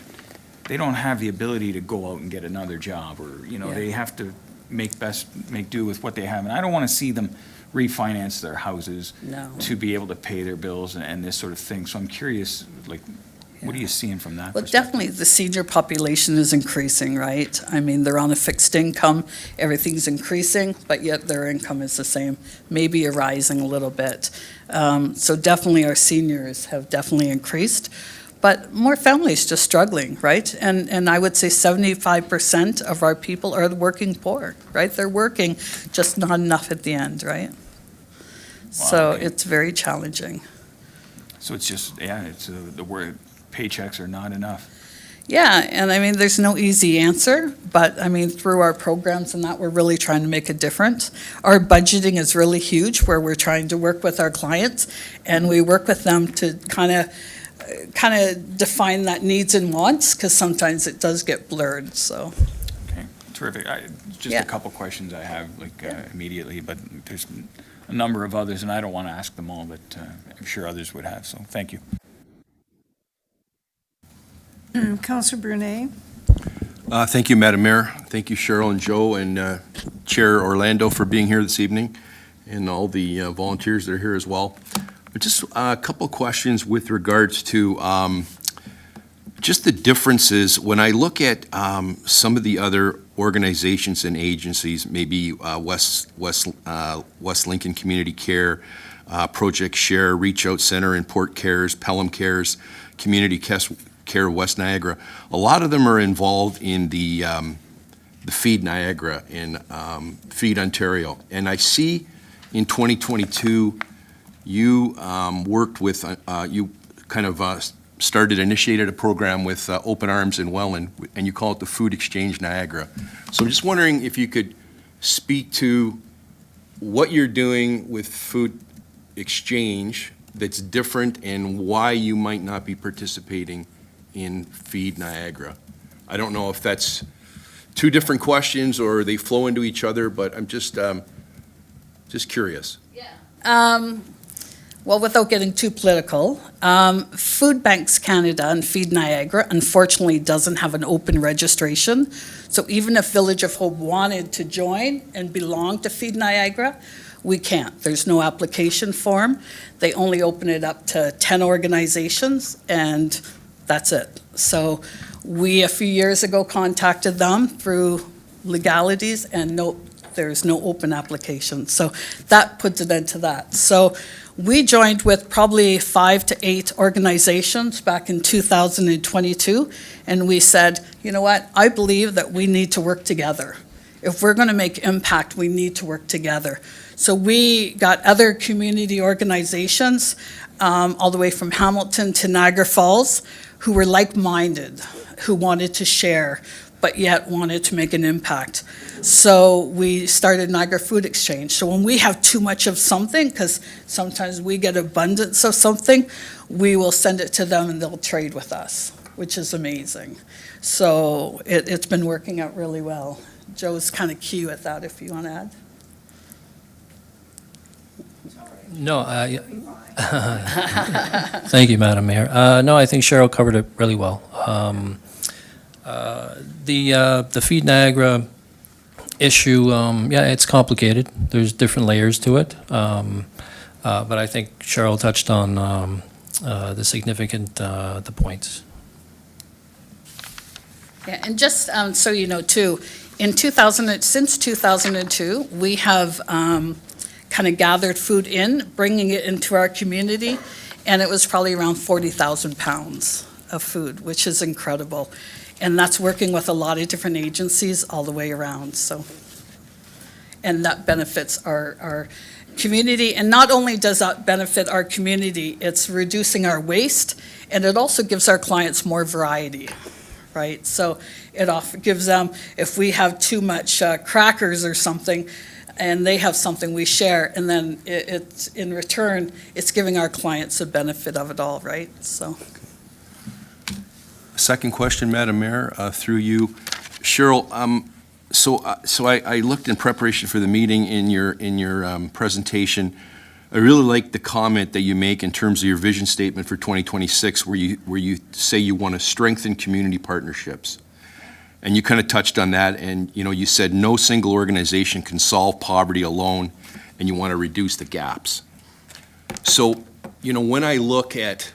Speaker 6: They don't have the ability to go out and get another job, or,
Speaker 17: Yeah.
Speaker 6: they have to make do with what they have. And I don't want to see them refinance their houses
Speaker 17: No.
Speaker 6: to be able to pay their bills and this sort of thing. So I'm curious, like, what are you seeing from that
Speaker 17: Well,
Speaker 6: perspective?
Speaker 17: definitely, the senior population is increasing, right? I mean, they're on a fixed income, everything's increasing, but yet their income is the same, maybe rising a little bit. So definitely, our seniors have definitely increased, but more families just struggling, right? And I would say 75% of our people are the working poor, right? They're working, just not enough at the end, right? So
Speaker 6: okay.
Speaker 17: it's very challenging.
Speaker 6: So it's just, it's the word paychecks are not enough.
Speaker 17: Yeah, and I mean, there's no easy answer, but I mean, through our programs and that, we're really trying to make a difference. Our budgeting is really huge, where we're trying to work with our clients, and we work with them to kind of define that needs and wants, because sometimes it does get blurred, so.
Speaker 6: Okay, terrific. Just
Speaker 17: Yeah.
Speaker 6: a couple questions I have, immediately, but there's a number of others, and I don't want to ask them all, but I'm sure others would have, so thank you.
Speaker 2: Councilor Brunet.
Speaker 4: Thank you, Madam Mayor. Thank you, Cheryl and Joe, and Chair Orlando for being here this evening, and all the volunteers that are here as well. Just a couple questions with regards to just the differences. When I look at some of the other organizations and agencies, maybe West Lincoln Community Care, Project Share, Reach Out Center, and Port Cares, Pelham Cares, Community Care West Niagara, a lot of them are involved in the Feed Niagara and Feed Ontario. And I see in 2022, you worked with, you kind of initiated a program with Open Arms in Welland, and you call it the Food Exchange Niagara. So I'm just wondering if you could speak to what you're doing with Food Exchange that's different and why you might not be participating in Feed Niagara. I don't know if that's two different questions or they flow into each other, but I'm just curious.
Speaker 17: Well, without getting too political, Food Banks Canada and Feed Niagara unfortunately doesn't have an open registration. So even if Village of Hope wanted to join and belong to Feed Niagara, we can't. There's no application form. They only open it up to 10 organizations, and that's it. So we, a few years ago, contacted them through legalities, and nope, there's no open application. So that puts it into that. So we joined with probably 5 to 8 organizations back in 2022, and we said, you know what, I believe that we need to work together. If we're going to make impact, we need to work together. So we got other community organizations, all the way from Hamilton to Niagara Falls, who were like-minded, who wanted to share, but yet wanted to make an impact. So we started Niagara Food Exchange. So when we have too much of something, because sometimes we get abundance of something, we will send it to them and they'll trade with us, which is amazing. So it's been working out really well. Joe's kind of cute at that, if you want to add.
Speaker 18: No, thank you, Madam Mayor. No, I think Cheryl covered it really well. The Feed Niagara issue, it's complicated. There's different layers to it. But I think Cheryl touched on the significant the points.
Speaker 17: Yeah, and just so you know too, since 2002, we have kind of gathered food in, bringing it into our community, and it was probably around 40,000 pounds of food, which is incredible. And that's working with a lot of different agencies all the way around, so. And that benefits our community, and not only does that benefit our community, it's reducing our waste, and it also gives our clients more variety, right? So it gives them, if we have too much crackers or something, and they have something we share, and then it's in return, it's giving our clients a benefit of it all, right? So.
Speaker 4: Second question, Madam Mayor, through you. Cheryl, so I looked in preparation for the meeting in your presentation. I really like the comment that you make in terms of your vision statement for 2026, where you say you want to strengthen community partnerships. And you kind of touched on that, and you said no single organization can solve poverty alone, and you want to reduce the gaps. So, when I look at,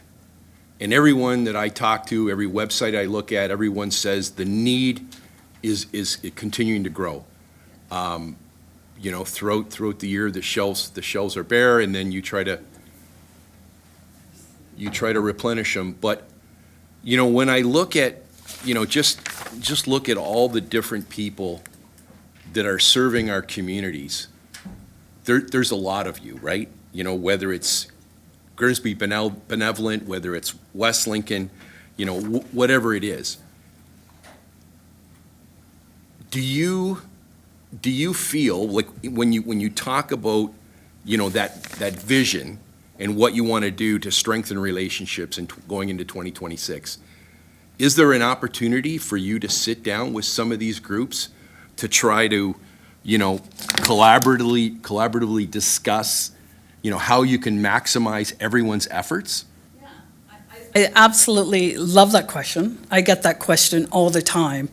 Speaker 4: and everyone that I talk to, every website I look at, everyone says the need is continuing to grow. Throughout the year, the shelves are bare, and then you try to replenish them. But when I look at just look at all the different people that are serving our communities. There's a lot of you, right? Whether it's Grimsby Benevolent, whether it's West Lincoln, whatever it is. Do you feel like when you talk about that vision and what you want to do to strengthen relationships and going into 2026? Is there an opportunity for you to sit down with some of these groups to try to, collaboratively discuss, how you can maximize everyone's efforts?
Speaker 17: I absolutely love that question. I get that question all the time.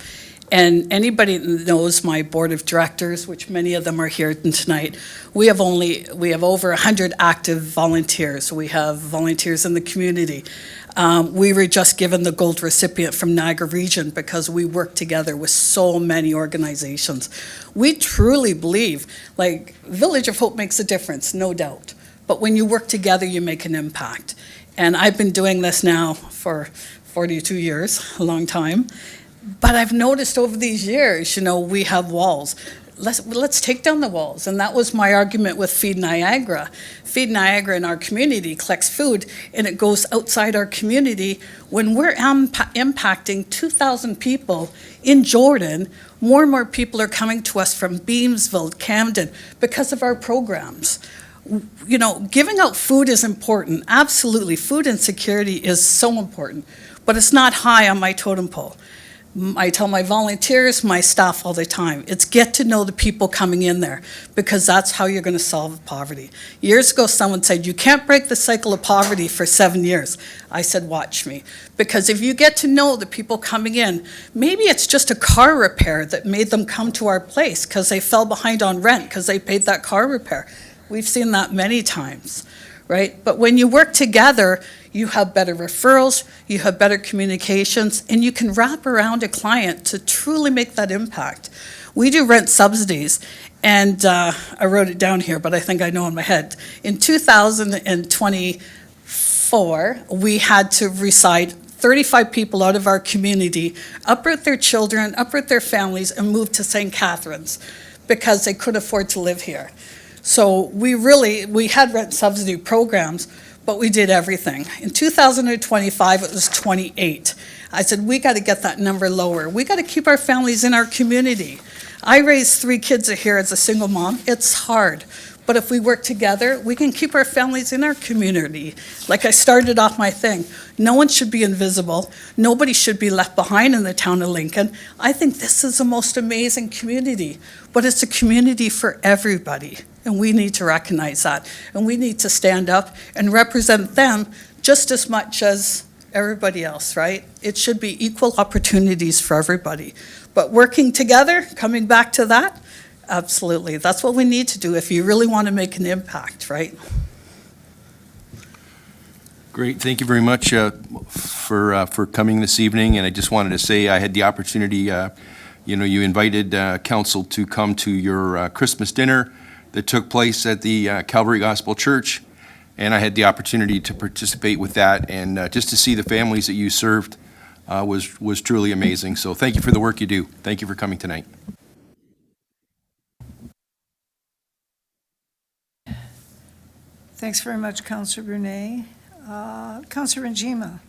Speaker 17: And anybody that knows my board of directors, which many of them are here tonight, we have over 100 active volunteers. We have volunteers in the community. We were just given the gold recipient from Niagara Region because we work together with so many organizations. We truly believe, like, Village of Hope makes a difference, no doubt. But when you work together, you make an impact. And I've been doing this now for 42 years, a long time. But I've noticed over these years, we have walls. Let's take down the walls. And that was my argument with Feed Niagara. Feed Niagara in our community collects food, and it goes outside our community. When we're impacting 2,000 people in Jordan, more and more people are coming to us from Beamsville, Camden, because of our programs. Giving out food is important. Absolutely. Food insecurity is so important. But it's not high on my totem pole. I tell my volunteers, my staff all the time, it's get to know the people coming in there, because that's how you're going to solve poverty. Years ago, someone said, you can't break the cycle of poverty for 7 years. I said, watch me. Because if you get to know the people coming in, maybe it's just a car repair that made them come to our place because they fell behind on rent because they paid that car repair. We've seen that many times, right? But when you work together, you have better referrals, you have better communications, and you can wrap around a client to truly make that impact. We do rent subsidies, and I wrote it down here, but I think I know in my head. In 2024, we had to reside 35 people out of our community, uproot their children, uproot their families, and move to St. Catharines because they couldn't afford to live here. So we had rent subsidy programs, but we did everything. In 2025, it was 28. I said, we got to get that number lower. We got to keep our families in our community. I raised 3 kids here as a single mom. It's hard. But if we work together, we can keep our families in our community. Like I started off my thing, no one should be invisible. Nobody should be left behind in the town of Lincoln. I think this is the most amazing community, but it's a community for everybody. And we need to recognize that. And we need to stand up and represent them just as much as everybody else, right? It should be equal opportunities for everybody. But working together, coming back to that, absolutely. That's what we need to do if you really want to make an impact, right?
Speaker 4: Great. Thank you very much for coming this evening. And I just wanted to say I had the opportunity, you invited council to come to your Christmas dinner that took place at the Calvary Gospel Church, and I had the opportunity to participate with that, and just to see the families that you served was truly amazing. So thank you for the work you do. Thank you for coming tonight.
Speaker 2: Thanks very much, Councillor Brunet. Councillor Njima,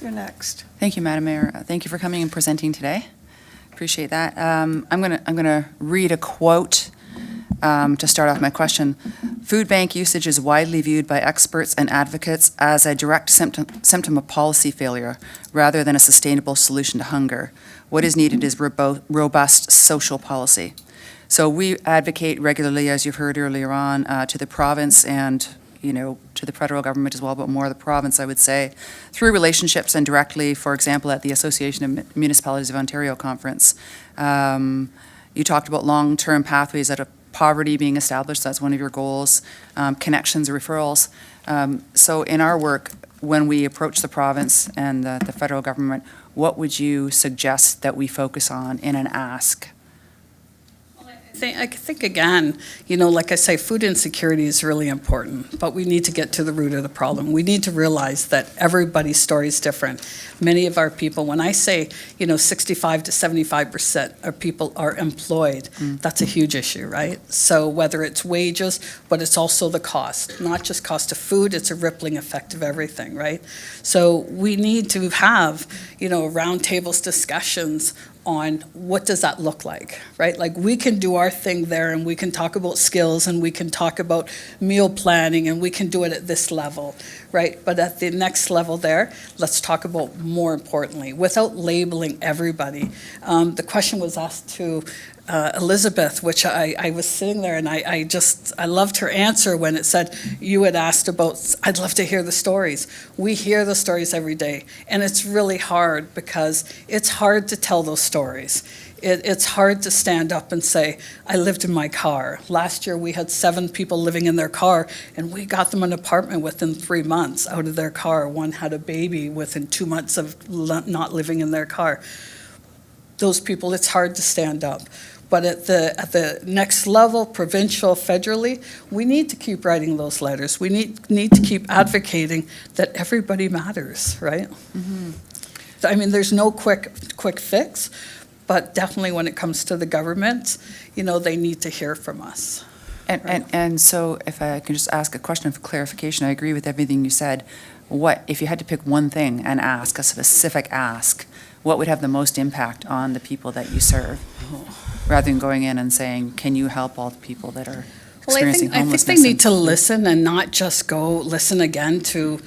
Speaker 2: you're next.
Speaker 14: Thank you, Madam Mayor. Thank you for coming and presenting today. Appreciate that. I'm gonna read a quote to start off my question. Food bank usage is widely viewed by experts and advocates as a direct symptom of policy failure rather than a sustainable solution to hunger. What is needed is robust social policy. So we advocate regularly, as you've heard earlier on, to the province and to the federal government as well, but more the province, I would say, through relationships and directly, for example, at the Association of Municipalities of Ontario conference. You talked about long-term pathways out of poverty being established. That's one of your goals. Connections, referrals. So in our work, when we approach the province and the federal government, what would you suggest that we focus on in an ask?
Speaker 17: I think again, like I say, food insecurity is really important, but we need to get to the root of the problem. We need to realize that everybody's story is different. Many of our people, when I say, 65 to 75% of people are employed, that's a huge issue, right? So whether it's wages, but it's also the cost, not just cost of food, it's a rippling effect of everything, right? So we need to have, roundtables discussions on what does that look like, right? Like we can do our thing there and we can talk about skills and we can talk about meal planning and we can do it at this level, right? But at the next level there, let's talk about more importantly, without labeling everybody. The question was asked to Elizabeth, which I was sitting there and I loved her answer when it said, you had asked about, I'd love to hear the stories. We hear the stories every day, and it's really hard because it's hard to tell those stories. It's hard to stand up and say, I lived in my car. Last year, we had 7 people living in their car, and we got them an apartment within 3 months out of their car. One had a baby within 2 months of not living in their car. Those people, it's hard to stand up. But at the next level, provincial, federally, we need to keep writing those letters. We need to keep advocating that everybody matters, right? So, I mean, there's no quick fix, but definitely when it comes to the government, they need to hear from us.
Speaker 14: And so if I can just ask a question of clarification, I agree with everything you said. What, if you had to pick one thing and ask, a specific ask, what would have the most impact on the people that you serve? Rather than going in and saying, can you help all the people that are experiencing
Speaker 17: I think
Speaker 14: homelessness?
Speaker 17: they need to listen and not just go listen again to,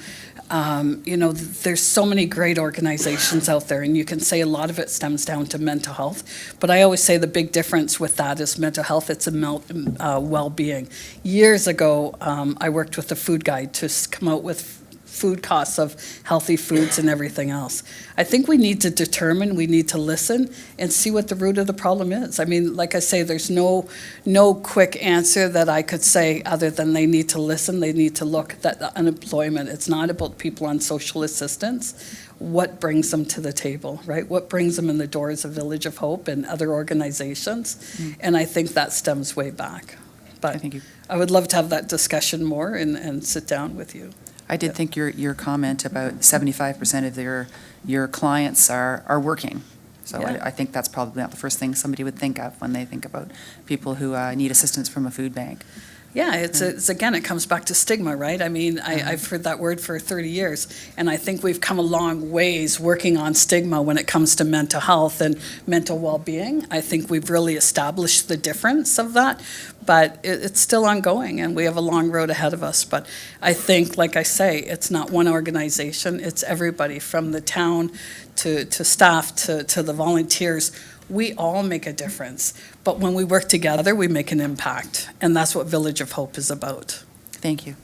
Speaker 17: there's so many great organizations out there, and you can say a lot of it stems down to mental health. But I always say the big difference with that is mental health, it's a well-being. Years ago, I worked with the Food Guide to come out with food costs of healthy foods and everything else. I think we need to determine, we need to listen and see what the root of the problem is. I mean, like I say, there's no quick answer that I could say other than they need to listen, they need to look at the unemployment. It's not about people on social assistance. What brings them to the table, right? What brings them in the doors of Village of Hope and other organizations? And I think that stems way back. But I would love to have that discussion more and sit down with you.
Speaker 14: I did think your comment about 75% of your clients are working. So
Speaker 17: Yeah.
Speaker 14: I think that's probably not the first thing somebody would think of when they think about people who need assistance from a food bank.
Speaker 17: Yeah, it's again, it comes back to stigma, right? I mean, I've heard that word for 30 years, and I think we've come a long ways working on stigma when it comes to mental health and mental well-being. I think we've really established the difference of that, but it's still ongoing, and we have a long road ahead of us. But I think, like I say, it's not one organization, it's everybody from the town to staff to the volunteers. We all make a difference, but when we work together, we make an impact, and that's what Village of Hope is about.
Speaker 14: Thank you.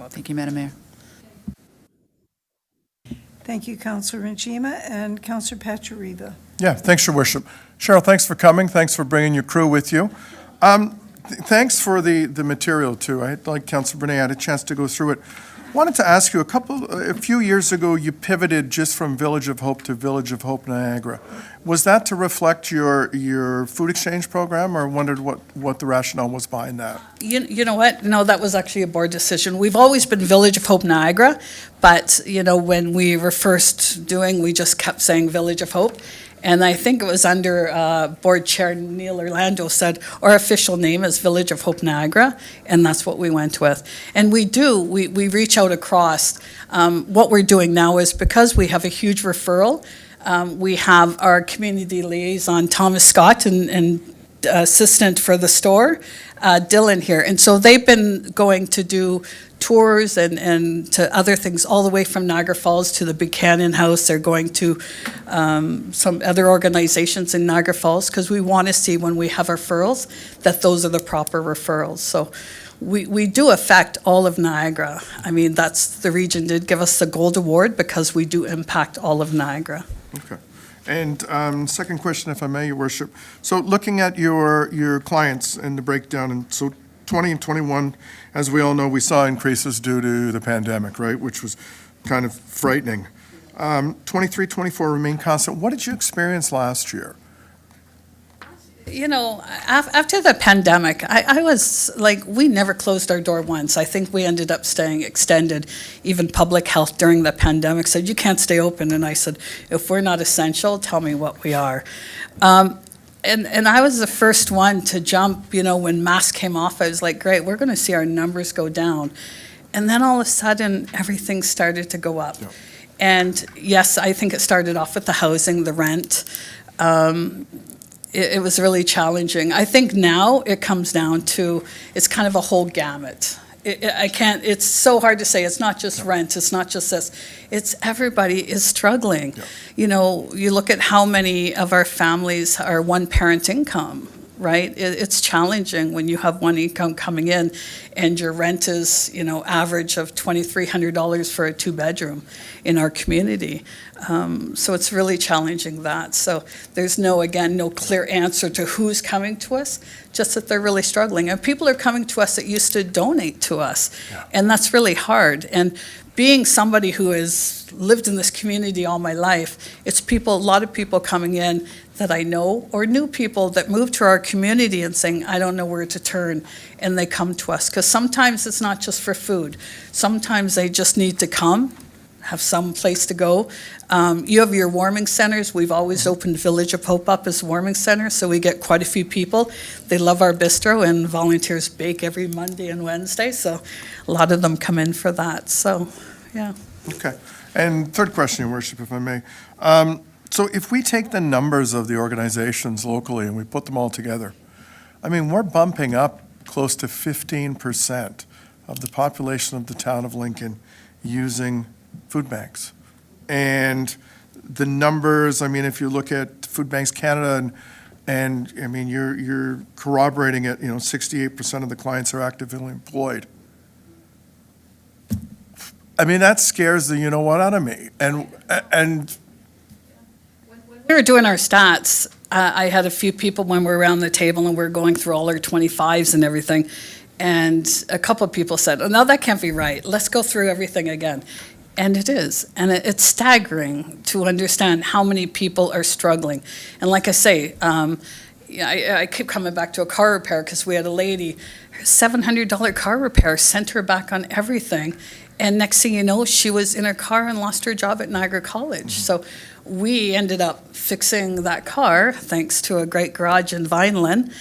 Speaker 14: Thank you, Madam Mayor.
Speaker 2: Thank you, Councillor Najima, and Councillor Pachariva.
Speaker 5: Yeah, thanks, Your Worship. Cheryl, thanks for coming. Thanks for bringing your crew with you. Thanks for the material, too. Like Councillor Bernay, I had a chance to go through it. Wanted to ask you, a few years ago, you pivoted just from Village of Hope to Village of Hope Niagara. Was that to reflect your food exchange program, or wondered what the rationale was behind that?
Speaker 17: You know what? No, that was actually a board decision. We've always been Village of Hope Niagara, but, when we were first doing, we just kept saying Village of Hope. And I think it was under Board Chair Neil Orlando said, our official name is Village of Hope Niagara, and that's what we went with. And we reach out across. What we're doing now is because we have a huge referral, we have our community liaison, Thomas Scott, and assistant for the store, Dylan here. And so they've been going to do tours and to other things all the way from Niagara Falls to the Buchanan House. They're going to some other organizations in Niagara Falls because we want to see when we have referrals that those are the proper referrals. So we do affect all of Niagara. I mean, the region did give us the gold award because we do impact all of Niagara.
Speaker 5: Okay. And second question, if I may, Your Worship. So looking at your clients and the breakdown, and so 20 and 21, as we all know, we saw increases due to the pandemic, right, which was kind of frightening. 23, 24 remain constant. What did you experience last year?
Speaker 17: After the pandemic, I was like, we never closed our door once. I think we ended up staying extended. Even public health during the pandemic said, you can't stay open. And I said, if we're not essential, tell me what we are. And I was the first one to jump, when masks came off, I was like, great, we're going to see our numbers go down. And then all of a sudden, everything started to go up. Yeah. And yes, I think it started off with the housing, the rent. It was really challenging. I think now it comes down to, it's kind of a whole gamut. It's so hard to say. It's not just rent. It's not just this. It's everybody is struggling. Yeah. You look at how many of our families are one parent income. right? It's challenging when you have one income coming in and your rent is, average of $2,300 for a two-bedroom in our community. So it's really challenging that. So there's no clear answer to who's coming to us, just that they're really struggling. And people are coming to us that used to donate to us, and that's really hard. And being somebody who has lived in this community all my life, it's a lot of people coming in that I know, or new people that move to our community and saying, I don't know where to turn, and they come to us. Because sometimes it's not just for food. Sometimes they just need to come, have some place to go. You have your warming centers. We've always opened Village of Hope up as a warming center, so we get quite a few people. They love our bistro, and volunteers bake every Monday and Wednesday, so a lot of them come in for that. So, yeah.
Speaker 5: Okay. And third question, Your Worship, if I may. So if we take the numbers of the organizations locally and we put them all together, I mean, we're bumping up close to 15% of the population of the town of Lincoln using food banks. And the numbers, I mean, if you look at Food Banks Canada and I mean, you're corroborating it, 68% of the clients are actively employed. I mean, that scares the you-know-what out of me. And
Speaker 17: We were doing our stats. I had a few people when we were around the table and we were going through all our 25s and everything. And a couple of people said, oh, no, that can't be right. Let's go through everything again. And it is. And it's staggering to understand how many people are struggling. And like I say, I keep coming back to a car repair because we had a lady, her $700 car repair sent her back on everything. And next thing you know, she was in her car and lost her job at Niagara College. So we ended up fixing that car, thanks to a great garage in Vineland.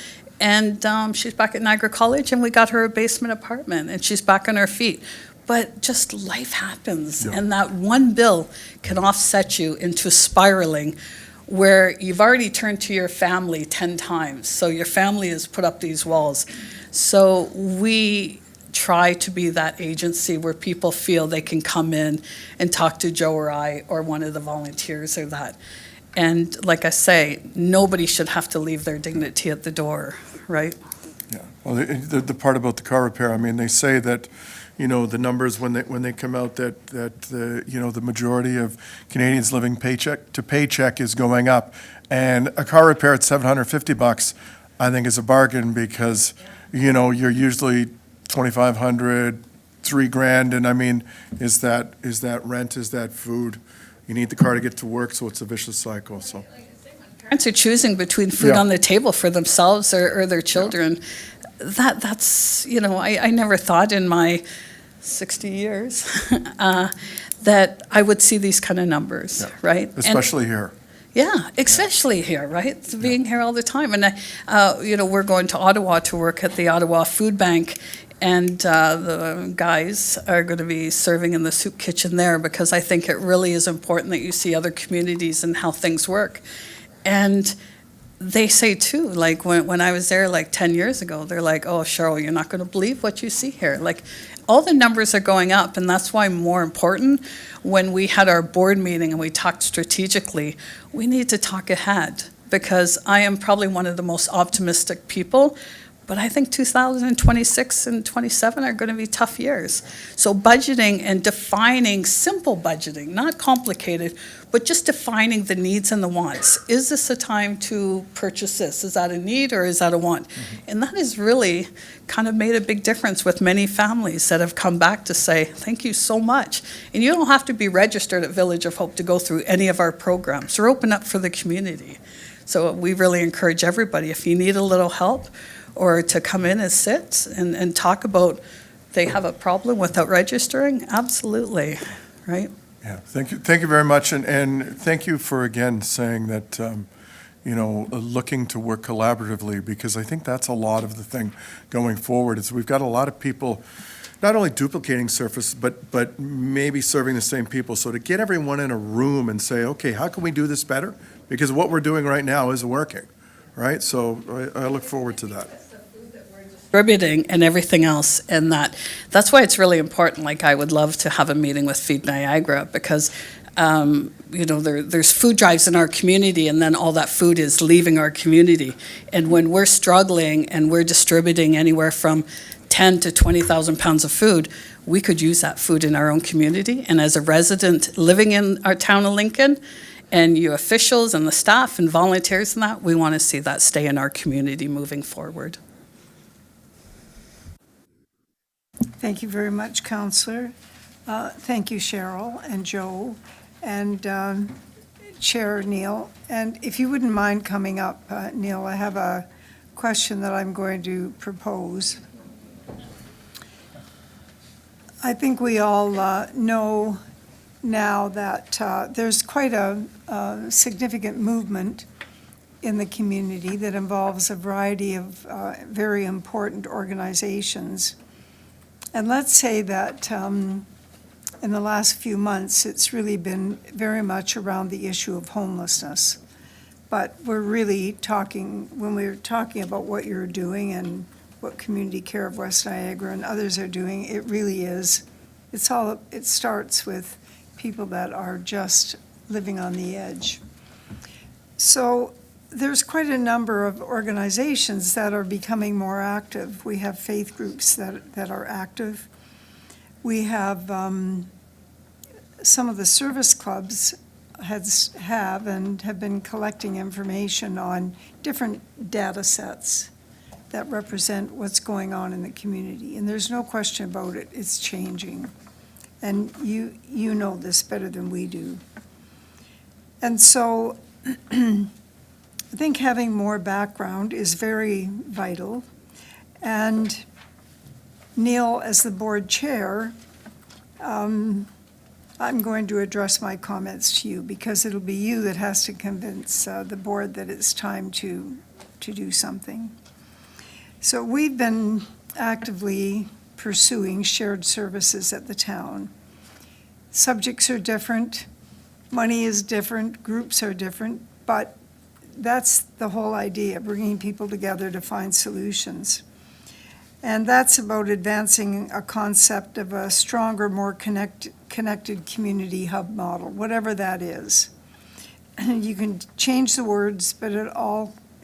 Speaker 17: And she's back at Niagara College, and we got her a basement apartment, and she's back on her feet. But just life happens, and that one bill can offset you into spiraling where you've already turned to your family 10 times. So your family has put up these walls. So we try to be that agency where people feel they can come in and talk to Joe or I or one of the volunteers or that. And like I say, nobody should have to leave their dignity at the door, right?
Speaker 5: yeah, well, the part about the car repair, I mean, they say that, the numbers when they come out that the majority of Canadians living paycheck to paycheck is going up, and a car repair at $750, I think is a bargain because, you're usually $2,500, $3,000, and I mean, is that rent, is that food? You need the car to get to work, so it's a vicious cycle. So
Speaker 17: Parents are choosing between food
Speaker 5: Yeah.
Speaker 17: on the table for themselves or their children. That's I never thought in my 60 years that I would see these kind of numbers,
Speaker 5: Yeah.
Speaker 17: right? And-
Speaker 5: especially here.
Speaker 17: Yeah, especially here, right? Being here all the time. And, we're going to Ottawa to work at the Ottawa Food Bank, and the guys are going to be serving in the soup kitchen there because I think it really is important that you see other communities and how things work. And they say, too, like when I was there like 10 years ago, they're like, oh, Cheryl, you're not going to believe what you see here. Like, all the numbers are going up, and that's why more important, when we had our board meeting and we talked strategically, we need to talk ahead, because I am probably one of the most optimistic people, but I think 2026 and 27 are going to be tough years. So budgeting and defining simple budgeting, not complicated, but just defining the needs and the wants. Is this a time to purchase this? Is that a need or is that a want? And that has really kind of made a big difference with many families that have come back to say, thank you so much. And you don't have to be registered at Village of Hope to go through any of our programs. We're open up for the community. So we really encourage everybody, if you need a little help, or to come in and sit and talk about they have a problem without registering, absolutely, right?
Speaker 5: Yeah, thank you very much, and thank you for again saying that, looking to work collaboratively, because I think that's a lot of the thing going forward, is we've got a lot of people not only duplicating service, but maybe serving the same people. So to get everyone in a room and say, okay, how can we do this better? Because what we're doing right now isn't working, right? So I look forward to that.
Speaker 17: Distributing and everything else, and that's why it's really important. Like, I would love to have a meeting with Feed Niagara, because There's food drives in our community, and then all that food is leaving our community. And when we're struggling and we're distributing anywhere from 10 to 20,000 pounds of food, we could use that food in our own community. And as a resident living in our town of Lincoln, and you officials and the staff and volunteers and that, we want to see that stay in our community moving forward.
Speaker 2: Thank you very much, Councillor. Thank you, Cheryl and Joe and Chair Neil. And if you wouldn't mind coming up, Neil, I have a question that I'm going to propose. I think we all know now that there's quite a significant movement in the community that involves a variety of very important organizations. And let's say that in the last few months, it's really been very much around the issue of homelessness. But we're really talking, when we're talking about what you're doing and what Community Care of West Niagara and others are doing, it really is, it starts with people that are just living on the edge. So there's quite a number of organizations that are becoming more active. We have faith groups that are active. We have some of the service clubs have been collecting information on different data sets that represent what's going on in the community. And there's no question about it, it's changing. And you know this better than we do. And so I think having more background is very vital. And Neil, as the board chair, I'm going to address my comments to you because it'll be you that has to convince the board that it's time to do something. So we've been actively pursuing shared services at the town. Subjects are different, money is different, groups are different, but that's the whole idea, bringing people together to find solutions. And that's about advancing a concept of a stronger, more connected community hub model, whatever that is. You can change the words, but it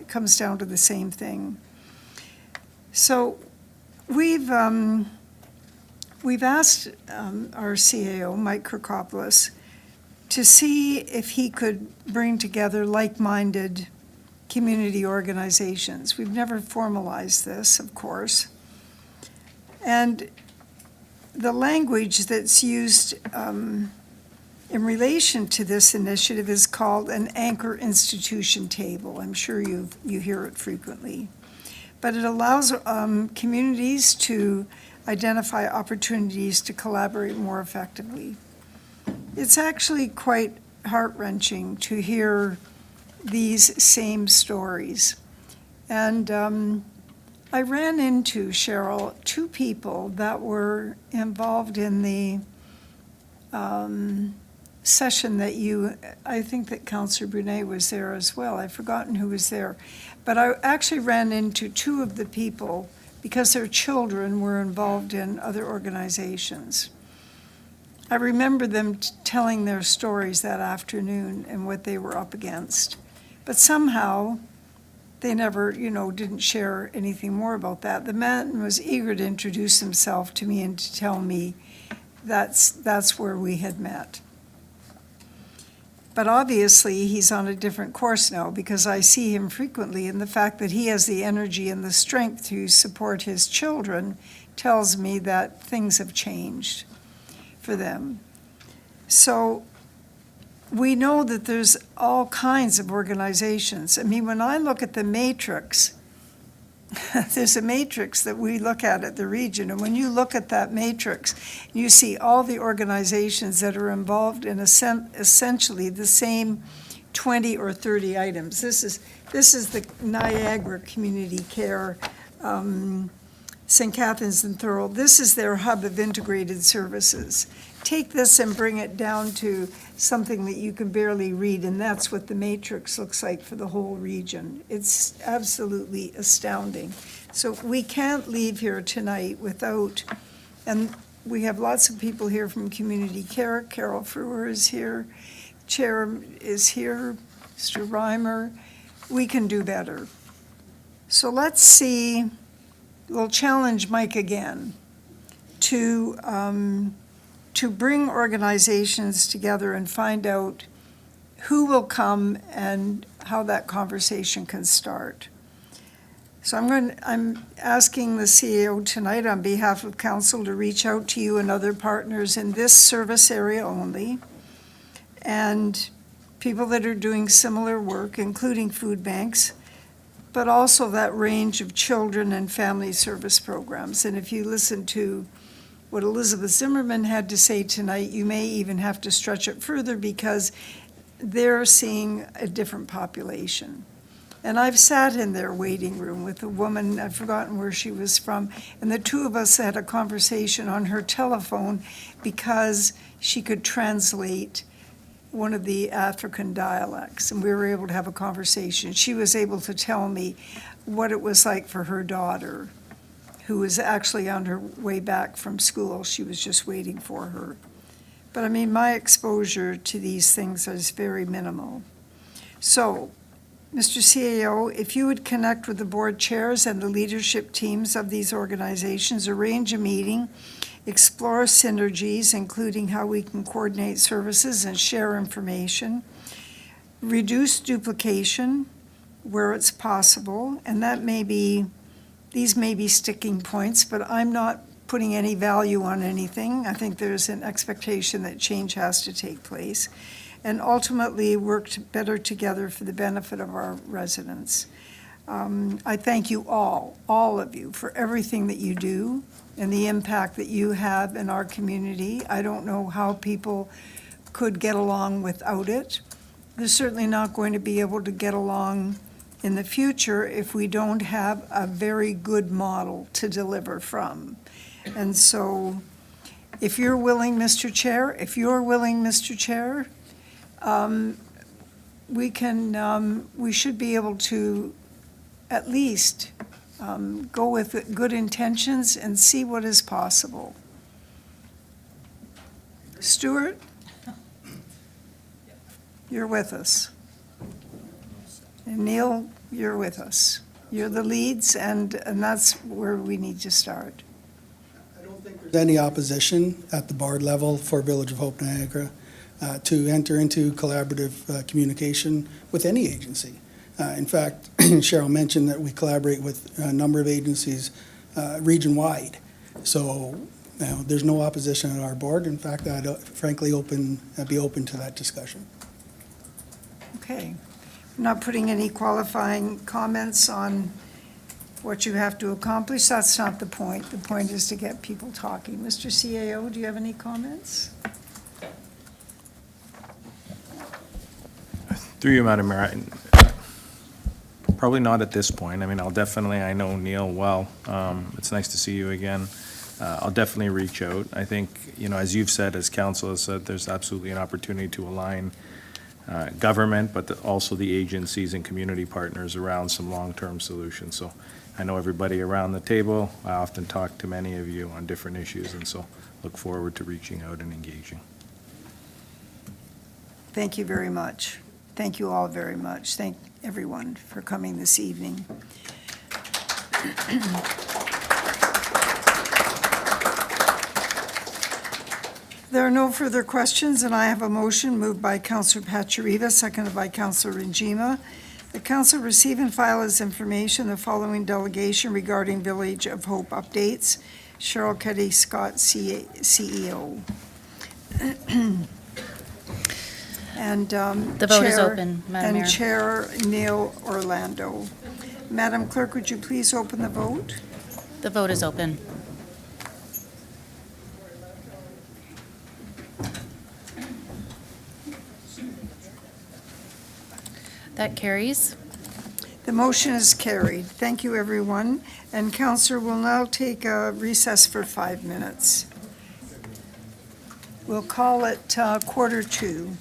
Speaker 2: comes down to the same thing. So we've asked our CAO, Mike Kirkopoulos, to see if he could bring together like-minded community organizations. We've never formalized this, of course. And the language that's used in relation to this initiative is called an anchor institution table. I'm sure you hear it frequently. But it allows communities to identify opportunities to collaborate more effectively. It's actually quite heart-wrenching to hear these same stories. And I ran into, Cheryl, two people that were involved in the session that I think that Councillor Brunet was there as well. I've forgotten who was there. But I actually ran into two of the people because their children were involved in other organizations. I remember them telling their stories that afternoon and what they were up against. But somehow, they never, didn't share anything more about that. The man was eager to introduce himself to me and to tell me that's where we had met. But obviously, he's on a different course now because I see him frequently, and the fact that he has the energy and the strength to support his children tells me that things have changed for them. So we know that there's all kinds of organizations. I mean, when I look at the matrix, there's a matrix that we look at the region, and when you look at that matrix, you see all the organizations that are involved in essentially the same 20 or 30 items. This is the Niagara Community Care, St. Catharines and Thurl. This is their hub of integrated services. Take this and bring it down to something that you can barely read, and that's what the matrix looks like for the whole region. It's absolutely astounding. So we can't leave here tonight without, and we have lots of people here from Community Care. Carol Frewer is here. Chair is here, Mr. Reimer. We can do better. So let's see, we'll challenge Mike again to bring organizations together and find out who will come and how that conversation can start. So I'm asking the CEO tonight on behalf of council to reach out to you and other partners in this service area only, and people that are doing similar work, including food banks, but also that range of children and family service programs. And if you listen to what Elizabeth Zimmerman had to say tonight, you may even have to stretch it further because they're seeing a different population. And I've sat in their waiting room with a woman, I've forgotten where she was from, and the two of us had a conversation on her telephone because she could translate one of the African dialects, and we were able to have a conversation. She was able to tell me what it was like for her daughter, who was actually on her way back from school. She was just waiting for her. But I mean, my exposure to these things is very minimal. So, Mr. CAO, if you would connect with the board chairs and the leadership teams of these organizations, arrange a meeting, explore synergies, including how we can coordinate services and share information, reduce duplication where it's possible, and that may be, these may be sticking points, but I'm not putting any value on anything. I think there's an expectation that change has to take place, and ultimately work better together for the benefit of our residents. I thank you all of you, for everything that you do and the impact that you have in our community. I don't know how people could get along without it. They're certainly not going to be able to get along in the future if we don't have a very good model to deliver from. And so, if you're willing, Mr. Chair, we should be able to at least go with good intentions and see what is possible. Stuart? You're with us. And Neil, you're with us. You're the leads, and that's where we need to start.
Speaker 19: There's any opposition at the board level for Village of Hope Niagara to enter into collaborative communication with any agency. In fact, Cheryl mentioned that we collaborate with a number of agencies region-wide. So there's no opposition at our board. In fact, I'd frankly be open to that discussion.
Speaker 2: Okay. I'm not putting any qualifying comments on what you have to accomplish. That's not the point. The point is to get people talking. Mr. CAO, do you have any comments?
Speaker 11: Through you, Madam Mayor, probably not at this point. I mean, I know Neil well. It's nice to see you again. I'll definitely reach out. I think, as you've said, as council has said, there's absolutely an opportunity to align government, but also the agencies and community partners around some long-term solutions. So I know everybody around the table. I often talk to many of you on different issues, and so look forward to reaching out and engaging.
Speaker 2: Thank you very much. Thank you all very much. Thank everyone for coming this evening. There are no further questions, and I have a motion moved by Councillor Pachariva, seconded by Councillor Ringima. The council receive and file as information the following delegation regarding Village of Hope updates. Cheryl Keddy-Scott, CEO. And
Speaker 10: The vote is open, Madam Mayor.
Speaker 2: And Chair Neil Orlando. Madam Clerk, would you please open the vote?
Speaker 10: The vote is open. That carries.
Speaker 2: The motion is carried. Thank you, everyone. And Councillor will now take a recess for 5 minutes. We'll call it 1:45.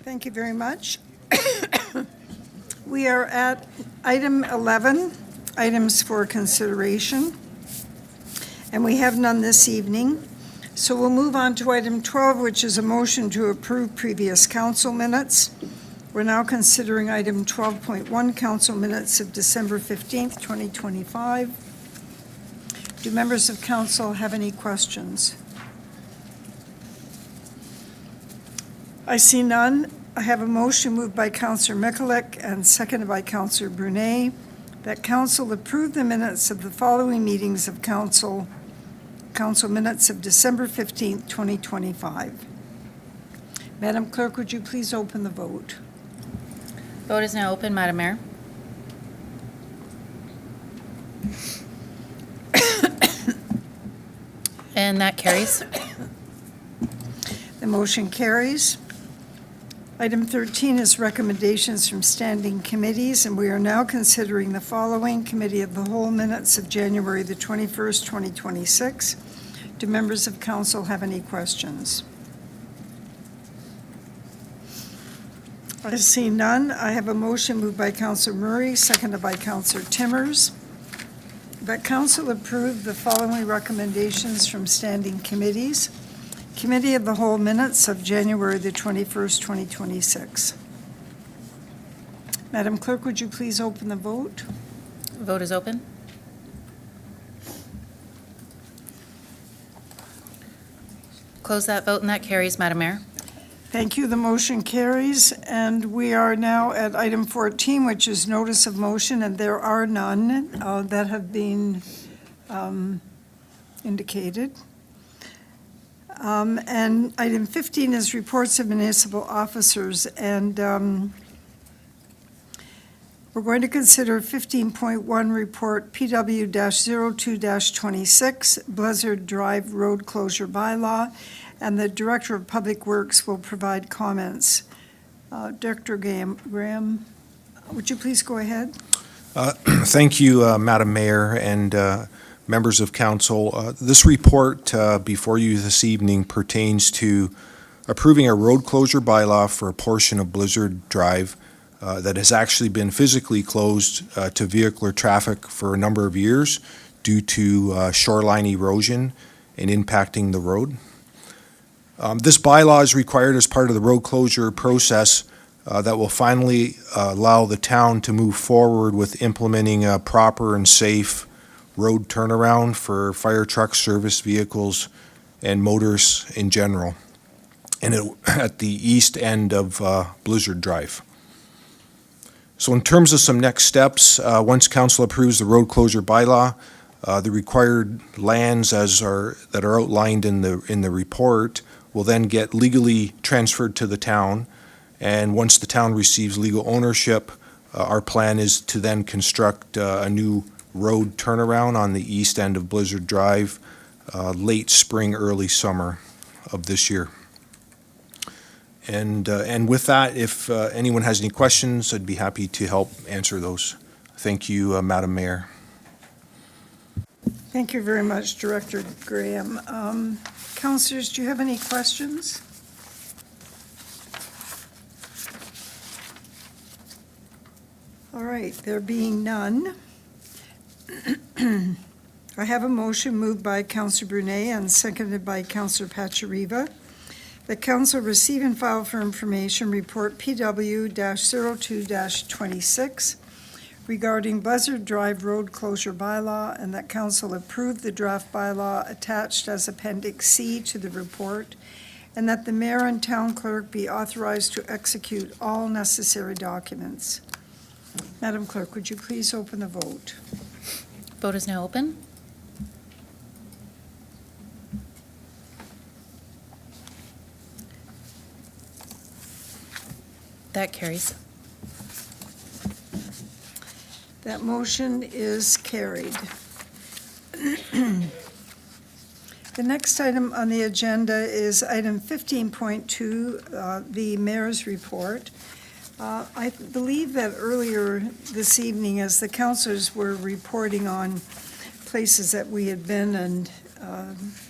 Speaker 2: Thank you very much. We are at item 11, items for consideration, and we have none this evening. So we'll move on to item 12, which is a motion to approve previous council minutes. We're now considering item 12.1, council minutes of December 15th, 2025. Do members of council have any questions? I see none. I have a motion moved by Councillor Mikulik and seconded by Councillor Brunet that council approve the minutes of the following meetings of council minutes of December 15th, 2025. Madam Clerk, would you please open the vote?
Speaker 10: Vote is now open, Madam Mayor. And that carries.
Speaker 2: The motion carries. Item 13 is recommendations from standing committees, and we are now considering the following Committee of the Whole minutes of January the 21st, 2026. Do members of council have any questions? I see none. I have a motion moved by Councillor Murray, seconded by Councillor Timmers, that council approve the following recommendations from standing committees. Committee of the Whole minutes of January the 21st, 2026. Madam Clerk, would you please open the vote?
Speaker 10: Vote is open. Close that vote, and that carries, Madam Mayor.
Speaker 2: Thank you. The motion carries, and we are now at item 14, which is notice of motion, and there are none that have been indicated. And item 15 is reports of municipal officers, and we're going to consider 15.1 report PW-02-26, Blizzard Drive Road Closure Bylaw, and the Director of Public Works will provide comments. Director Graham, would you please go ahead?
Speaker 20: Thank you, Madam Mayor and members of council. This report before you this evening pertains to approving a road closure bylaw for a portion of Blizzard Drive that has actually been physically closed to vehicular traffic for a number of years due to shoreline erosion and impacting the road. This bylaw is required as part of the road closure process that will finally allow the town to move forward with implementing a proper and safe road turnaround for fire trucks, service vehicles, and motorists in general, and at the east end of Blizzard Drive. So in terms of some next steps, once council approves the road closure bylaw, the required lands that are outlined in the report will then get legally transferred to the town, and once the town receives legal ownership, our plan is to then construct a new road turnaround on the east end of Blizzard Drive late spring, early summer of this year. And with that, if anyone has any questions, I'd be happy to help answer those. Thank you, Madam Mayor.
Speaker 2: Thank you very much, Director Graham. Councilors, do you have any questions? All right, there being none, I have a motion moved by Councillor Brunet and seconded by Councillor Pachariva that council receive and file for information report PW-02-26 regarding Blizzard Drive Road Closure Bylaw, and that council approve the draft bylaw attached as Appendix C to the report, and that the mayor and town clerk be authorized to execute all necessary documents. Madam Clerk, would you please open the vote?
Speaker 10: Vote is now open. That carries.
Speaker 2: That motion is carried. The next item on the agenda is item 15.2, the mayor's report. I believe that earlier this evening, as the councilors were reporting on places that we had been and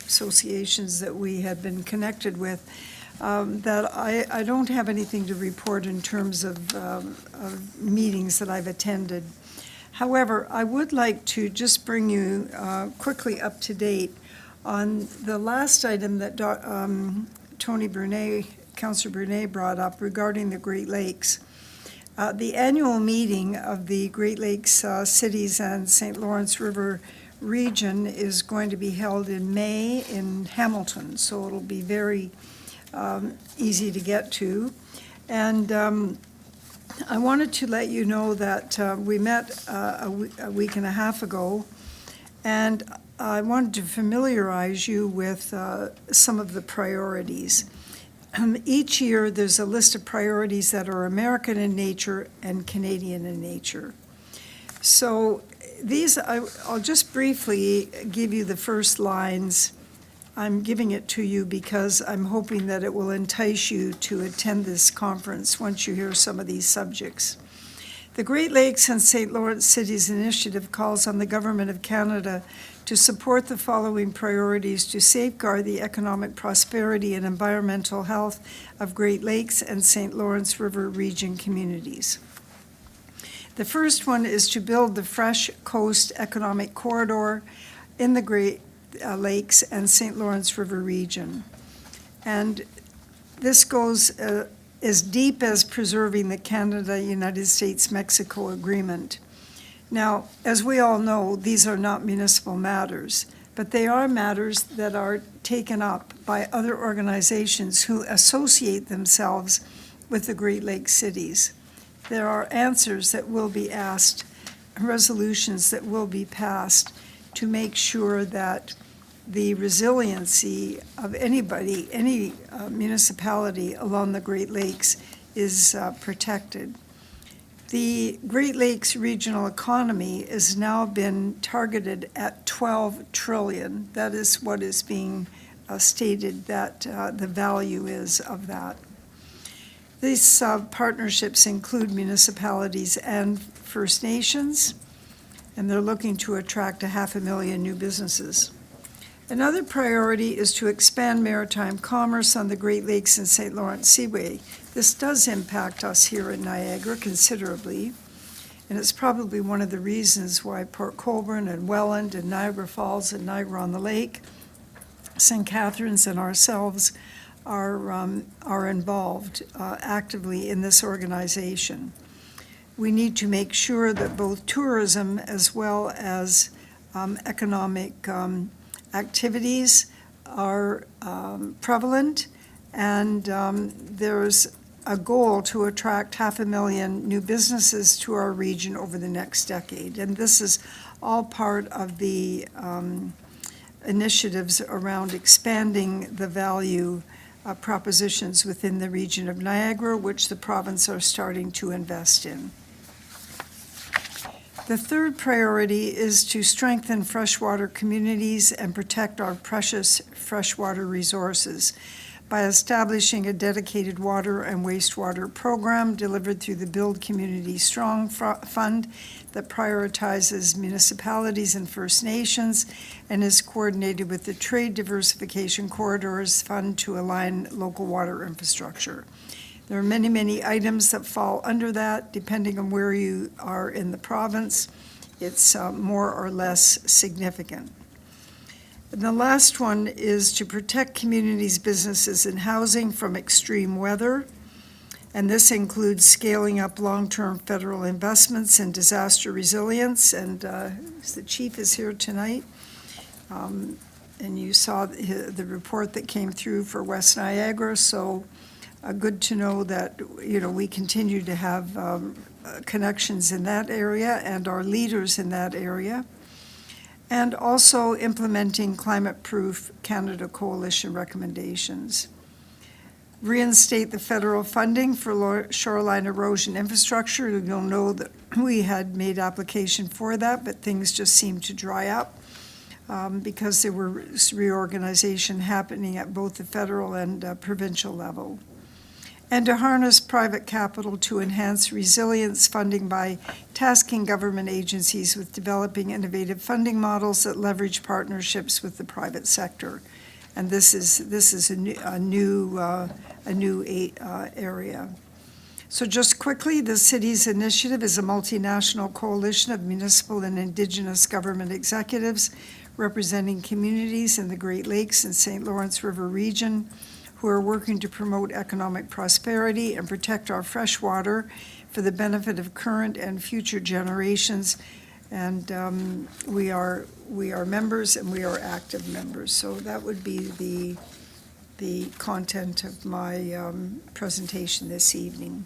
Speaker 2: associations that we had been connected with, that I don't have anything to report in terms of meetings that I've attended. However, I would like to just bring you quickly up to date on the last item that Tony Brunet, Councillor Brunet brought up regarding the Great Lakes. The annual meeting of the Great Lakes cities and St. Lawrence River region is going to be held in May in Hamilton, so it'll be very easy to get to. And I wanted to let you know that we met a week and a half ago, and I wanted to familiarize you with some of the priorities. Each year, there's a list of priorities that are American in nature and Canadian in nature. So these, I'll just briefly give you the first lines. I'm giving it to you because I'm hoping that it will entice you to attend this conference once you hear some of these subjects. The Great Lakes and St. Lawrence Cities Initiative calls on the Government of Canada to support the following priorities to safeguard the economic prosperity and environmental health of Great Lakes and St. Lawrence River region communities. The first one is to build the Fresh Coast Economic Corridor in the Great Lakes and St. Lawrence River region. And this goes as deep as preserving the Canada-United States-Mexico agreement. Now, as we all know, these are not municipal matters, but they are matters that are taken up by other organizations who associate themselves with the Great Lakes cities. There are answers that will be asked, resolutions that will be passed to make sure that the resiliency of anybody, any municipality along the Great Lakes is protected. The Great Lakes regional economy has now been targeted at 12 trillion. That is what is being stated that the value is of that. These partnerships include municipalities and First Nations, and they're looking to attract 500,000 new businesses. Another priority is to expand maritime commerce on the Great Lakes and St. Lawrence Seaway. This does impact us here in Niagara considerably, and it's probably one of the reasons why Port Colborne and Welland and Niagara Falls and Niagara-on-the-Lake, St. Catharines and ourselves are involved actively in this organization. We need to make sure that both tourism as well as economic activities are prevalent, and there's a goal to attract 500,000 new businesses to our region over the next decade. And this is all part of the initiatives around expanding the value propositions within the region of Niagara, which the province are starting to invest in. The third priority is to strengthen freshwater communities and protect our precious freshwater resources by establishing a dedicated water and wastewater program delivered through the Build Community Strong Fund that prioritizes municipalities and First Nations and is coordinated with the Trade Diversification Corridors Fund to align local water infrastructure. There are many, many items that fall under that, depending on where you are in the province. It's more or less significant. And the last one is to protect communities, businesses, and housing from extreme weather. And this includes scaling up long-term federal investments in disaster resilience. And the chief is here tonight. And you saw the report that came through for West Niagara. So good to know that, we continue to have connections in that area and our leaders in that area. And also implementing climate-proof Canada Coalition recommendations. Reinstate the federal funding for shoreline erosion infrastructure. You'll know that we had made application for that, but things just seemed to dry up because there were reorganization happening at both the federal and provincial level. And to harness private capital to enhance resilience funding by tasking government agencies with developing innovative funding models that leverage partnerships with the private sector. and this is a new area. So just quickly, the city's initiative is a multinational coalition of municipal and Indigenous government executives representing communities in the Great Lakes and St. Lawrence River region who are working to promote economic prosperity and protect our fresh water for the benefit of current and future generations. And we are members, and we are active members. So that would be the content of my presentation this evening.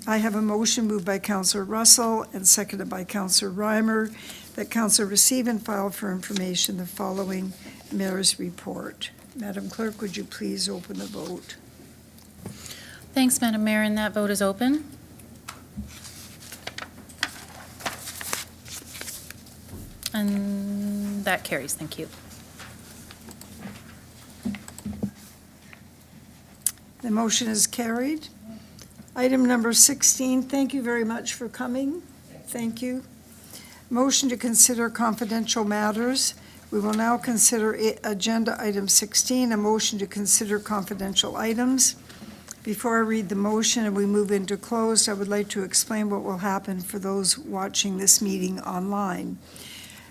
Speaker 2: I have a motion moved by Councillor Russell and seconded by Councillor Reimer that Council receive and file for information the following Mayor's report. Madam Clerk, would you please open the vote?
Speaker 10: Thanks, Madam Mayor, and that vote is open. And that carries. Thank you.
Speaker 2: The motion is carried. Item number 16, thank you very much for coming. Thank you. Motion to consider confidential matters. We will now consider agenda item 16, a motion to consider confidential items. Before I read the motion and we move into closed, I would like to explain what will happen for those watching this meeting online.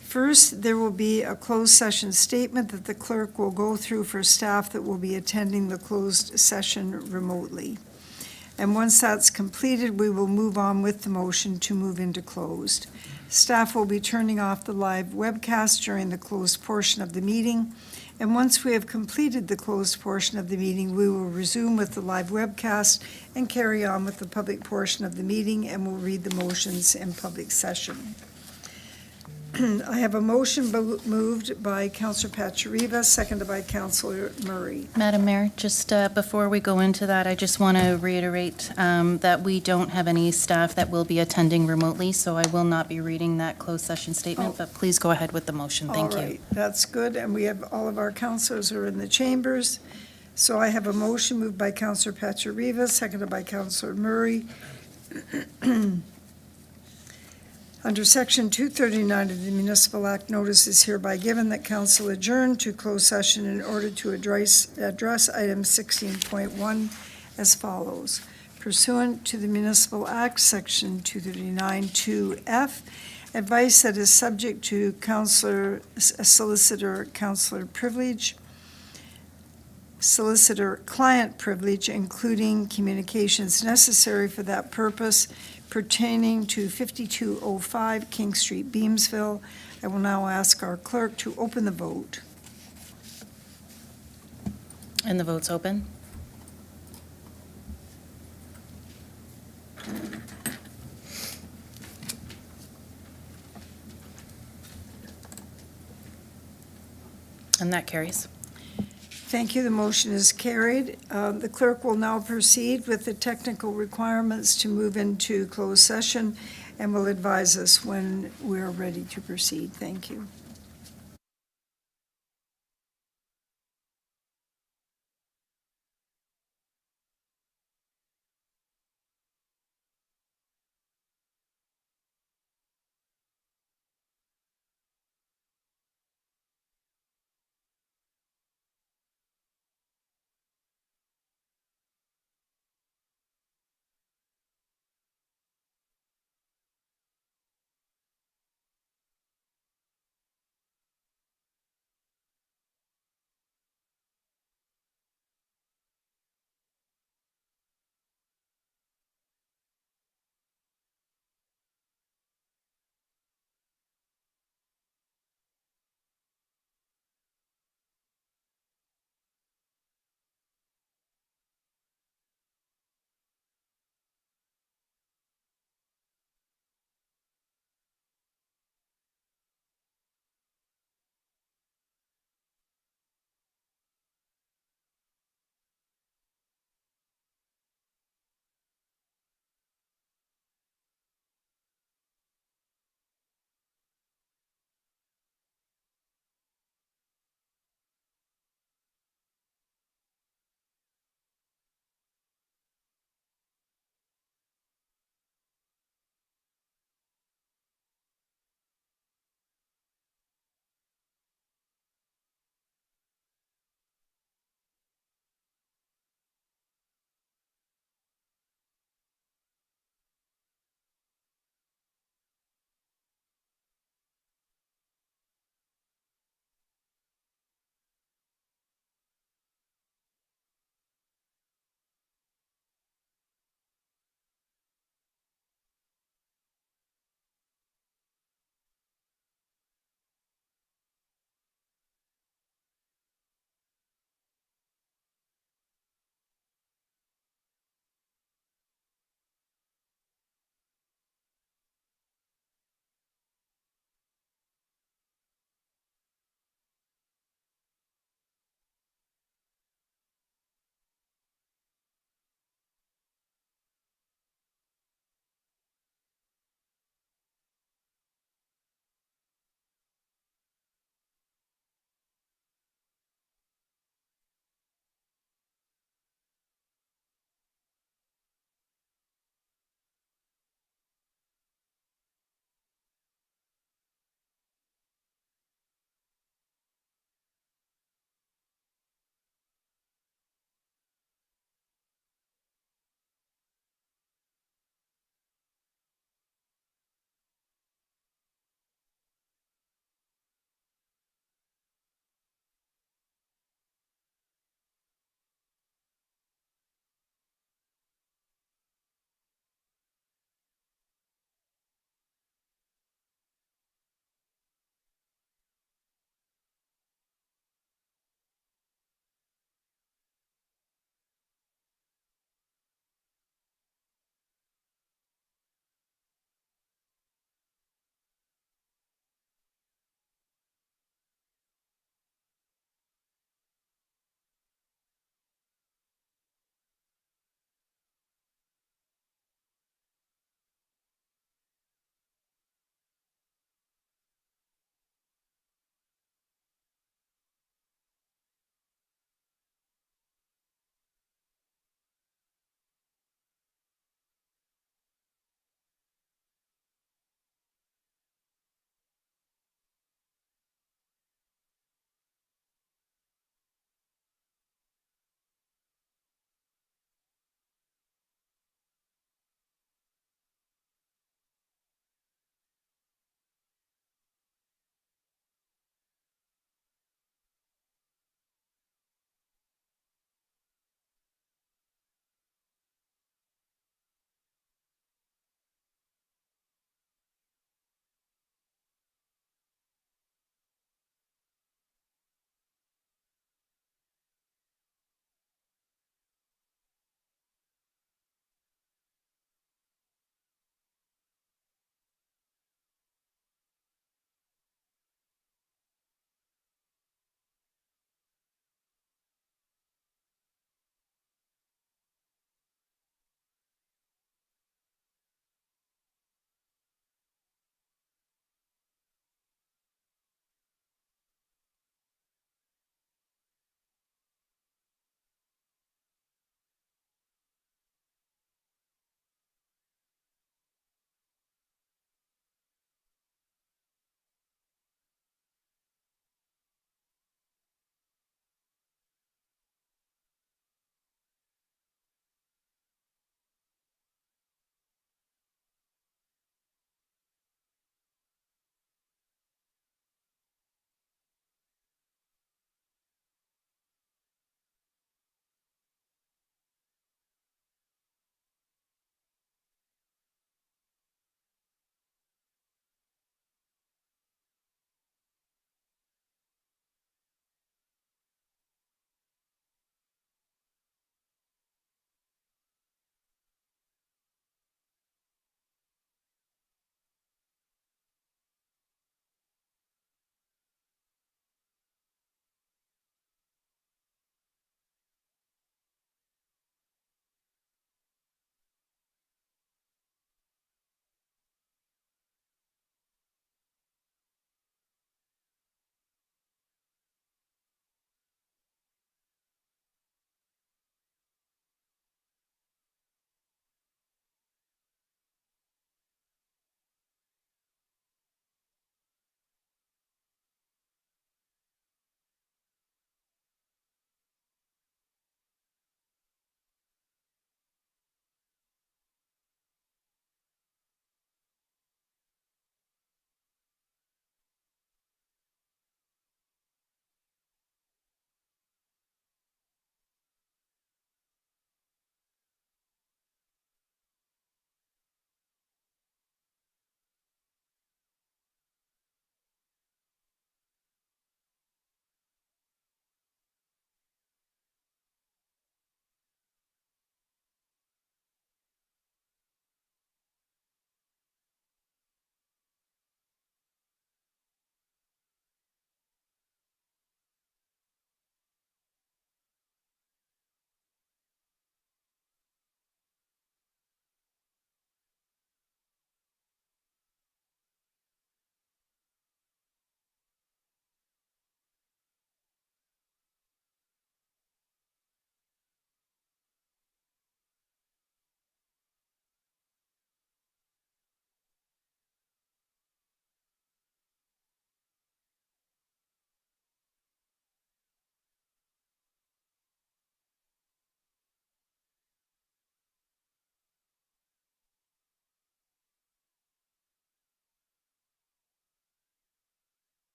Speaker 2: First, there will be a closed session statement that the clerk will go through for staff that will be attending the closed session remotely. And once that's completed, we will move on with the motion to move into closed. Staff will be turning off the live webcast during the closed portion of the meeting. And once we have completed the closed portion of the meeting, we will resume with the live webcast and carry on with the public portion of the meeting, and we'll read the motions in public session. I have a motion moved by Councillor Pachariva, seconded by Councillor Murray.
Speaker 10: Madam Mayor, just before we go into that, I just want to reiterate that we don't have any staff that will be attending remotely, so I will not be reading that closed session statement, but please go ahead with the motion. Thank you.
Speaker 2: All right, that's good, and we have all of our councillors are in the chambers. So I have a motion moved by Councillor Pachariva, seconded by Councillor Murray. Under Section 239 of the Municipal Act, notice is hereby given that council adjourn to closed session in order to address item 16.1 as follows. Pursuant to the Municipal Act, Section 239(2)F, advice that is subject to solicitor-client privilege, including communications necessary for that purpose, pertaining to 5205 King Street, Beamsville. I will now ask our clerk to open the vote.
Speaker 10: And the vote's open. And that carries.
Speaker 2: Thank you. The motion is carried. The clerk will now proceed with the technical requirements to move into closed session and will advise us when we're ready to proceed. Thank you.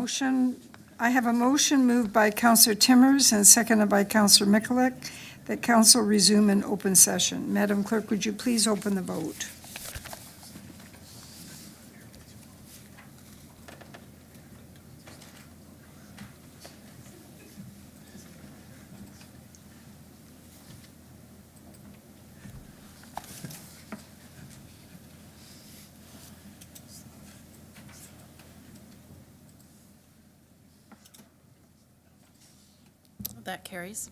Speaker 2: I have a motion moved by Councillor Timmers and seconded by Councillor Mikulik that council resume an open session. Madam Clerk, would you please open the vote?
Speaker 10: That carries.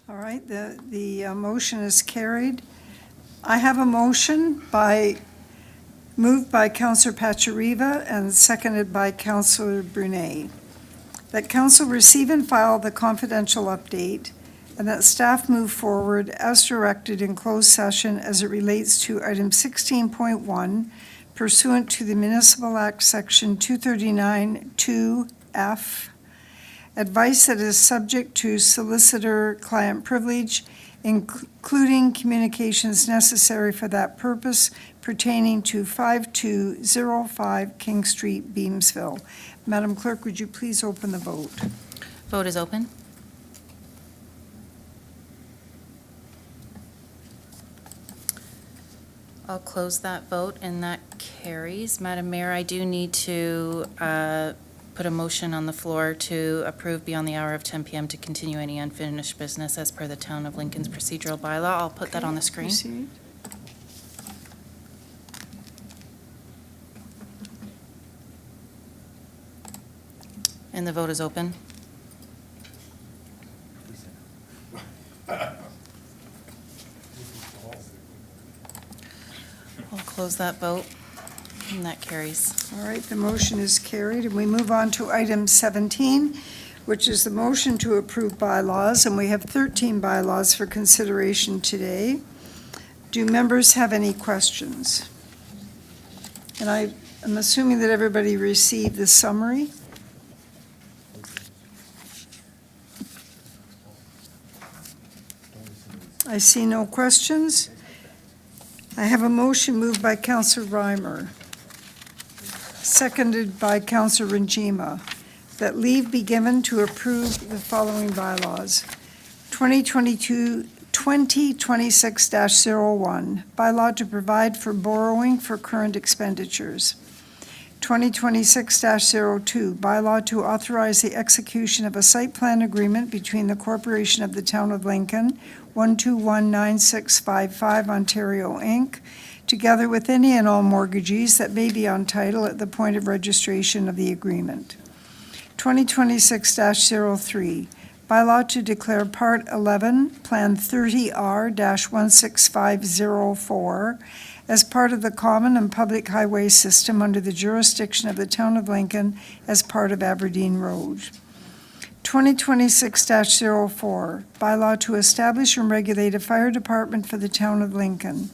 Speaker 2: All right, the motion is carried. I have a motion moved by Councillor Pachariva and seconded by Councillor Brunet, that council receive and file the confidential update and that staff move forward as directed in closed session as it relates to item 16.1 pursuant to the Municipal Act Section 239-2F, advice that is subject to solicitor-client privilege, including communications necessary for that purpose pertaining to 5205 King Street, Beamsville. Madam Clerk, would you please open the vote?
Speaker 10: Vote is open. I'll close that vote, and that carries. Madam Mayor, I do need to put a motion on the floor to approve beyond the hour of 10 p.m. to continue any unfinished business as per the Town of Lincoln's procedural bylaw. I'll put that on the screen.
Speaker 2: Proceed.
Speaker 10: And the vote is open. I'll close that vote, and that carries.
Speaker 2: All right, the motion is carried, and we move on to item 17, which is the motion to approve bylaws, and we have 13 bylaws for consideration today. Do members have any questions? And I'm assuming that everybody received the summary. I see no questions. I have a motion moved by Councillor Reimer, seconded by Councillor Ranjima, that leave be given to approve the following bylaws. 2026-01, bylaw to provide for borrowing for current expenditures. 2026-02, bylaw to authorize the execution of a site plan agreement between the Corporation of the Town of Lincoln, 1219655 Ontario, Inc., together with any and all mortgagees that may be on title at the point of registration of the agreement. 2026-03, bylaw to declare Part 11, Plan 30R-16504 as part of the common and public highway system under the jurisdiction of the Town of Lincoln as part of Aberdeen Road. 2026-04, bylaw to establish and regulate a fire department for the Town of Lincoln.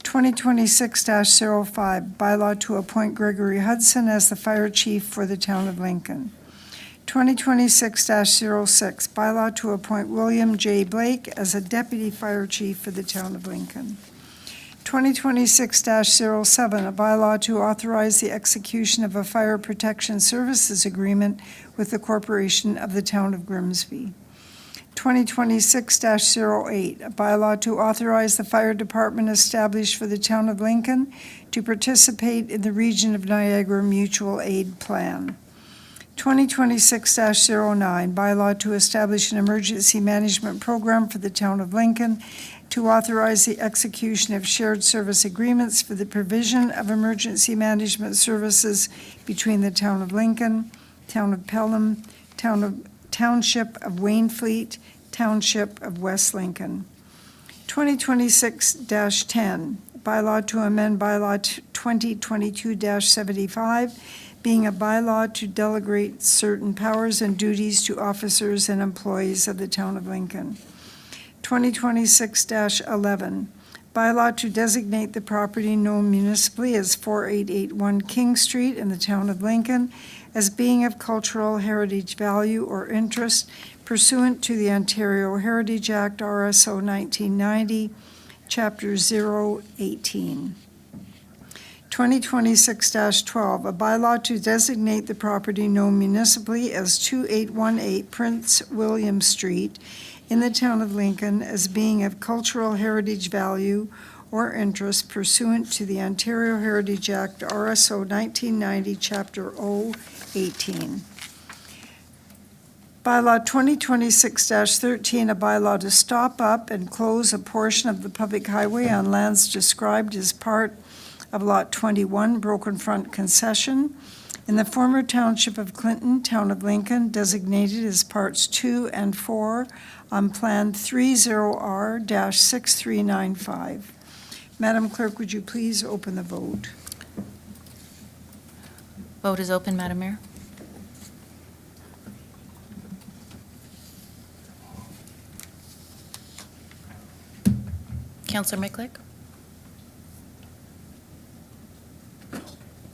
Speaker 2: 2026-05, bylaw to appoint Gregory Hudson as the fire chief for the Town of Lincoln. 2026-06, bylaw to appoint William J. Blake as a deputy fire chief for the Town of Lincoln. 2026-07, a bylaw to authorize the execution of a fire protection services agreement with the Corporation of the Town of Grimsby. 2026-08, a bylaw to authorize the fire department established for the Town of Lincoln to participate in the Region of Niagara Mutual Aid Plan. 2026-09, bylaw to establish an emergency management program for the Town of Lincoln to authorize the execution of shared service agreements for the provision of emergency management services between the Town of Lincoln, Town of Pelham, Township of Waynfleet, Township of West Lincoln. 2026-10, bylaw to amend bylaw 2022-75, being a bylaw to delegate certain powers and duties to officers and employees of the Town of Lincoln. 2026-11, bylaw to designate the property known municipally as 4881 King Street in the Town of Lincoln as being of cultural heritage value or interest pursuant to the Ontario Heritage Act, RSO 1990, Chapter 018. 2026-12, a bylaw to designate the property known municipally as 2818 Prince William Street in the town of Lincoln as being of cultural heritage value or interest pursuant to the Ontario Heritage Act, RSO 1990, Chapter 018. Bylaw 2026-13, a bylaw to stop up and close a portion of the public highway on lands described as part of Lot 21, Broken Front Concession, in the former township of Clinton, town of Lincoln, designated as Parts 2 and 4 on Plan 30R-6395. Madam Clerk, would you please open the vote?
Speaker 10: Vote is open, Madam Mayor. Councillor Micklek?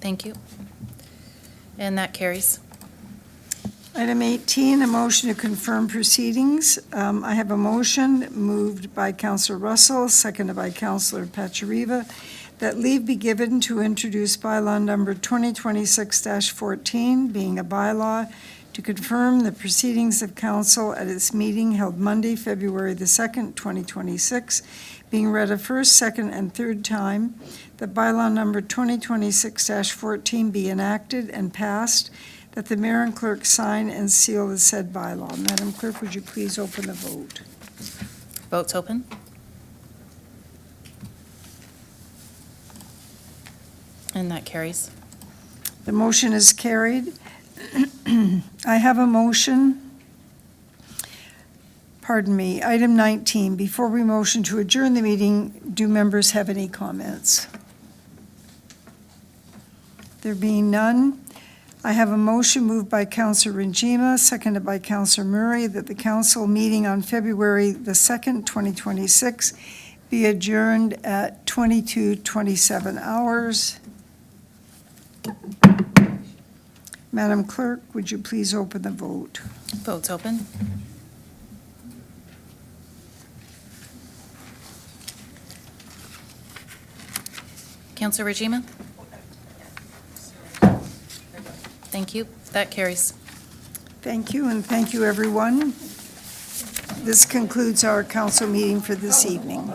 Speaker 10: Thank you. And that carries.
Speaker 2: Item 18, a motion to confirm proceedings. I have a motion moved by Councillor Russell, seconded by Councillor Pachariva, that leave be given to introduce bylaw number 2026-14, being a bylaw to confirm the proceedings of council at its meeting held Monday, February the 2nd, 2026, being read a first, second, and third time, that bylaw number 2026-14 be enacted and passed, that the mayor and clerk sign and seal the said bylaw. Madam Clerk, would you please open the vote?
Speaker 10: Vote's open. And that carries.
Speaker 2: The motion is carried. I have a motion. Pardon me, item 19. Before we motion to adjourn the meeting, do members have any comments? There being none, I have a motion moved by Councillor Rinjima, seconded by Councillor Murray, that the council meeting on February the 2nd, 2026 be adjourned at 22:27 hours. Madam Clerk, would you please open the vote?
Speaker 10: Vote's open. Councillor Regima? Thank you. That carries.
Speaker 2: Thank you, and thank you, everyone. This concludes our council meeting for this evening.